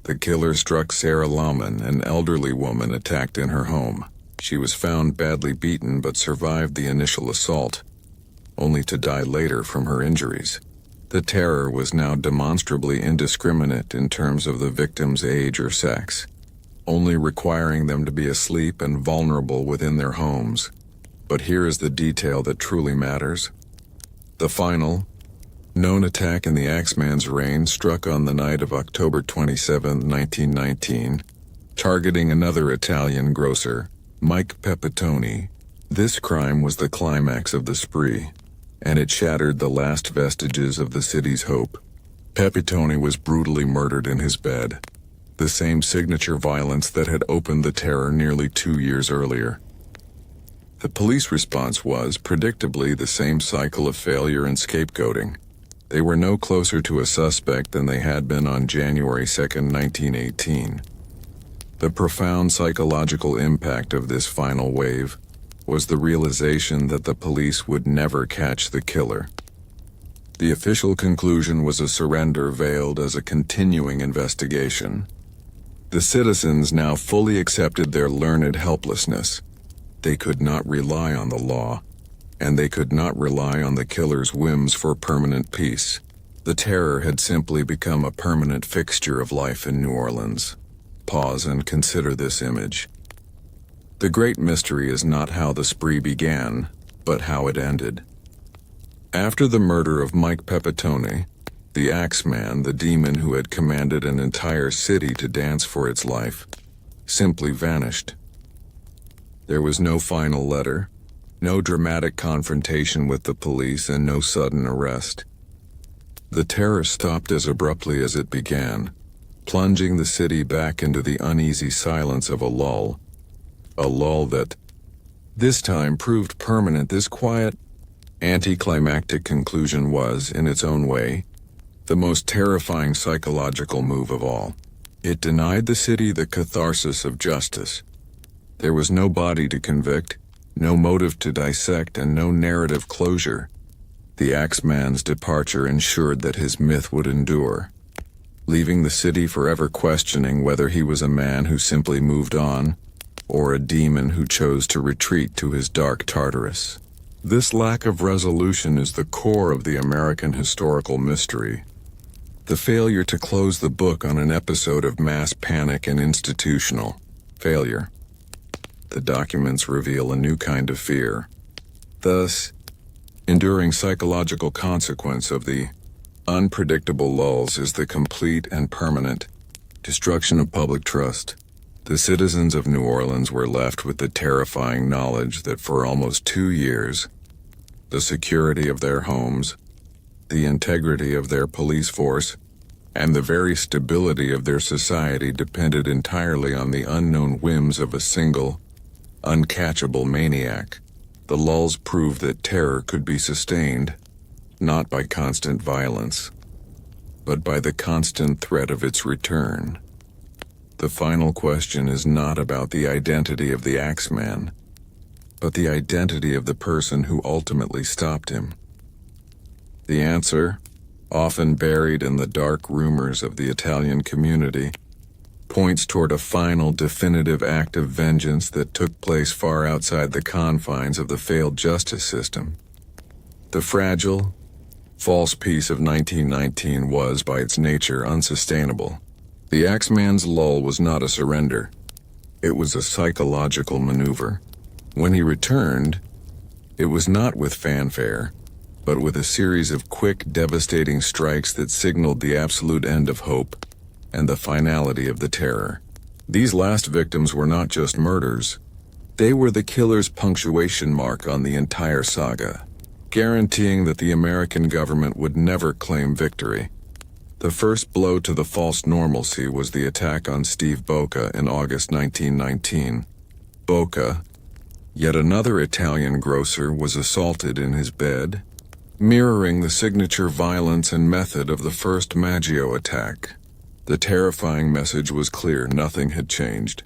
A: the killer struck Sarah Lauman, an elderly woman attacked in her home. She was found badly beaten but survived the initial assault, only to die later from her injuries. The terror was now demonstrably indiscriminate in terms of the victim's age or sex, only requiring them to be asleep and vulnerable within their homes. But here is the detail that truly matters. The final, known attack in the Axeman's reign struck on the night of October 27, 1919, targeting another Italian grocer, Mike Pepitone. This crime was the climax of the spree, and it shattered the last vestiges of the city's hope. Pepitone was brutally murdered in his bed, the same signature violence that had opened the terror nearly 2 years earlier. The police response was, predictably, the same cycle of failure and scapegoating. They were no closer to a suspect than they had been on January 2, 1918. The profound psychological impact of this final wave was the realization that the police would never catch the killer. The official conclusion was a surrender veiled as a continuing investigation. The citizens now fully accepted their learned helplessness. They could not rely on the law, and they could not rely on the killer's whims for permanent peace. The terror had simply become a permanent fixture of life in New Orleans. Pause and consider this image. The great mystery is not how the spree began, but how it ended. After the murder of Mike Pepitone, the Axeman, the demon who had commanded an entire city to dance for its life, simply vanished. There was no final letter, no dramatic confrontation with the police, and no sudden arrest. The terror stopped as abruptly as it began, plunging the city back into the uneasy silence of a lull that, this time, proved permanent. This quiet, anticlimactic conclusion was, in its own way, the most terrifying psychological move of all. It denied the city the catharsis of justice. There was no body to convict, no motive to dissect, and no narrative closure. The Axeman's departure ensured that his myth would endure, leaving the city forever questioning whether he was a man who simply moved on, or a demon who chose to retreat to his dark Tartarus. This lack of resolution is the core of the American historical mystery. The failure to close the book on an episode of mass panic and institutional failure. The documents reveal a new kind of fear. Thus, enduring psychological consequence of the unpredictable lulls is the complete and permanent destruction of public trust. The citizens of New Orleans were left with the terrifying knowledge that for almost 2 years, the security of their homes, the integrity of their police force, and the very stability of their society depended entirely on the unknown whims of a single, uncatchable maniac. The lulls proved that terror could be sustained, not by constant violence, but by the constant threat of its return. The final question is not about the identity of the Axeman, but the identity of the person who ultimately stopped him. The answer, often buried in the dark rumors of the Italian community, points toward a final, definitive act of vengeance that took place far outside the confines of the failed justice system. The fragile, false peace of 1919 was, by its nature, unsustainable. The Axeman's lull was not a surrender. It was a psychological maneuver. When he returned, it was not with fanfare, but with a series of quick, devastating strikes that signaled the absolute end of hope and the finality of the terror. These last victims were not just murders. They were the killer's punctuation mark on the entire saga, guaranteeing that the American government would never claim victory. The first blow to the false normalcy was the attack on Steve Bocca in August 1919. Bocca, yet another Italian grocer, was assaulted in his bed, mirroring the signature violence and method of the first Maggio attack. The terrifying message was clear: nothing had changed.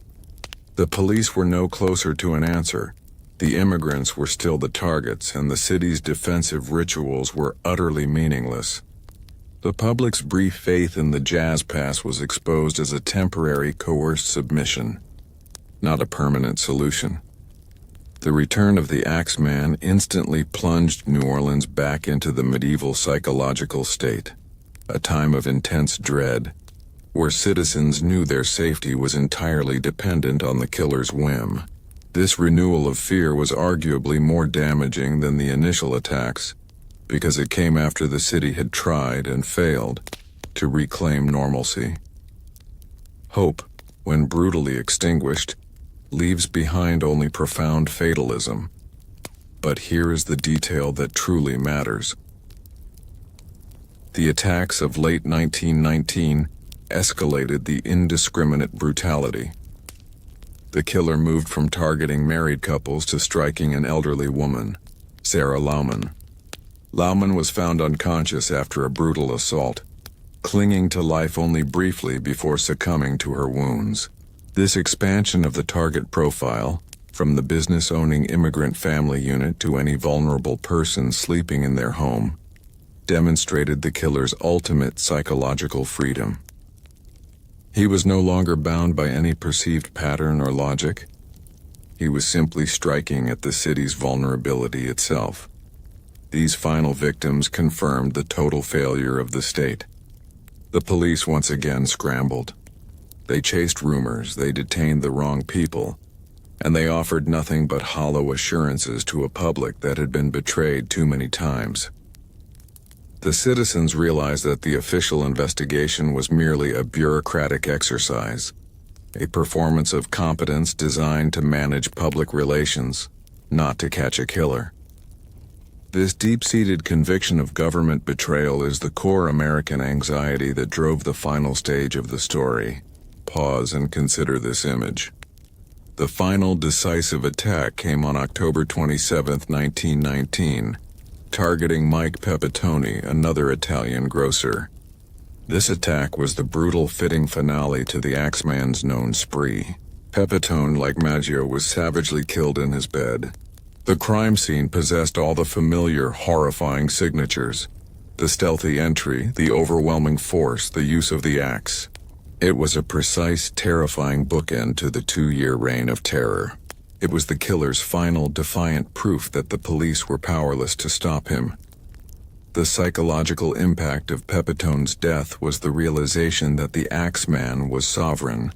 A: The police were no closer to an answer. The immigrants were still the targets, and the city's defensive rituals were utterly meaningless. The public's brief faith in the jazz pass was exposed as a temporary, coerced submission, not a permanent solution. The return of the Axeman instantly plunged New Orleans back into the medieval psychological state, a time of intense dread, where citizens knew their safety was entirely dependent on the killer's whim. This renewal of fear was arguably more damaging than the initial attacks, because it came after the city had tried and failed to reclaim normalcy. Hope, when brutally extinguished, leaves behind only profound fatalism. But here is the detail that truly matters. The attacks of late 1919 escalated the indiscriminate brutality. The killer moved from targeting married couples to striking an elderly woman, Sarah Lauman. Lauman was found unconscious after a brutal assault, clinging to life only briefly before succumbing to her wounds. This expansion of the target profile, from the business-owning immigrant family unit to any vulnerable person sleeping in their home, demonstrated the killer's ultimate psychological freedom. He was no longer bound by any perceived pattern or logic. He was simply striking at the city's vulnerability itself. These final victims confirmed the total failure of the state. The police once again scrambled. They chased rumors, they detained the wrong people, and they offered nothing but hollow assurances to a public that had been betrayed too many times. The citizens realized that the official investigation was merely a bureaucratic exercise, a performance of competence designed to manage public relations, not to catch a killer. This deep-seated conviction of government betrayal is the core American anxiety that drove the final stage of the story. Pause and consider this image. The final decisive attack came on October 27, 1919, targeting Mike Pepitone, another Italian grocer. This attack was the brutal, fitting finale to the Axeman's known spree. Pepitone, like Maggio, was savagely killed in his bed. The crime scene possessed all the familiar, horrifying signatures: the stealthy entry, the overwhelming force, the use of the axe. It was a precise, terrifying bookend to the 2-year reign of terror. It was the killer's final, defiant proof that the police were powerless to stop him. The psychological impact of Pepitone's death was the realization that the Axeman was sovereign.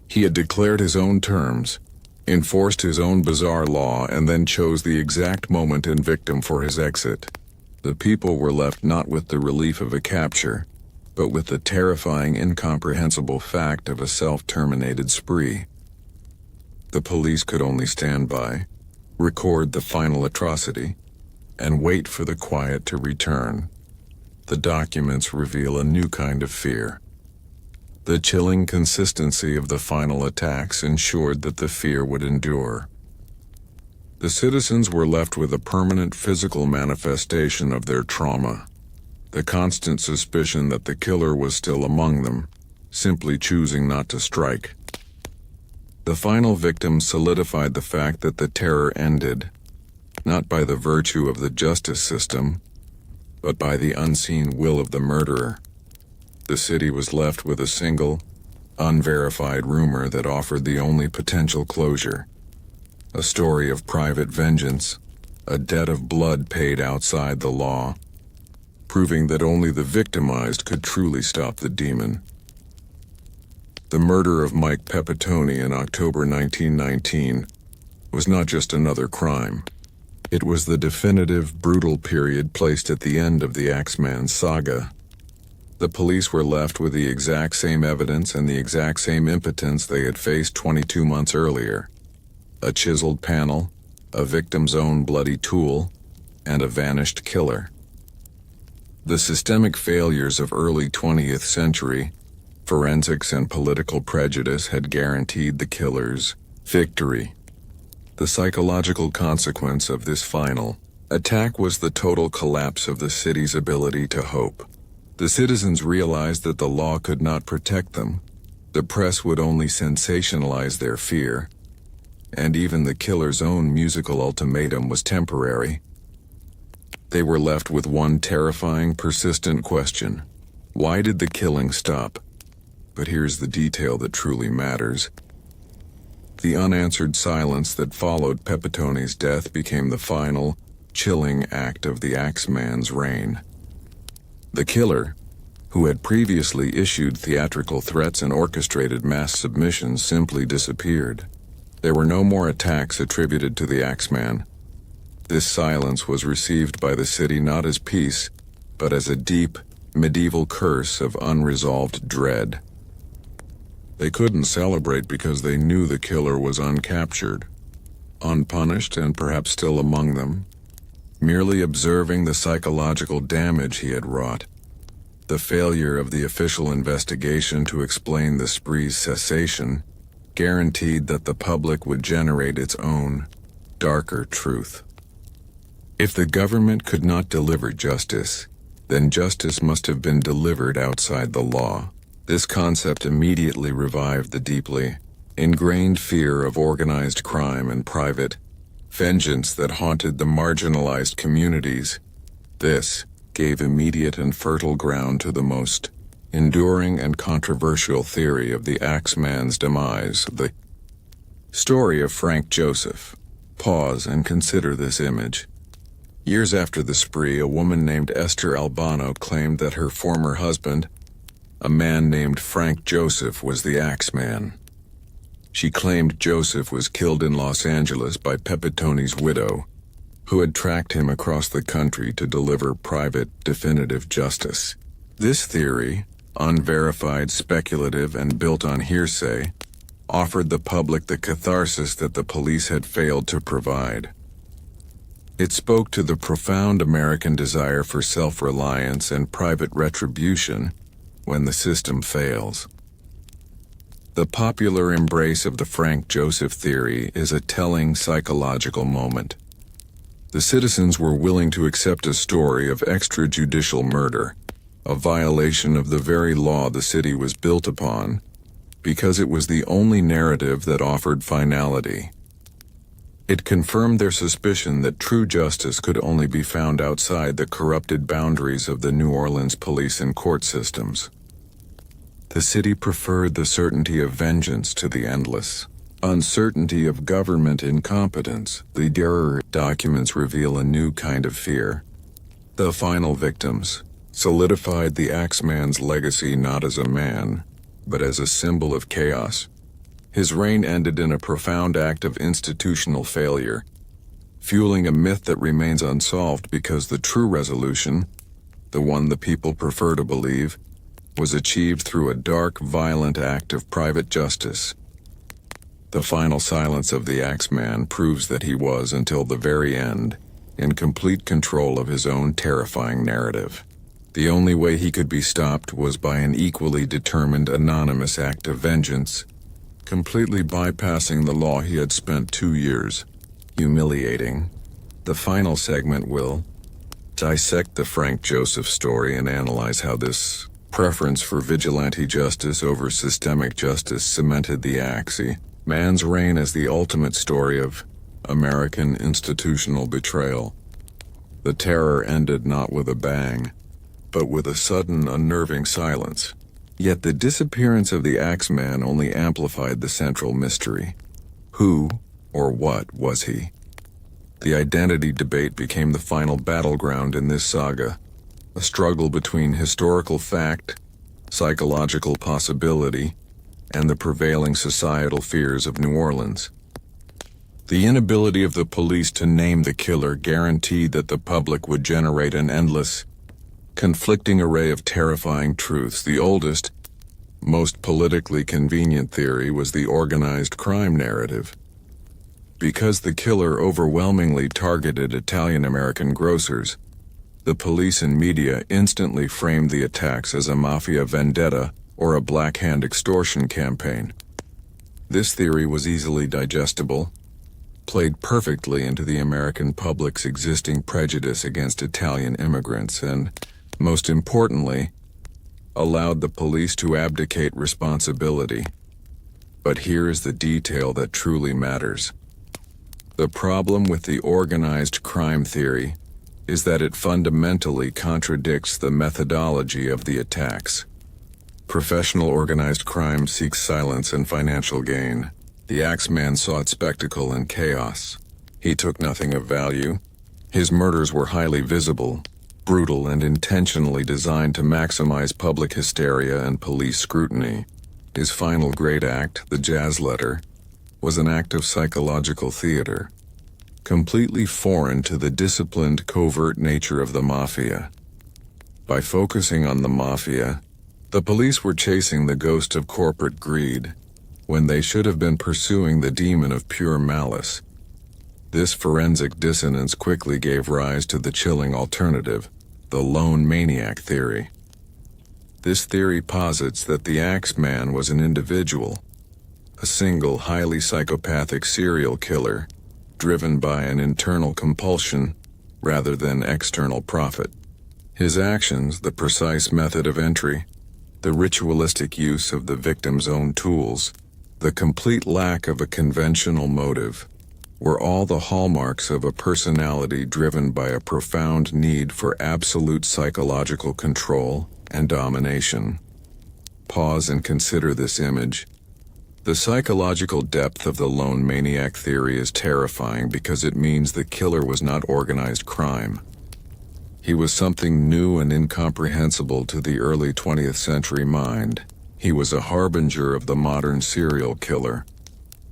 A: He had declared his own terms, enforced his own bizarre law, and then chose the exact moment and victim for his exit. The people were left not with the relief of a capture, but with the terrifying, incomprehensible fact of a self-terminated spree. The police could only stand by, record the final atrocity, and wait for the quiet to return. The documents reveal a new kind of fear. The chilling consistency of the final attacks ensured that the fear would endure. The citizens were left with a permanent physical manifestation of their trauma, the constant suspicion that the killer was still among them, simply choosing not to strike. The final victim solidified the fact that the terror ended, not by the virtue of the justice system, but by the unseen will of the murderer. The city was left with a single, unverified rumor that offered the only potential closure: a story of private vengeance, a debt of blood paid outside the law, proving that only the victimized could truly stop the demon. The murder of Mike Pepitone in October 1919 was not just another crime. It was the definitive, brutal period placed at the end of the Axeman saga. The police were left with the exact same evidence and the exact same impotence they had faced 22 months earlier. A chiseled panel, a victim's own bloody tool, and a vanished killer. The systemic failures of early 20th century, forensics and political prejudice had guaranteed the killer's victory. The psychological consequence of this final attack was the total collapse of the city's ability to hope. The citizens realized that the law could not protect them. The press would only sensationalize their fear. And even the killer's own musical ultimatum was temporary. They were left with one terrifying, persistent question. Why did the killing stop? But here's the detail that truly matters. The unanswered silence that followed Pepitone's death became the final, chilling act of the Axeman's reign. The killer, who had previously issued theatrical threats and orchestrated mass submissions, simply disappeared. There were no more attacks attributed to the Axeman. This silence was received by the city not as peace, but as a deep, medieval curse of unresolved dread. They couldn't celebrate because they knew the killer was uncaptured, unpunished and perhaps still among them, merely observing the psychological damage he had wrought. The failure of the official investigation to explain the spree's cessation guaranteed that the public would generate its own, darker truth. If the government could not deliver justice, then justice must have been delivered outside the law. This concept immediately revived the deeply ingrained fear of organized crime and private vengeance that haunted the marginalized communities. This gave immediate and fertile ground to the most enduring and controversial theory of the Axeman's demise, the story of Frank Joseph. Pause and consider this image. Years after the spree, a woman named Esther Albano claimed that her former husband, a man named Frank Joseph, was the Axeman. She claimed Joseph was killed in Los Angeles by Pepitone's widow, who had tracked him across the country to deliver private, definitive justice. This theory, unverified, speculative, and built on hearsay, offered the public the catharsis that the police had failed to provide. It spoke to the profound American desire for self-reliance and private retribution when the system fails. The popular embrace of the Frank Joseph theory is a telling psychological moment. The citizens were willing to accept a story of extrajudicial murder, a violation of the very law the city was built upon, because it was the only narrative that offered finality. It confirmed their suspicion that true justice could only be found outside the corrupted boundaries of the New Orleans police and court systems. The city preferred the certainty of vengeance to the endless uncertainty of government incompetence. The Durer documents reveal a new kind of fear. The final victims solidified the Axeman's legacy not as a man, but as a symbol of chaos. His reign ended in a profound act of institutional failure, fueling a myth that remains unsolved because the true resolution, the one the people prefer to believe, was achieved through a dark, violent act of private justice. The final silence of the Axeman proves that he was, until the very end, in complete control of his own terrifying narrative. The only way he could be stopped was by an equally determined anonymous act of vengeance, completely bypassing the law he had spent 2 years humiliating. The final segment will dissect the Frank Joseph story and analyze how this preference for vigilante justice over systemic justice cemented the Axeman's reign as the ultimate story of American institutional betrayal. The terror ended not with a bang, but with a sudden, unnerving silence. Yet the disappearance of the Axeman only amplified the central mystery. Who, or what, was he? The identity debate became the final battleground in this saga, a struggle between historical fact, psychological possibility, and the prevailing societal fears of New Orleans. The inability of the police to name the killer guaranteed that the public would generate an endless, conflicting array of terrifying truths. The oldest, most politically convenient theory was the organized crime narrative. Because the killer overwhelmingly targeted Italian-American grocers, the police and media instantly framed the attacks as a mafia vendetta or a Black Hand extortion campaign. This theory was easily digestible, played perfectly into the American public's existing prejudice against Italian immigrants, and, most importantly, allowed the police to abdicate responsibility. But here is the detail that truly matters. The problem with the organized crime theory is that it fundamentally contradicts the methodology of the attacks. Professional organized crime seeks silence and financial gain. The Axeman sought spectacle and chaos. He took nothing of value. His murders were highly visible, brutal, and intentionally designed to maximize public hysteria and police scrutiny. His final great act, the Jazz Letter, was an act of psychological theater, completely foreign to the disciplined, covert nature of the mafia. By focusing on the mafia, the police were chasing the ghost of corporate greed, when they should have been pursuing the demon of pure malice. This forensic dissonance quickly gave rise to the chilling alternative, the lone maniac theory. This theory posits that the Axeman was an individual, a single, highly psychopathic serial killer, driven by an internal compulsion rather than external profit. His actions, the precise method of entry, the ritualistic use of the victim's own tools, the complete lack of a conventional motive, were all the hallmarks of a personality driven by a profound need for absolute psychological control and domination. Pause and consider this image. The psychological depth of the lone maniac theory is terrifying because it means the killer was not organized crime. He was something new and incomprehensible to the early 20th century mind. He was a harbinger of the modern serial killer,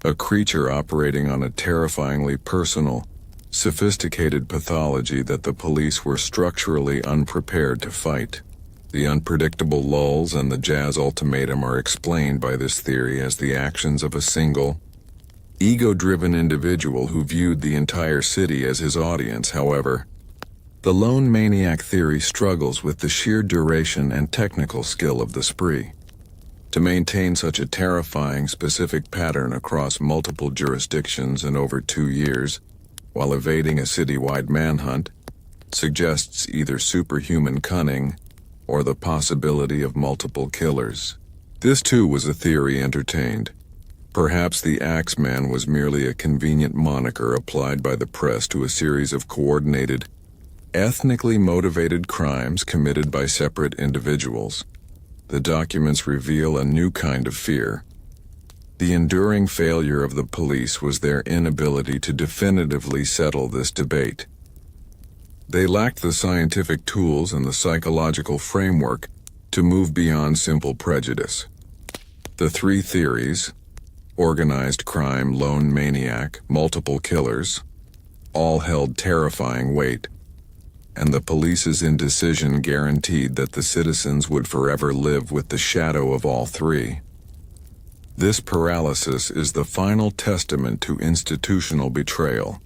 A: a creature operating on a terrifyingly personal, sophisticated pathology that the police were structurally unprepared to fight. The unpredictable lulls and the Jazz ultimatum are explained by this theory as the actions of a single, ego-driven individual who viewed the entire city as his audience. However, the lone maniac theory struggles with the sheer duration and technical skill of the spree. To maintain such a terrifying, specific pattern across multiple jurisdictions in over 2 years, while evading a citywide manhunt, suggests either superhuman cunning or the possibility of multiple killers. This too was a theory entertained. Perhaps the Axeman was merely a convenient moniker applied by the press to a series of coordinated, ethnically motivated crimes committed by separate individuals. The documents reveal a new kind of fear. The enduring failure of the police was their inability to definitively settle this debate. They lacked the scientific tools and the psychological framework to move beyond simple prejudice. The three theories, organized crime, lone maniac, multiple killers, all held terrifying weight, and the police's indecision guaranteed that the citizens would forever live with the shadow of all three. This paralysis is the final testament to institutional betrayal,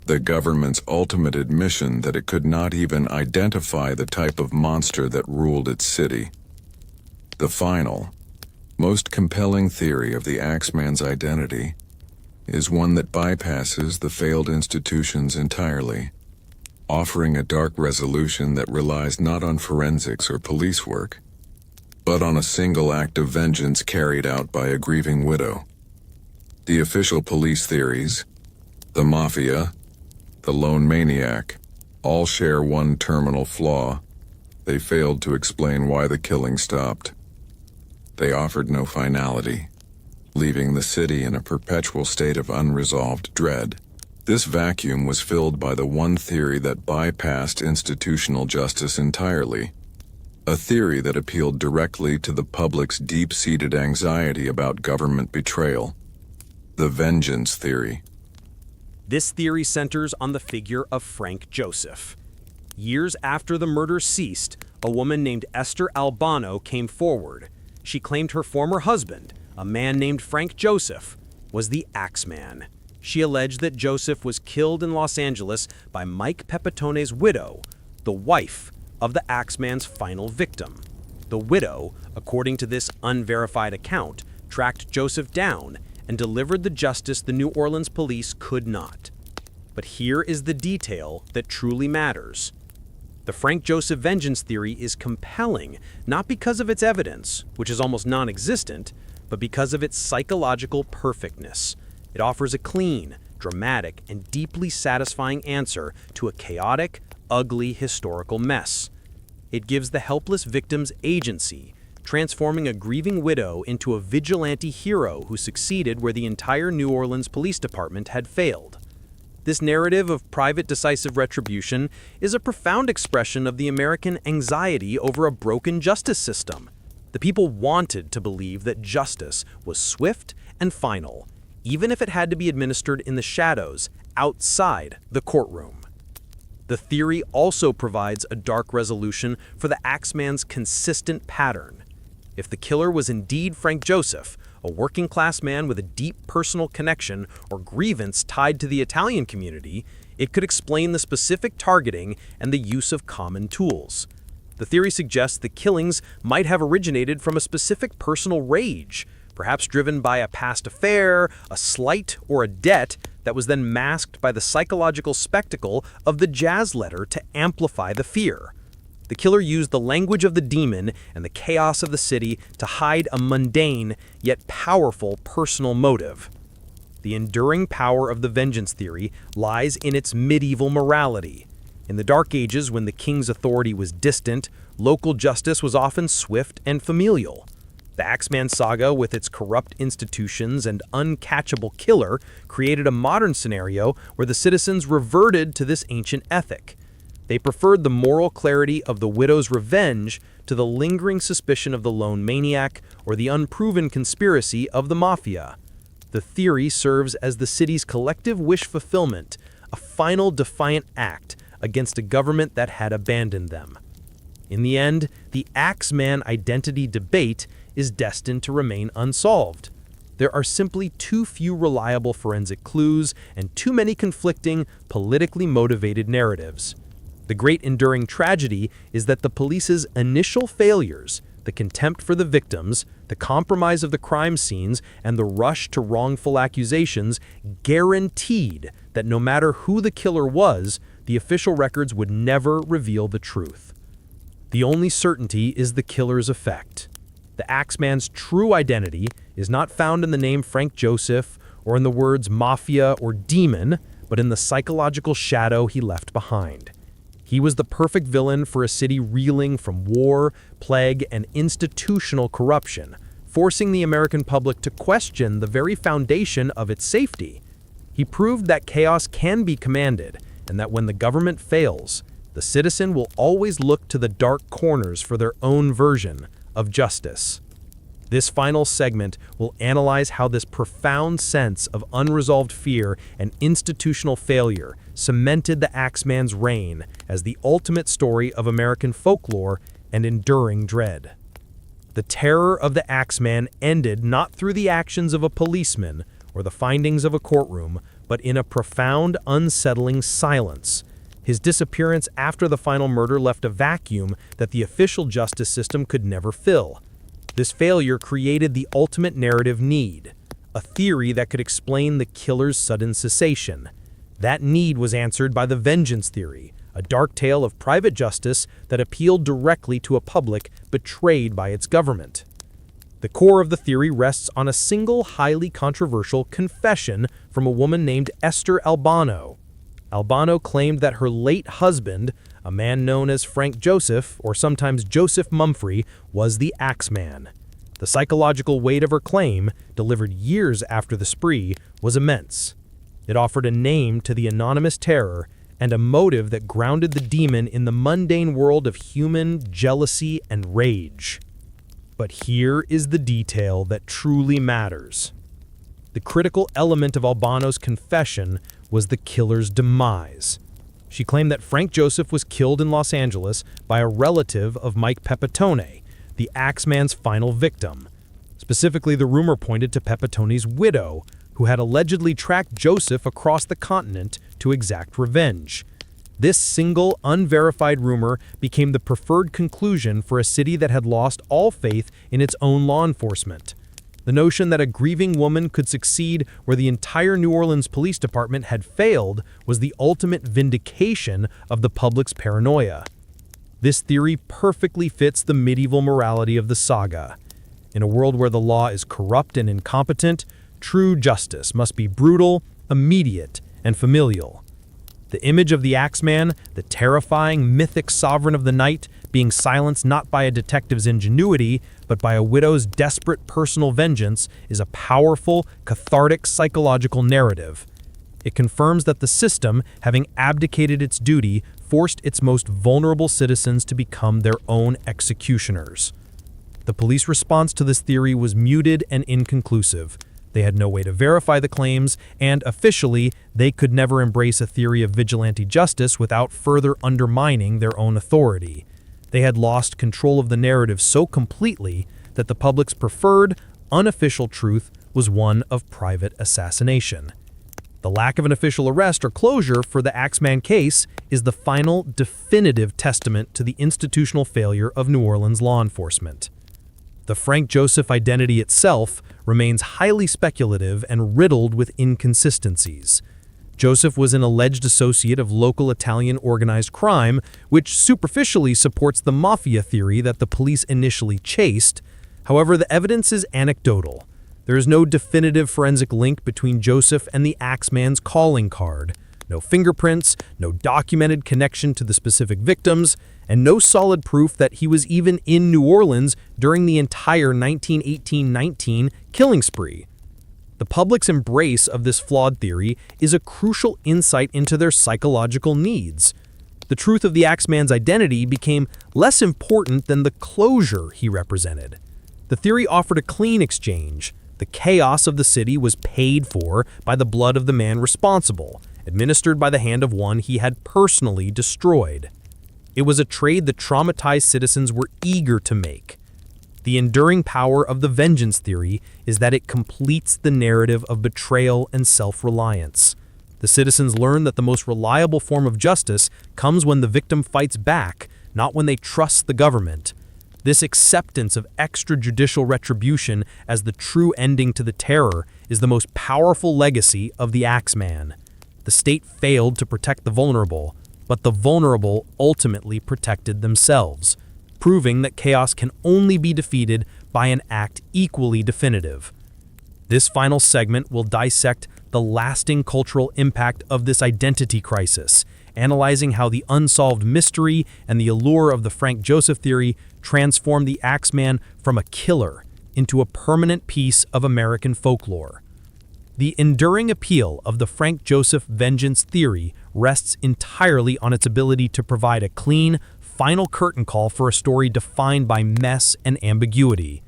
A: the government's ultimate admission that it could not even identify the type of monster that ruled its city. The final, most compelling theory of the Axeman's identity is one that bypasses the failed institutions entirely, offering a dark resolution that relies not on forensics or police work, but on a single act of vengeance carried out by a grieving widow. The official police theories, the mafia, the lone maniac, all share one terminal flaw. They failed to explain why the killing stopped. They offered no finality, leaving the city in a perpetual state of unresolved dread. This vacuum was filled by the one theory that bypassed institutional justice entirely, a theory that appealed directly to the public's deep-seated anxiety about government betrayal. The vengeance theory.
B: This theory centers on the figure of Frank Joseph. Years after the murder ceased, a woman named Esther Albano came forward. She claimed her former husband, a man named Frank Joseph, was the Axeman. She alleged that Joseph was killed in Los Angeles by Mike Pepitone's widow, the wife of the Axeman's final victim. The widow, according to this unverified account, tracked Joseph down and delivered the justice the New Orleans police could not. But here is the detail that truly matters. The Frank Joseph vengeance theory is compelling, not because of its evidence, which is almost non-existent, but because of its psychological perfectness. It offers a clean, dramatic, and deeply satisfying answer to a chaotic, ugly historical mess. It gives the helpless victims agency, transforming a grieving widow into a vigilante hero who succeeded where the entire New Orleans Police Department had failed. This narrative of private decisive retribution is a profound expression of the American anxiety over a broken justice system. The people wanted to believe that justice was swift and final, even if it had to be administered in the shadows, outside the courtroom. The theory also provides a dark resolution for the Axeman's consistent pattern. If the killer was indeed Frank Joseph, a working-class man with a deep personal connection or grievance tied to the Italian community, it could explain the specific targeting and the use of common tools. The theory suggests the killings might have originated from a specific personal rage, perhaps driven by a past affair, a slight, or a debt that was then masked by the psychological spectacle of the jazz letter to amplify the fear. The killer used the language of the demon and the chaos of the city to hide a mundane yet powerful personal motive. The enduring power of the vengeance theory lies in its medieval morality. In the Dark Ages, when the king's authority was distant, local justice was often swift and familial. The Axeman saga, with its corrupt institutions and uncatchable killer, created a modern scenario where the citizens reverted to this ancient ethic. They preferred the moral clarity of the widow's revenge to the lingering suspicion of the lone maniac or the unproven conspiracy of the mafia. The theory serves as the city's collective wish fulfillment, a final defiant act against a government that had abandoned them. In the end, the Axeman identity debate is destined to remain unsolved. There are simply too few reliable forensic clues and too many conflicting, politically motivated narratives. The great enduring tragedy is that the police's initial failures, the contempt for the victims, the compromise of the crime scenes, and the rush to wrongful accusations guaranteed that no matter who the killer was, the official records would never reveal the truth. The only certainty is the killer's effect. The Axeman's true identity is not found in the name Frank Joseph or in the words mafia or demon, but in the psychological shadow he left behind. He was the perfect villain for a city reeling from war, plague, and institutional corruption, forcing the American public to question the very foundation of its safety. He proved that chaos can be commanded, and that when the government fails, the citizen will always look to the dark corners for their own version of justice. This final segment will analyze how this profound sense of unresolved fear and institutional failure cemented the Axeman's reign as the ultimate story of American folklore and enduring dread. The terror of the Axeman ended not through the actions of a policeman or the findings of a courtroom, but in a profound, unsettling silence. His disappearance after the final murder left a vacuum that the official justice system could never fill. This failure created the ultimate narrative need, a theory that could explain the killer's sudden cessation. That need was answered by the vengeance theory, a dark tale of private justice that appealed directly to a public betrayed by its government. The core of the theory rests on a single highly controversial confession from a woman named Esther Albano. Albano claimed that her late husband, a man known as Frank Joseph, or sometimes Joseph Mumphrey, was the Axeman. The psychological weight of her claim, delivered years after the spree, was immense. It offered a name to the anonymous terror and a motive that grounded the demon in the mundane world of human jealousy and rage. But here is the detail that truly matters. The critical element of Albano's confession was the killer's demise. She claimed that Frank Joseph was killed in Los Angeles by a relative of Mike Pepitone, the Axeman's final victim. Specifically, the rumor pointed to Pepitone's widow, who had allegedly tracked Joseph across the continent to exact revenge. This single, unverified rumor became the preferred conclusion for a city that had lost all faith in its own law enforcement. The notion that a grieving woman could succeed where the entire New Orleans Police Department had failed was the ultimate vindication of the public's paranoia. This theory perfectly fits the medieval morality of the saga. In a world where the law is corrupt and incompetent, true justice must be brutal, immediate, and familial. The image of the Axeman, the terrifying, mythic sovereign of the night, being silenced not by a detective's ingenuity, but by a widow's desperate personal vengeance, is a powerful, cathartic psychological narrative. It confirms that the system, having abdicated its duty, forced its most vulnerable citizens to become their own executioners. The police response to this theory was muted and inconclusive. They had no way to verify the claims, and officially, they could never embrace a theory of vigilante justice without further undermining their own authority. They had lost control of the narrative so completely that the public's preferred, unofficial truth was one of private assassination. The lack of an official arrest or closure for the Axeman case is the final, definitive testament to the institutional failure of New Orleans law enforcement. The Frank Joseph identity itself remains highly speculative and riddled with inconsistencies. Joseph was an alleged associate of local Italian organized crime, which superficially supports the mafia theory that the police initially chased. However, the evidence is anecdotal. There is no definitive forensic link between Joseph and the Axeman's calling card. No fingerprints, no documented connection to the specific victims, and no solid proof that he was even in New Orleans during the entire 1918-19 killing spree. The public's embrace of this flawed theory is a crucial insight into their psychological needs. The truth of the Axeman's identity became less important than the closure he represented. The theory offered a clean exchange. The chaos of the city was paid for by the blood of the man responsible, administered by the hand of one he had personally destroyed. It was a trade the traumatized citizens were eager to make. The enduring power of the vengeance theory is that it completes the narrative of betrayal and self-reliance. The citizens learn that the most reliable form of justice comes when the victim fights back, not when they trust the government. This acceptance of extrajudicial retribution as the true ending to the terror is the most powerful legacy of the Axeman. The state failed to protect the vulnerable, but the vulnerable ultimately protected themselves, proving that chaos can only be defeated by an act equally definitive. This final segment will dissect the lasting cultural impact of this identity crisis, analyzing how the unsolved mystery and the allure of the Frank Joseph theory transformed the Axeman from a killer into a permanent piece of American folklore. The enduring appeal of the Frank Joseph vengeance theory rests entirely on its ability to provide a clean, final curtain call for a story defined by mess and ambiguity.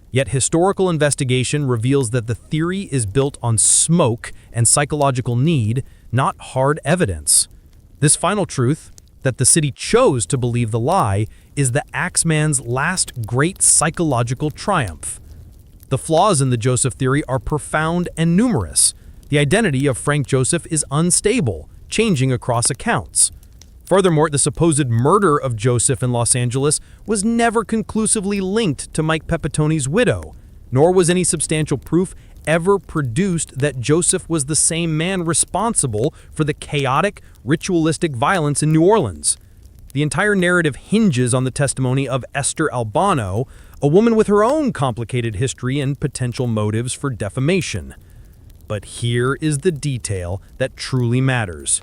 B: Yet historical investigation reveals that the theory is built on smoke and psychological need, not hard evidence. This final truth, that the city chose to believe the lie, is the Axeman's last great psychological triumph. The flaws in the Joseph theory are profound and numerous. The identity of Frank Joseph is unstable, changing across accounts. Furthermore, the supposed murder of Joseph in Los Angeles was never conclusively linked to Mike Pepitone's widow, nor was any substantial proof ever produced that Joseph was the same man responsible for the chaotic, ritualistic violence in New Orleans. The entire narrative hinges on the testimony of Esther Albano, a woman with her own complicated history and potential motives for defamation. But here is the detail that truly matters.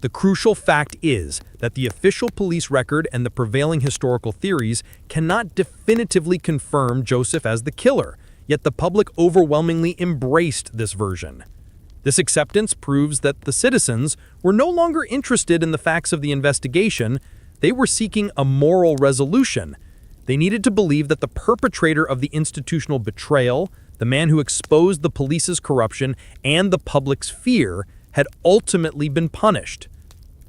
B: The crucial fact is that the official police record and the prevailing historical theories cannot definitively confirm Joseph as the killer, yet the public overwhelmingly embraced this version. This acceptance proves that the citizens were no longer interested in the facts of the investigation. They were seeking a moral resolution. They needed to believe that the perpetrator of the institutional betrayal, the man who exposed the police's corruption and the public's fear, had ultimately been punished.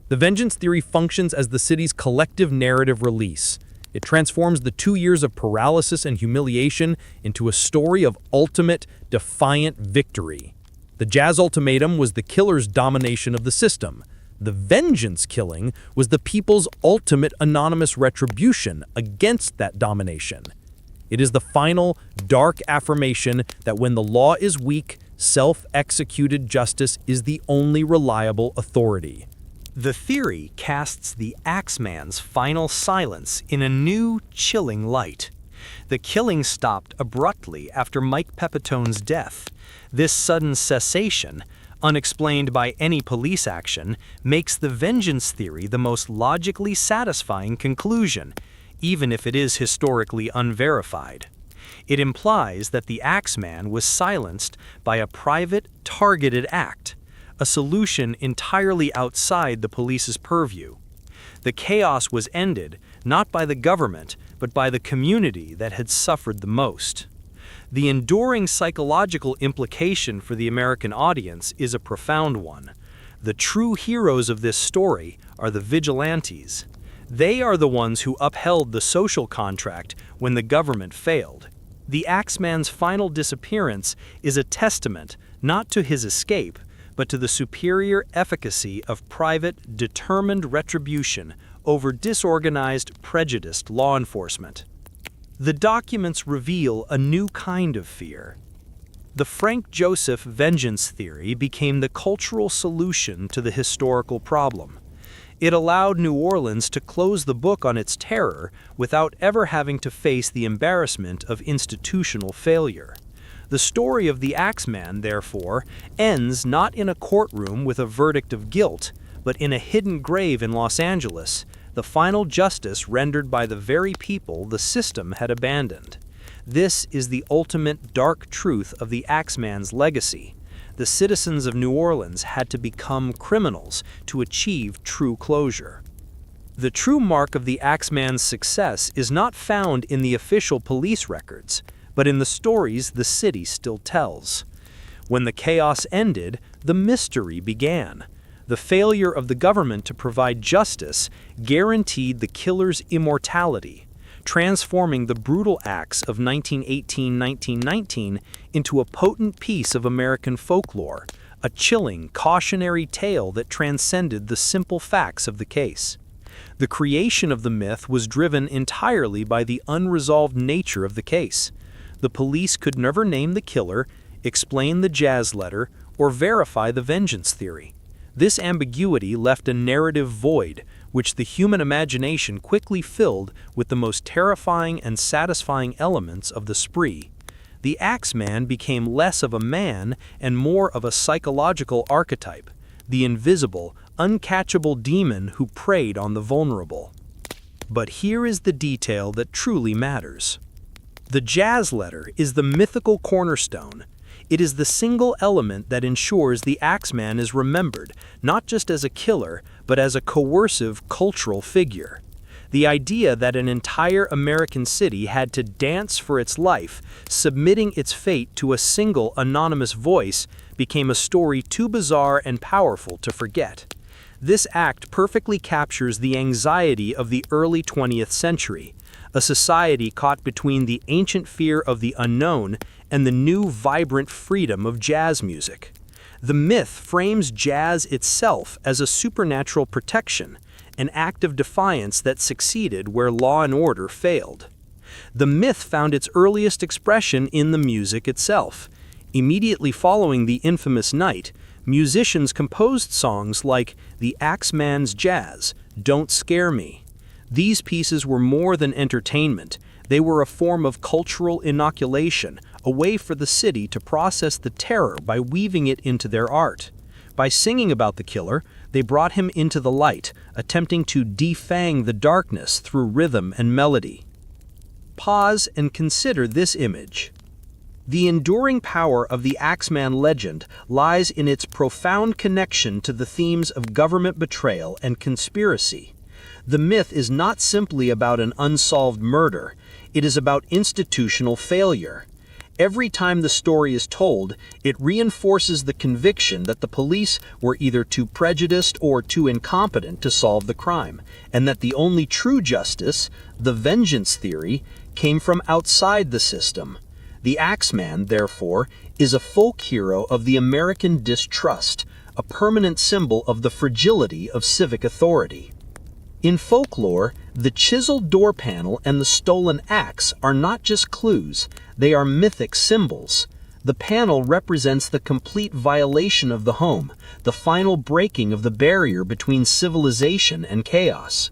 B: The vengeance theory functions as the city's collective narrative release. It transforms the 2 years of paralysis and humiliation into a story of ultimate, defiant victory. The Jazz Ultimatum was the killer's domination of the system. The vengeance killing was the people's ultimate anonymous retribution against that domination. It is the final, dark affirmation that when the law is weak, self-executed justice is the only reliable authority.
C: The theory casts the Axeman's final silence in a new, chilling light. The killing stopped abruptly after Mike Pepitone's death. This sudden cessation, unexplained by any police action, makes the vengeance theory the most logically satisfying conclusion, even if it is historically unverified. It implies that the Axeman was silenced by a private, targeted act, a solution entirely outside the police's purview. The chaos was ended not by the government, but by the community that had suffered the most. The enduring psychological implication for the American audience is a profound one. The true heroes of this story are the vigilantes. They are the ones who upheld the social contract when the government failed. The Axeman's final disappearance is a testament not to his escape, but to the superior efficacy of private, determined retribution over disorganized, prejudiced law enforcement. The documents reveal a new kind of fear. The Frank Joseph vengeance theory became the cultural solution to the historical problem. It allowed New Orleans to close the book on its terror without ever having to face the embarrassment of institutional failure. The story of the Axeman, therefore, ends not in a courtroom with a verdict of guilt, but in a hidden grave in Los Angeles, the final justice rendered by the very people the system had abandoned. This is the ultimate dark truth of the Axeman's legacy. The citizens of New Orleans had to become criminals to achieve true closure. The true mark of the Axeman's success is not found in the official police records, but in the stories the city still tells. When the chaos ended, the mystery began. The failure of the government to provide justice guaranteed the killer's immortality, transforming the brutal acts of 1918-1919 into a potent piece of American folklore, a chilling, cautionary tale that transcended the simple facts of the case. The creation of the myth was driven entirely by the unresolved nature of the case. The police could never name the killer, explain the jazz letter, or verify the vengeance theory. This ambiguity left a narrative void, which the human imagination quickly filled with the most terrifying and satisfying elements of the spree. The Axeman became less of a man and more of a psychological archetype, the invisible, uncatchable demon who preyed on the vulnerable. But here is the detail that truly matters. The jazz letter is the mythical cornerstone. It is the single element that ensures the Axeman is remembered, not just as a killer, but as a coercive cultural figure. The idea that an entire American city had to dance for its life, submitting its fate to a single anonymous voice, became a story too bizarre and powerful to forget. This act perfectly captures the anxiety of the early 20th century, a society caught between the ancient fear of the unknown and the new vibrant freedom of jazz music. The myth frames jazz itself as a supernatural protection, an act of defiance that succeeded where law and order failed. The myth found its earliest expression in the music itself. Immediately following the infamous night, musicians composed songs like The Axeman's Jazz, Don't Scare Me. These pieces were more than entertainment. They were a form of cultural inoculation, a way for the city to process the terror by weaving it into their art. By singing about the killer, they brought him into the light, attempting to defang the darkness through rhythm and melody. Pause and consider this image.
B: The enduring power of the Axeman legend lies in its profound connection to the themes of government betrayal and conspiracy. The myth is not simply about an unsolved murder, it is about institutional failure. Every time the story is told, it reinforces the conviction that the police were either too prejudiced or too incompetent to solve the crime, and that the only true justice, the vengeance theory, came from outside the system. The Axeman, therefore, is a folk hero of the American distrust, a permanent symbol of the fragility of civic authority. In folklore, the chiseled door panel and the stolen axe are not just clues, they are mythic symbols. The panel represents the complete violation of the home, the final breaking of the barrier between civilization and chaos.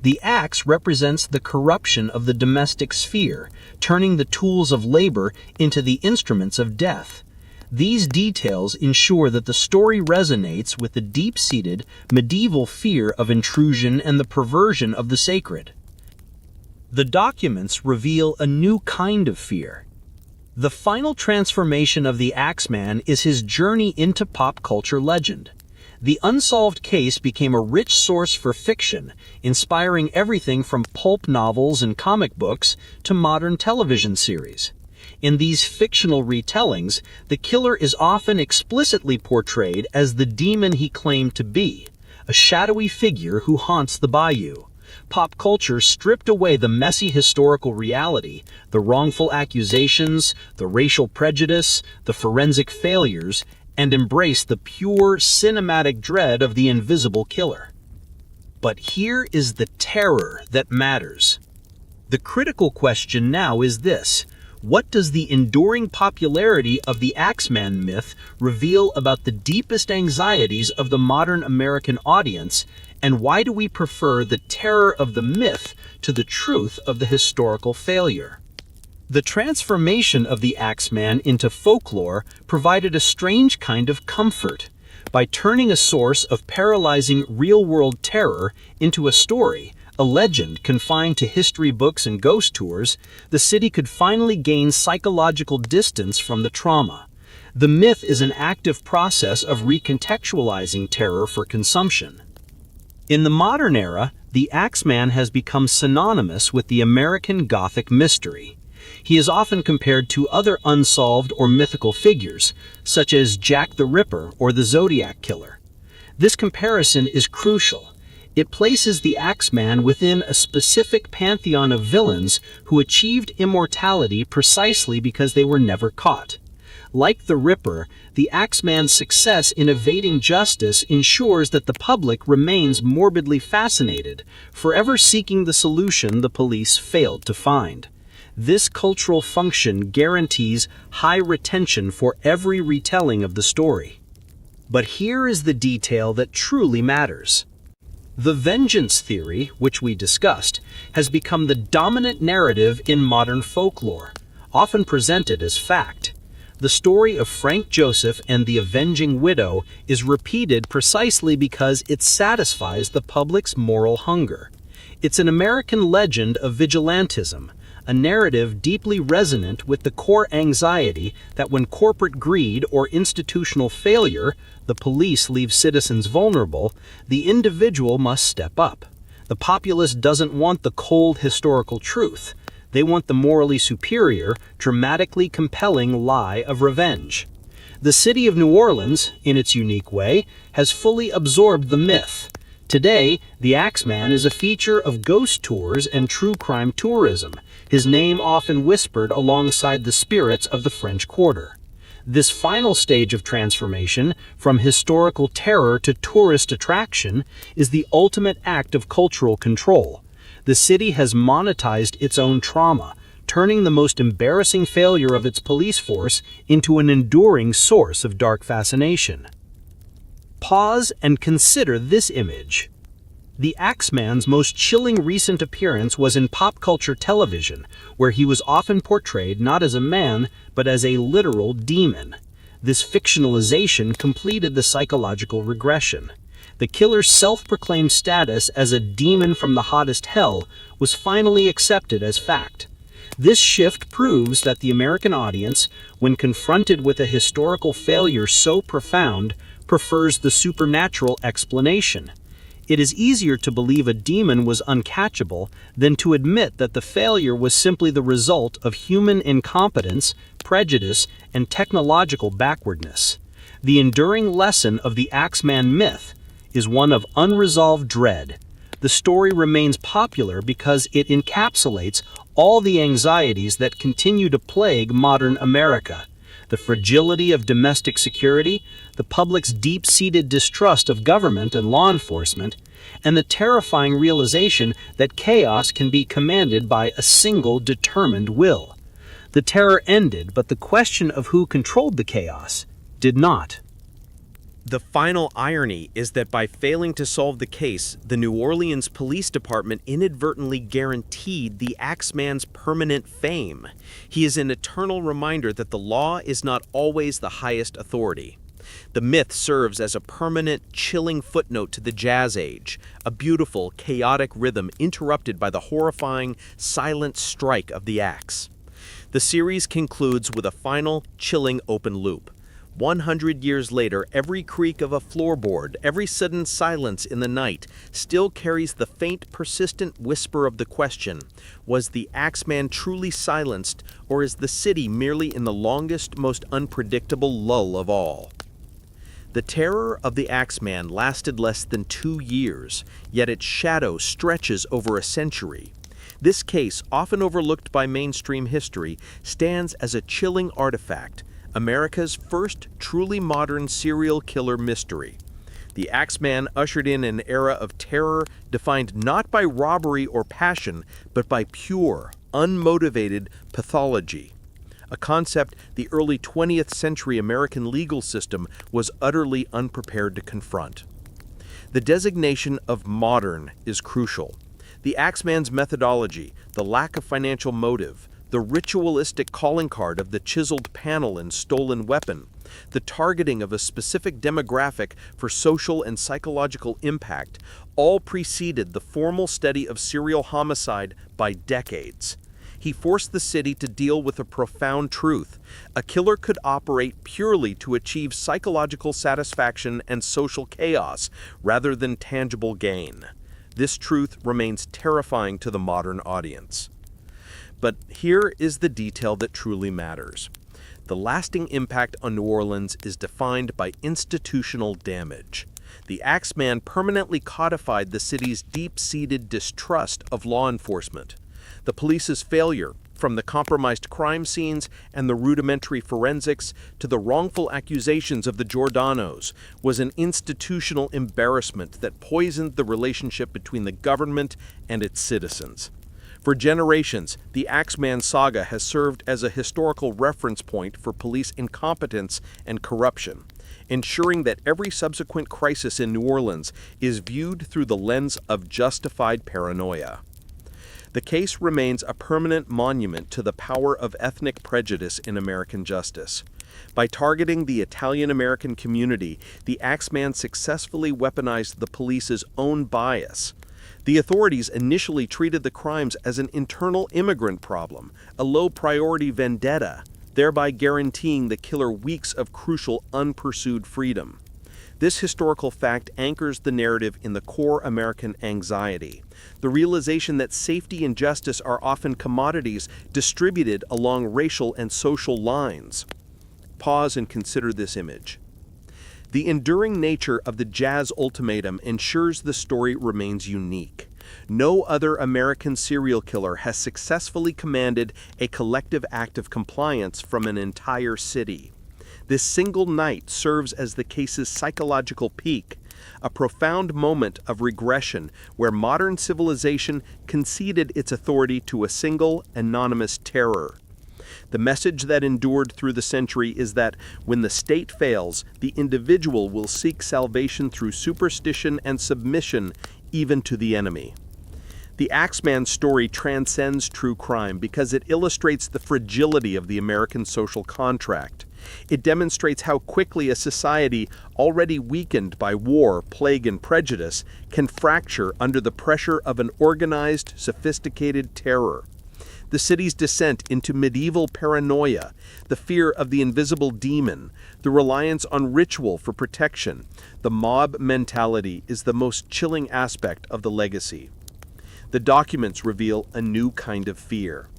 B: The axe represents the corruption of the domestic sphere, turning the tools of labor into the instruments of death. These details ensure that the story resonates with the deep-seated medieval fear of intrusion and the perversion of the sacred. The documents reveal a new kind of fear. The final transformation of the Axeman is his journey into pop culture legend. The unsolved case became a rich source for fiction, inspiring everything from pulp novels and comic books to modern television series. In these fictional retellings, the killer is often explicitly portrayed as the demon he claimed to be, a shadowy figure who haunts the bayou. Pop culture stripped away the messy historical reality, the wrongful accusations, the racial prejudice, the forensic failures, and embraced the pure cinematic dread of the invisible killer. But here is the terror that matters. The critical question now is this: what does the enduring popularity of the Axeman myth reveal about the deepest anxieties of the modern American audience, and why do we prefer the terror of the myth to the truth of the historical failure? The transformation of the Axeman into folklore provided a strange kind of comfort. By turning a source of paralyzing real-world terror into a story, a legend confined to history books and ghost tours, the city could finally gain psychological distance from the trauma. The myth is an active process of recontextualizing terror for consumption. In the modern era, the Axeman has become synonymous with the American Gothic mystery. He is often compared to other unsolved or mythical figures, such as Jack the Ripper or the Zodiac Killer. This comparison is crucial. It places the Axeman within a specific pantheon of villains who achieved immortality precisely because they were never caught. Like the Ripper, the Axeman's success in evading justice ensures that the public remains morbidly fascinated, forever seeking the solution the police failed to find. This cultural function guarantees high retention for every retelling of the story. But here is the detail that truly matters. The vengeance theory, which we discussed, has become the dominant narrative in modern folklore, often presented as fact. The story of Frank Joseph and the avenging widow is repeated precisely because it satisfies the public's moral hunger. It's an American legend of vigilantism, a narrative deeply resonant with the core anxiety that when corporate greed or institutional failure, the police leave citizens vulnerable, the individual must step up. The populace doesn't want the cold historical truth. They want the morally superior, dramatically compelling lie of revenge. The city of New Orleans, in its unique way, has fully absorbed the myth. Today, the Axeman is a feature of ghost tours and true crime tourism, his name often whispered alongside the spirits of the French Quarter. This final stage of transformation, from historical terror to tourist attraction, is the ultimate act of cultural control. The city has monetized its own trauma, turning the most embarrassing failure of its police force into an enduring source of dark fascination. Pause and consider this image. The Axeman's most chilling recent appearance was in pop culture television, where he was often portrayed not as a man, but as a literal demon. This fictionalization completed the psychological regression. The killer's self-proclaimed status as a demon from the hottest hell was finally accepted as fact.
C: This shift proves that the American audience, when confronted with a historical failure so profound, prefers the supernatural explanation. It is easier to believe a demon was uncatchable than to admit that the failure was simply the result of human incompetence, prejudice, and technological backwardness. The enduring lesson of the Axeman myth is one of unresolved dread. The story remains popular because it encapsulates all the anxieties that continue to plague modern America: the fragility of domestic security, the public's deep-seated distrust of government and law enforcement, and the terrifying realization that chaos can be commanded by a single determined will. The terror ended, but the question of who controlled the chaos did not.
B: The final irony is that by failing to solve the case, the New Orleans Police Department inadvertently guaranteed the Axeman's permanent fame. He is an eternal reminder that the law is not always the highest authority. The myth serves as a permanent, chilling footnote to the Jazz Age, a beautiful, chaotic rhythm interrupted by the horrifying, silent strike of the axe. The series concludes with a final, chilling open loop. 100 years later, every creak of a floorboard, every sudden silence in the night, still carries the faint, persistent whisper of the question: was the Axeman truly silenced, or is the city merely in the longest, most unpredictable lull of all? The terror of the Axeman lasted less than 2 years, yet its shadow stretches over a century. This case, often overlooked by mainstream history, stands as a chilling artifact, America's first truly modern serial killer mystery. The Axeman ushered in an era of terror defined not by robbery or passion, but by pure, unmotivated pathology, a concept the early 20th century American legal system was utterly unprepared to confront. The designation of modern is crucial. The Axeman's methodology, the lack of financial motive, the ritualistic calling card of the chiseled panel and stolen weapon, the targeting of a specific demographic for social and psychological impact, all preceded the formal study of serial homicide by decades. He forced the city to deal with a profound truth: a killer could operate purely to achieve psychological satisfaction and social chaos rather than tangible gain. This truth remains terrifying to the modern audience. But here is the detail that truly matters. The lasting impact on New Orleans is defined by institutional damage. The Axeman permanently codified the city's deep-seated distrust of law enforcement. The police's failure, from the compromised crime scenes and the rudimentary forensics to the wrongful accusations of the Giordanos, was an institutional embarrassment that poisoned the relationship between the government and its citizens. For generations, the Axeman saga has served as a historical reference point for police incompetence and corruption, ensuring that every subsequent crisis in New Orleans is viewed through the lens of justified paranoia. The case remains a permanent monument to the power of ethnic prejudice in American justice. By targeting the Italian-American community, the Axeman successfully weaponized the police's own bias. The authorities initially treated the crimes as an internal immigrant problem, a low-priority vendetta, thereby guaranteeing the killer weeks of crucial unpursued freedom. This historical fact anchors the narrative in the core American anxiety, the realization that safety and justice are often commodities distributed along racial and social lines. Pause and consider this image. The enduring nature of the Jazz ultimatum ensures the story remains unique. No other American serial killer has successfully commanded a collective act of compliance from an entire city. This single night serves as the case's psychological peak, a profound moment of regression where modern civilization conceded its authority to a single, anonymous terror. The message that endured through the century is that when the state fails, the individual will seek salvation through superstition and submission, even to the enemy. The Axeman story transcends true crime because it illustrates the fragility of the American social contract. It demonstrates how quickly a society already weakened by war, plague, and prejudice can fracture under the pressure of an organized, sophisticated terror.
D: the city's descent into medieval paranoia, the fear of the invisible demon, the reliance on ritual for protection. The mob mentality is the most chilling aspect of the legacy. The documents reveal a new kind of fear.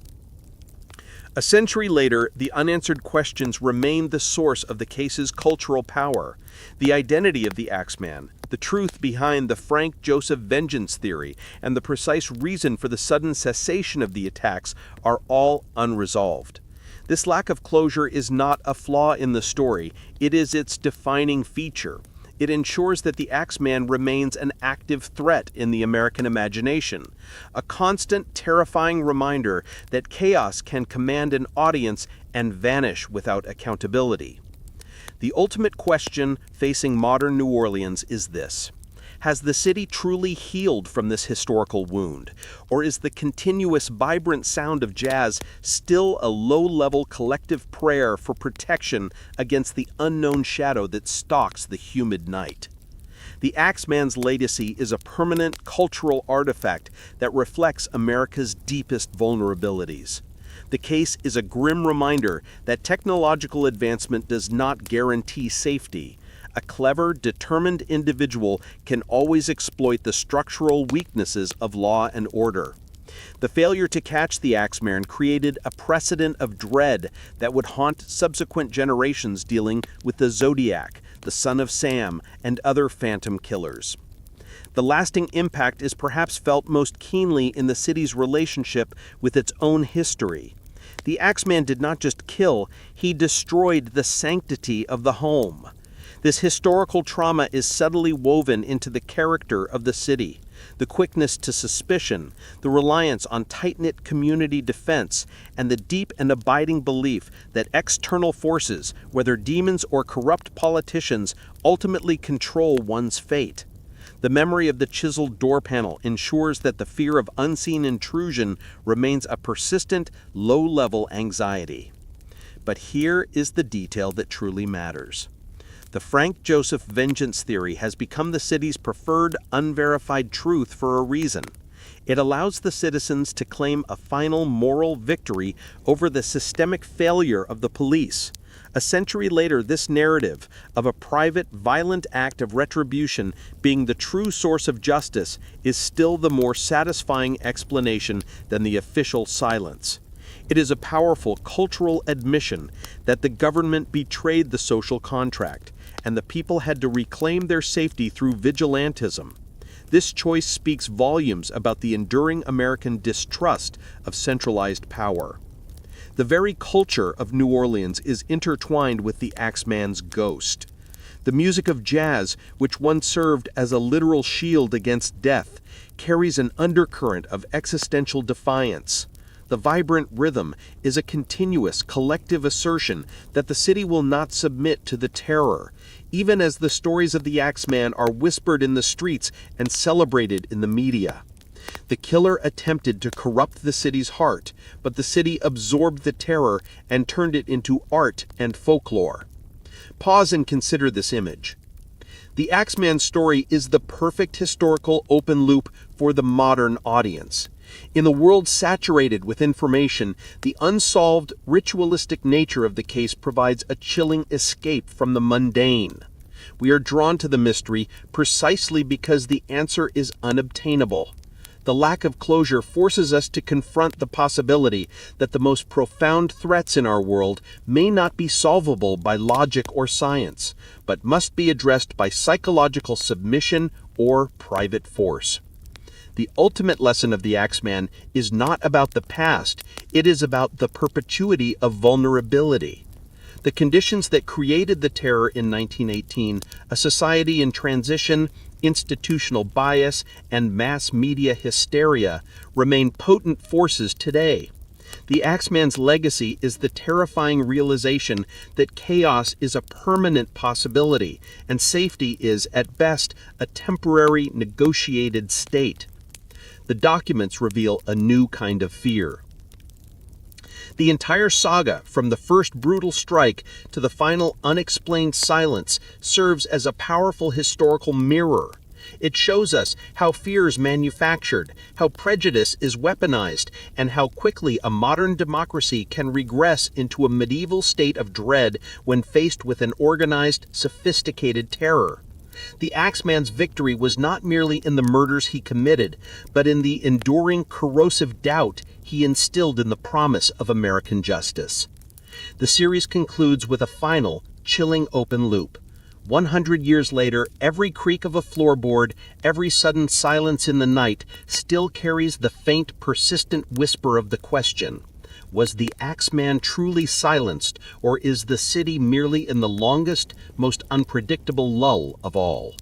D: A century later, the unanswered questions remain the source of the case's cultural power. The identity of the Axeman, the truth behind the Frank Joseph vengeance theory, and the precise reason for the sudden cessation of the attacks are all unresolved. This lack of closure is not a flaw in the story, it is its defining feature. It ensures that the Axeman remains an active threat in the American imagination, a constant, terrifying reminder that chaos can command an audience and vanish without accountability. The ultimate question facing modern New Orleans is this: has the city truly healed from this historical wound, or is the continuous, vibrant sound of jazz still a low-level collective prayer for protection against the unknown shadow that stalks the humid night? The Axeman's legacy is a permanent cultural artifact that reflects America's deepest vulnerabilities. The case is a grim reminder that technological advancement does not guarantee safety. A clever, determined individual can always exploit the structural weaknesses of law and order. The failure to catch the Axeman created a precedent of dread that would haunt subsequent generations dealing with the Zodiac, the Son of Sam, and other phantom killers. The lasting impact is perhaps felt most keenly in the city's relationship with its own history. The Axeman did not just kill, he destroyed the sanctity of the home. This historical trauma is subtly woven into the character of the city. The quickness to suspicion, the reliance on tight-knit community defense, and the deep and abiding belief that external forces, whether demons or corrupt politicians, ultimately control one's fate. The memory of the chiseled door panel ensures that the fear of unseen intrusion remains a persistent, low-level anxiety. But here is the detail that truly matters. The Frank Joseph vengeance theory has become the city's preferred, unverified truth for a reason. It allows the citizens to claim a final moral victory over the systemic failure of the police. A century later, this narrative of a private, violent act of retribution being the true source of justice is still the more satisfying explanation than the official silence. It is a powerful cultural admission that the government betrayed the social contract, and the people had to reclaim their safety through vigilantism. This choice speaks volumes about the enduring American distrust of centralized power. The very culture of New Orleans is intertwined with the Axeman's ghost. The music of jazz, which once served as a literal shield against death, carries an undercurrent of existential defiance. The vibrant rhythm is a continuous, collective assertion that the city will not submit to the terror, even as the stories of the Axeman are whispered in the streets and celebrated in the media. The killer attempted to corrupt the city's heart, but the city absorbed the terror and turned it into art and folklore. Pause and consider this image. The Axeman story is the perfect historical open loop for the modern audience. In the world saturated with information, the unsolved, ritualistic nature of the case provides a chilling escape from the mundane. We are drawn to the mystery precisely because the answer is unobtainable. The lack of closure forces us to confront the possibility that the most profound threats in our world may not be solvable by logic or science, but must be addressed by psychological submission or private force. The ultimate lesson of the Axeman is not about the past, it is about the perpetuity of vulnerability. The conditions that created the terror in 1918, a society in transition, institutional bias, and mass media hysteria, remain potent forces today. The Axeman's legacy is the terrifying realization that chaos is a permanent possibility, and safety is, at best, a temporary negotiated state. The documents reveal a new kind of fear. The entire saga, from the first brutal strike to the final unexplained silence, serves as a powerful historical mirror. It shows us how fear is manufactured, how prejudice is weaponized, and how quickly a modern democracy can regress into a medieval state of dread when faced with an organized, sophisticated terror. The Axeman's victory was not merely in the murders he committed, but in the enduring corrosive doubt he instilled in the promise of American justice. The series concludes with a final, chilling open loop. 100 years later, every creak of a floorboard, every sudden silence in the night still carries the faint, persistent whisper of the question: was the Axeman truly silenced, or is the city merely in the longest, most unpredictable lull of all?